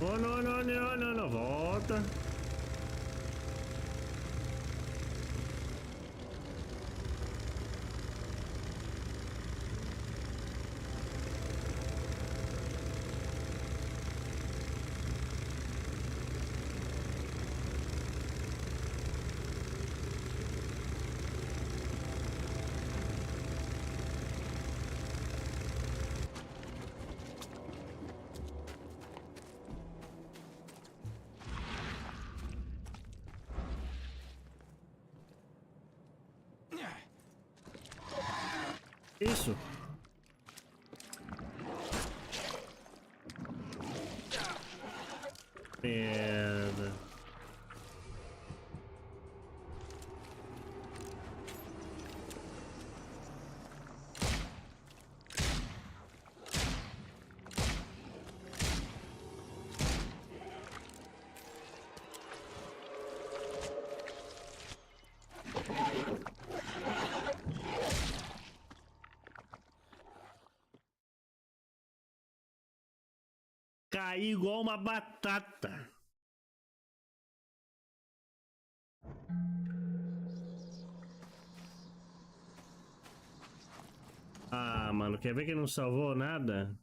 Oh, não, volta. Isso. Merda. Caí igual uma batata. Ah, mano, quer ver que não salvou nada?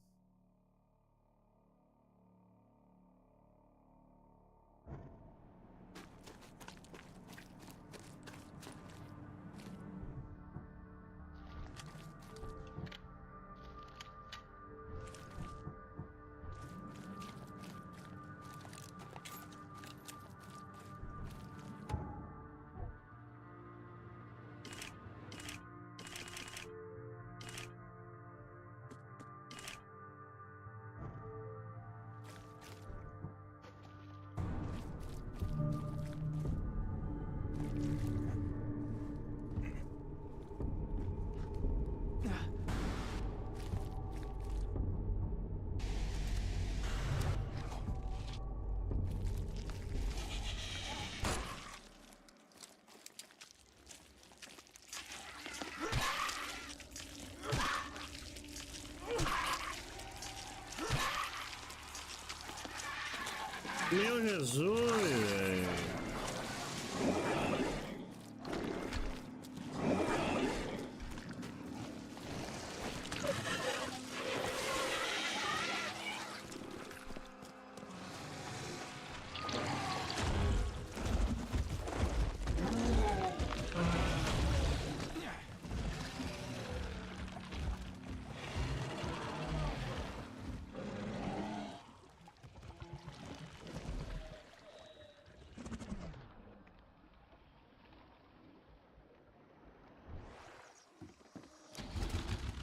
Meu Jesus, velho.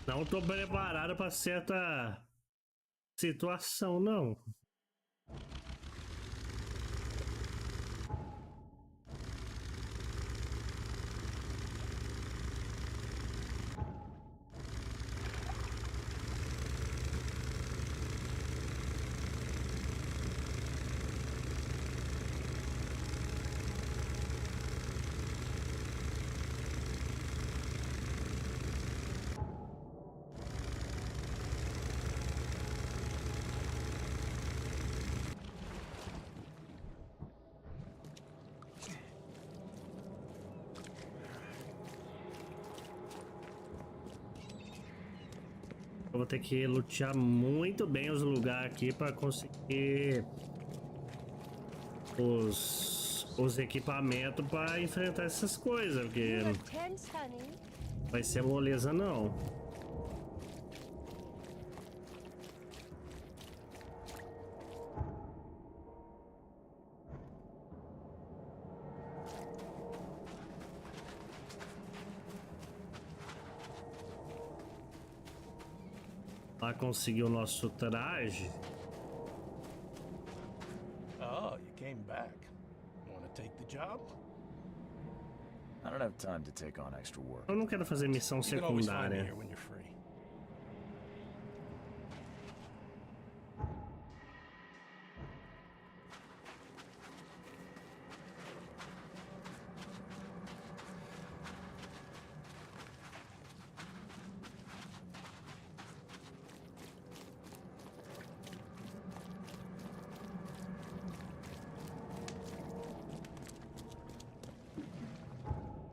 Não tô preparado para certa situação, não. Eu vou ter que lutear muito bem os lugares aqui para conseguir os equipamentos para enfrentar essas coisas, porque vai ser moleza não. Lá conseguiu o nosso traje. Oh, you came back. Want to take the job? I don't have time to take on extra work. Eu não quero fazer missão You can always find me secundária. here when you're free.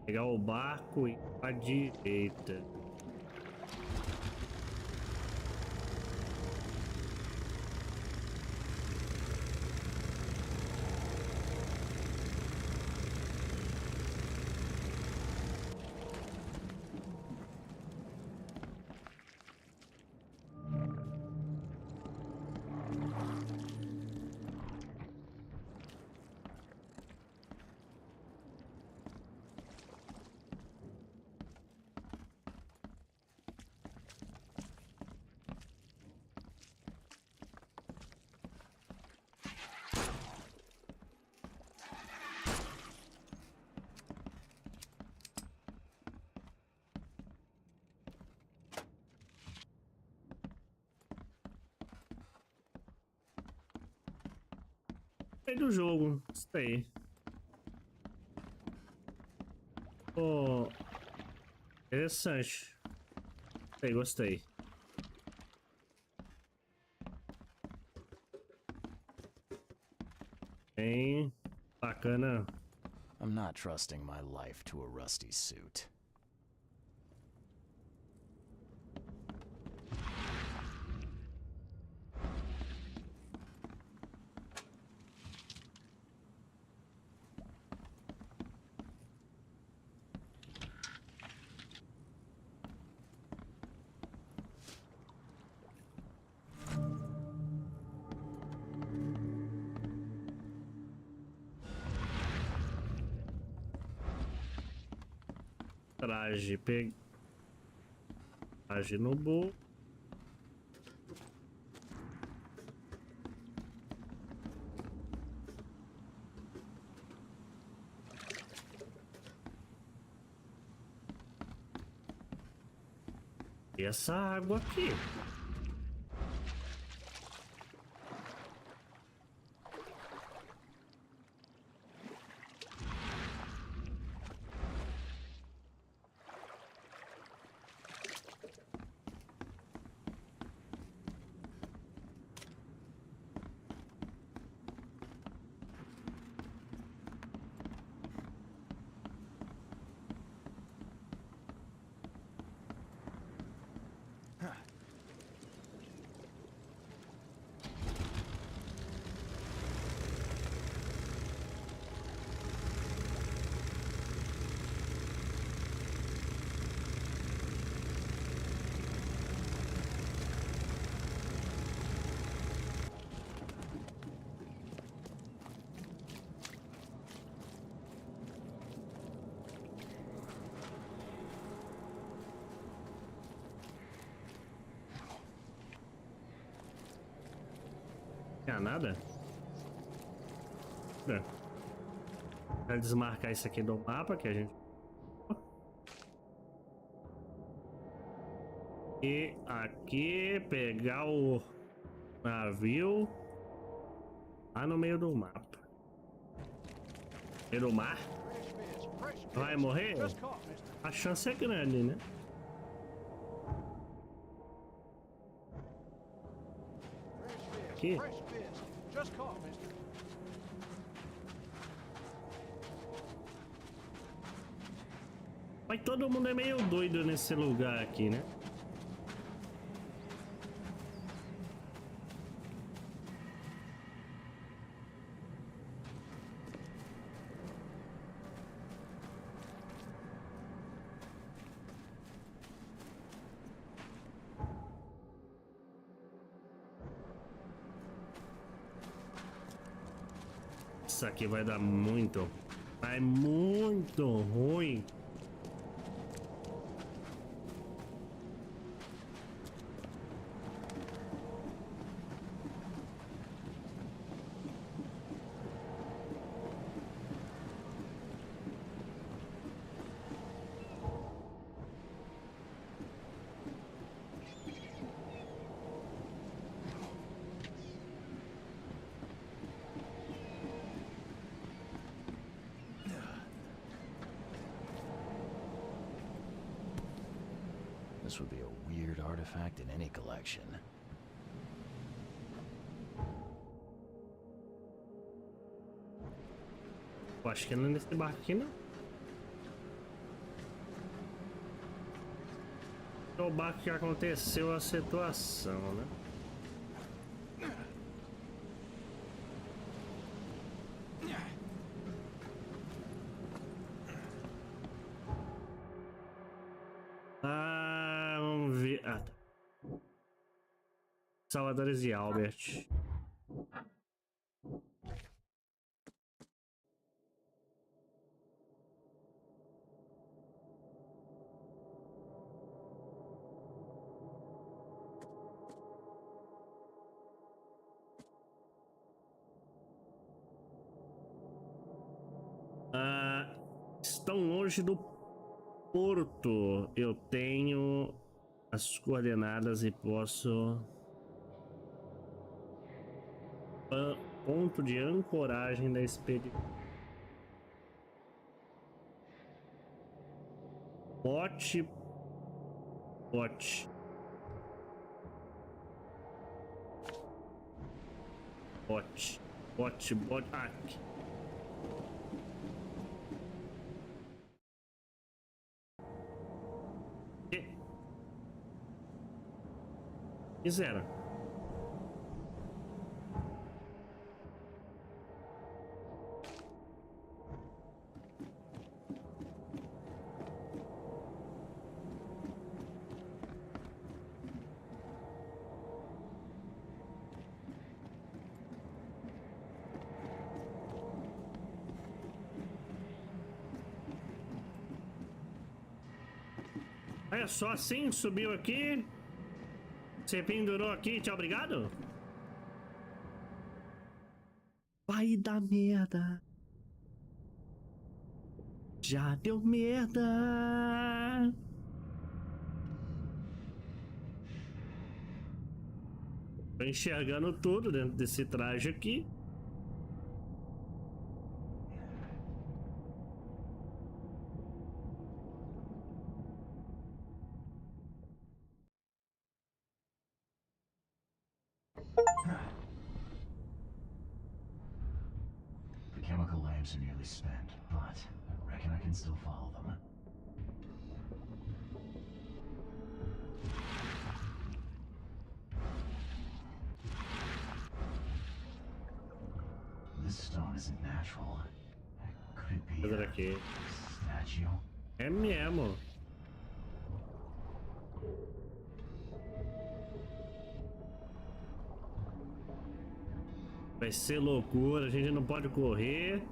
Pegar o barco e à direita. Do jogo, gostei. Oh, interessante. Gostei. Bem bacana. I'm not trusting my life to a rusty suit. Traje, traje no bolso. E essa água aqui? Não nada? Pra desmarcar isso aqui do mapa que a gente... E aqui pegar o navio lá no meio do mapa. Meio do mar? Vai morrer? A chance é grande, né? Aqui. Mas todo mundo é meio doido nesse lugar aqui, né? Nossa, aqui vai dar muito. Vai muito ruim. This would be a weird artifact in any collection. Eu acho que não é nesse barco aqui, não. É o barco que aconteceu a situação, né? Ah, vamos ver. Ah, tá. Salvadores e Albert. Estão longe do porto. Eu tenho as coordenadas e posso... Ponto de ancoragem da expedição. Bote. Bote. Bote. Bote. Bote. Ah, aqui. Fizeram. Olha só, assim, subiu aqui. Você pendurou aqui, tchau, obrigado? Vai dar merda. Já deu merda. Tô enxergando tudo dentro desse traje aqui. Are nearly spent, but I reckon I can still follow them. This stone isn't natural. Could it be a statue? É mesmo. Vai ser loucura, a gente não pode correr.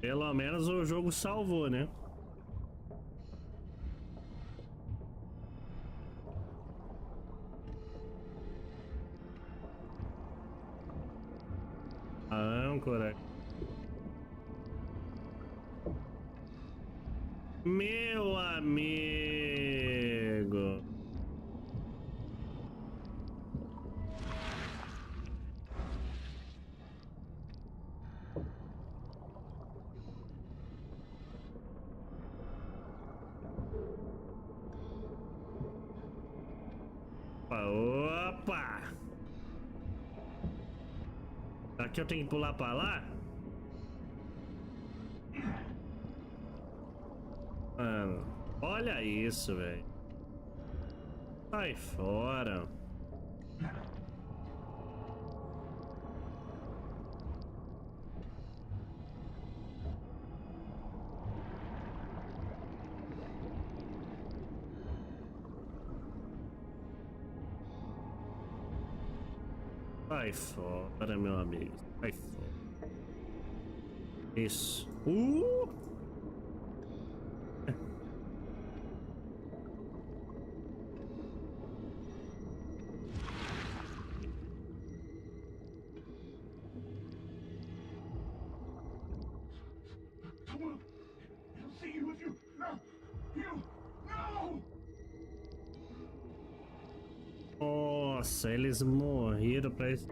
Pelo menos o jogo salvou, né? A âncora. Meu amigo. Opa! Aqui eu tenho que pular pra lá? Mano, olha isso, velho. Sai fora. Sai fora, meu amigo. Sai fora. Isso. Come on. He'll see you if you... No! You... No! Nossa, eles morreram pra isso.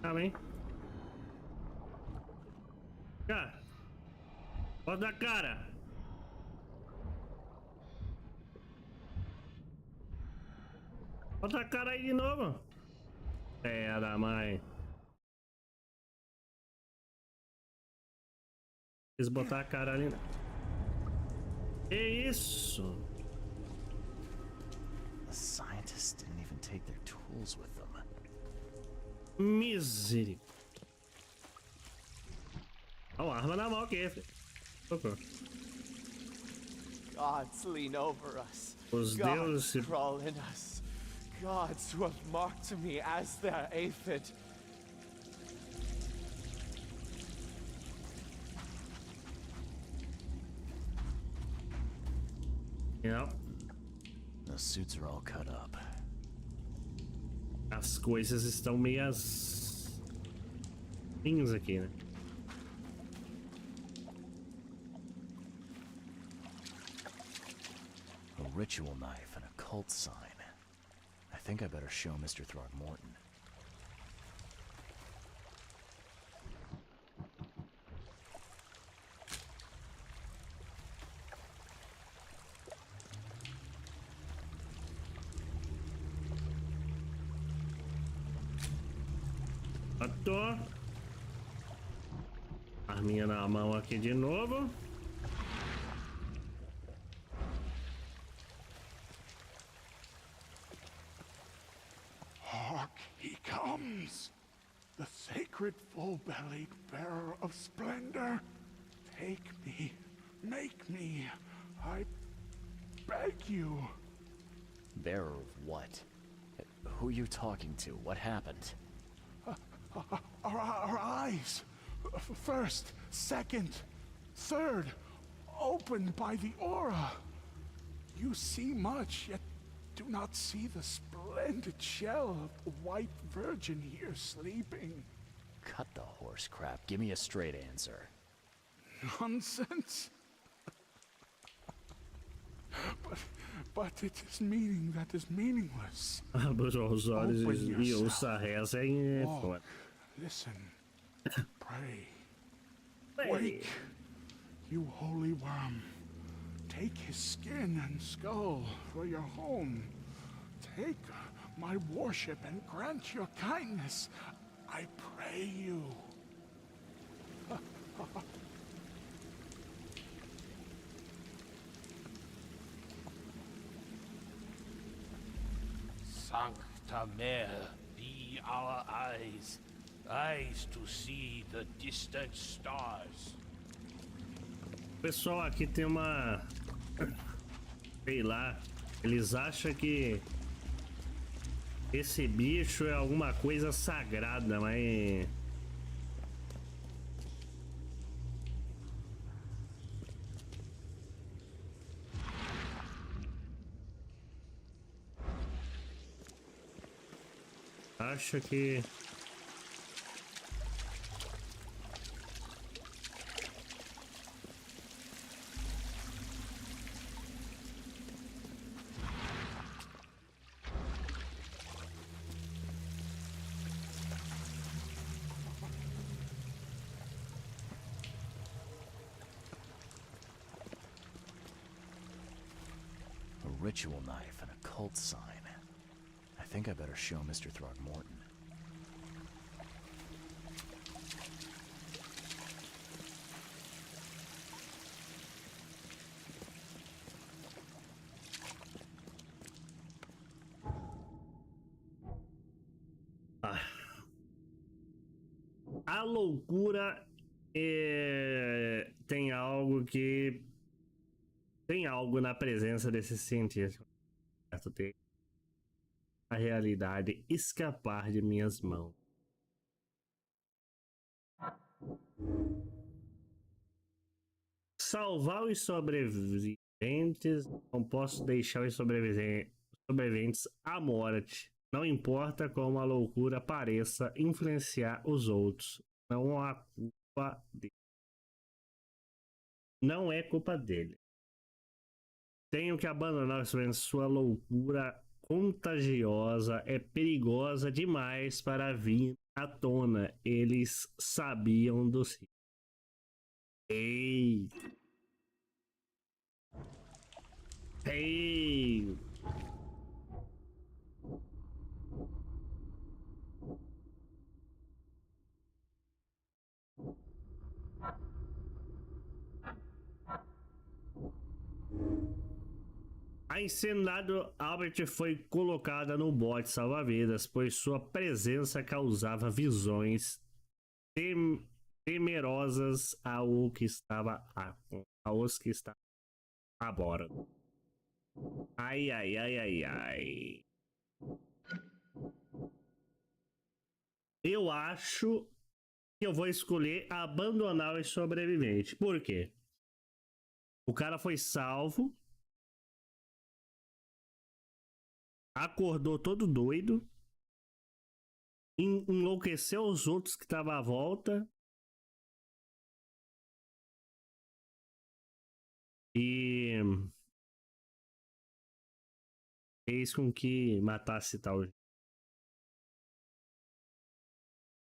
Calma, hein? Cara, bota a cara. Bota a cara aí de novo. Da mãe. Quis botar a cara ali. Que isso? The scientists didn't even take their tools with them. Misericórdia. Ó, arma na mão aqui. Gods lean over us. Os Gods deuses. crawl in us. Gods who have marked me as their aphid. Yep. The suits are all cut up. As coisas estão meias ruins aqui, né? A ritual knife and a cult sign. I think I better show Mr. Throgmorton. Tô. Arminha na mão aqui de novo. Hark, he comes! The sacred full-bellied bearer of splendor. Take me, make me, I beg you. Bearer of what? Who are you talking to? What happened? Our eyes, first, second, third, opened by the aura. You see much, yet do not see the splendid shell of the white virgin here sleeping. Cut the horse crap. Give me a straight answer. Nonsense. But it is meaning that is meaningless. Abre os olhos e ouça a reza e walk, listen, pray. Wake, you holy worm. Take his skin and skull for your home. Take my worship and grant your kindness. I pray you. Sancta Mare, be our eyes, eyes to see the distant stars. Pessoal, aqui tem uma... Sei lá, eles acham que esse bicho é alguma coisa sagrada, mas... Acho que... A ritual knife and a cult sign. I think I better show Mr. Throgmorton. A loucura tem algo que... Tem algo na presença desse cientista. Tem a realidade escapar de minhas mãos. Salvar os sobreviventes. Não posso deixar os sobreviventes à morte. Não importa como a loucura pareça influenciar os outros. Não há culpa dele. Não é culpa dele. Tenho que abandonar sua loucura contagiosa. É perigosa demais para vir à tona. Eles sabiam do riscos. Ei! Ei! A encenado Albert foi colocada no bote salva-vidas, pois sua presença causava visões temerosas aos que estavam a bordo. Ai, ai, ai, ai, ai. Eu acho que eu vou escolher abandonar os sobreviventes. Por quê? O cara foi salvo. Acordou todo doido. Enlouqueceu os outros que estavam à volta. E fez com que matasse tal.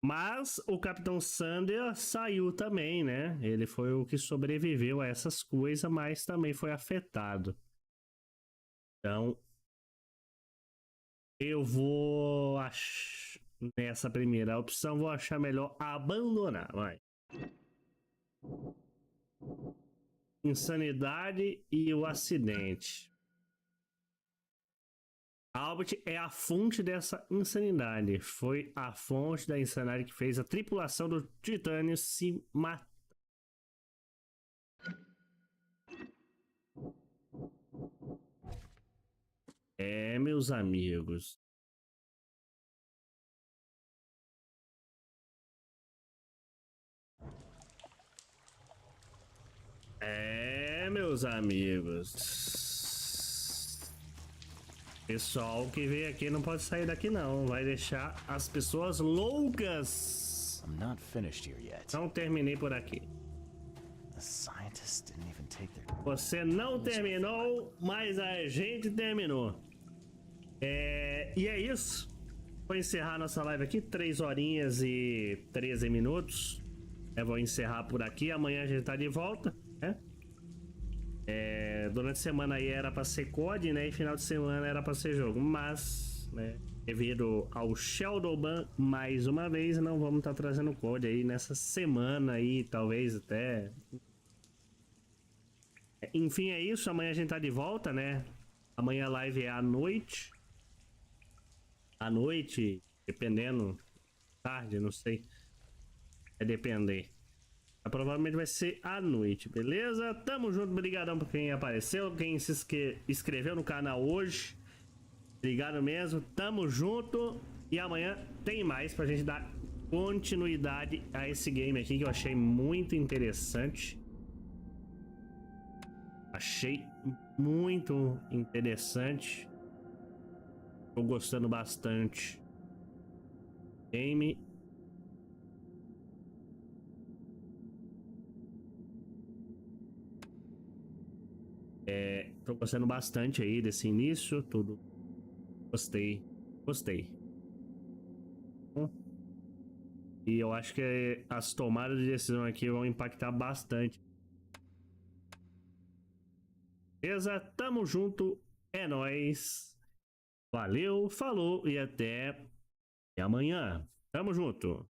Mas o Capitão Sander saiu também, né? Ele foi o que sobreviveu a essas coisas, mas também foi afetado. Então, eu vou nessa primeira opção, vou achar melhor abandonar, vai. Insanidade e o acidente. Albert é a fonte dessa insanidade. Foi a fonte da insanidade que fez a tripulação do Titânio se matar. Meus amigos. Meus amigos. Pessoal que veio aqui não pode sair daqui não. Vai deixar as pessoas loucas. Não terminei por aqui. Você não terminou, mas a gente terminou. E é isso. Vou encerrar nossa live aqui. 3 horinhas e 13 minutos. Vou encerrar por aqui. Amanhã a gente tá de volta, né? Durante a semana aí era pra ser COD, né? E final de semana era pra ser jogo. Mas, né? Devido ao Shadow Ban, mais uma vez, não vamos estar trazendo COD aí nessa semana aí, talvez até. Enfim, é isso. Amanhã a gente tá de volta, né? Amanhã a live é à noite. À noite, dependendo. Tarde, não sei. Vai depender. Provavelmente vai ser à noite, beleza? Tamo junto, brigadão por quem apareceu, quem se inscreveu no canal hoje. Obrigado mesmo, tamo junto. E amanhã tem mais pra gente dar continuidade a esse game aqui que eu achei muito interessante. Achei muito interessante. Tô gostando bastante. Game. Tô gostando bastante aí desse início, tudo. Gostei. E eu acho que as tomadas de decisão aqui vão impactar bastante. Beleza? Tamo junto. É nóis. Valeu, falou e até amanhã. Tamo junto.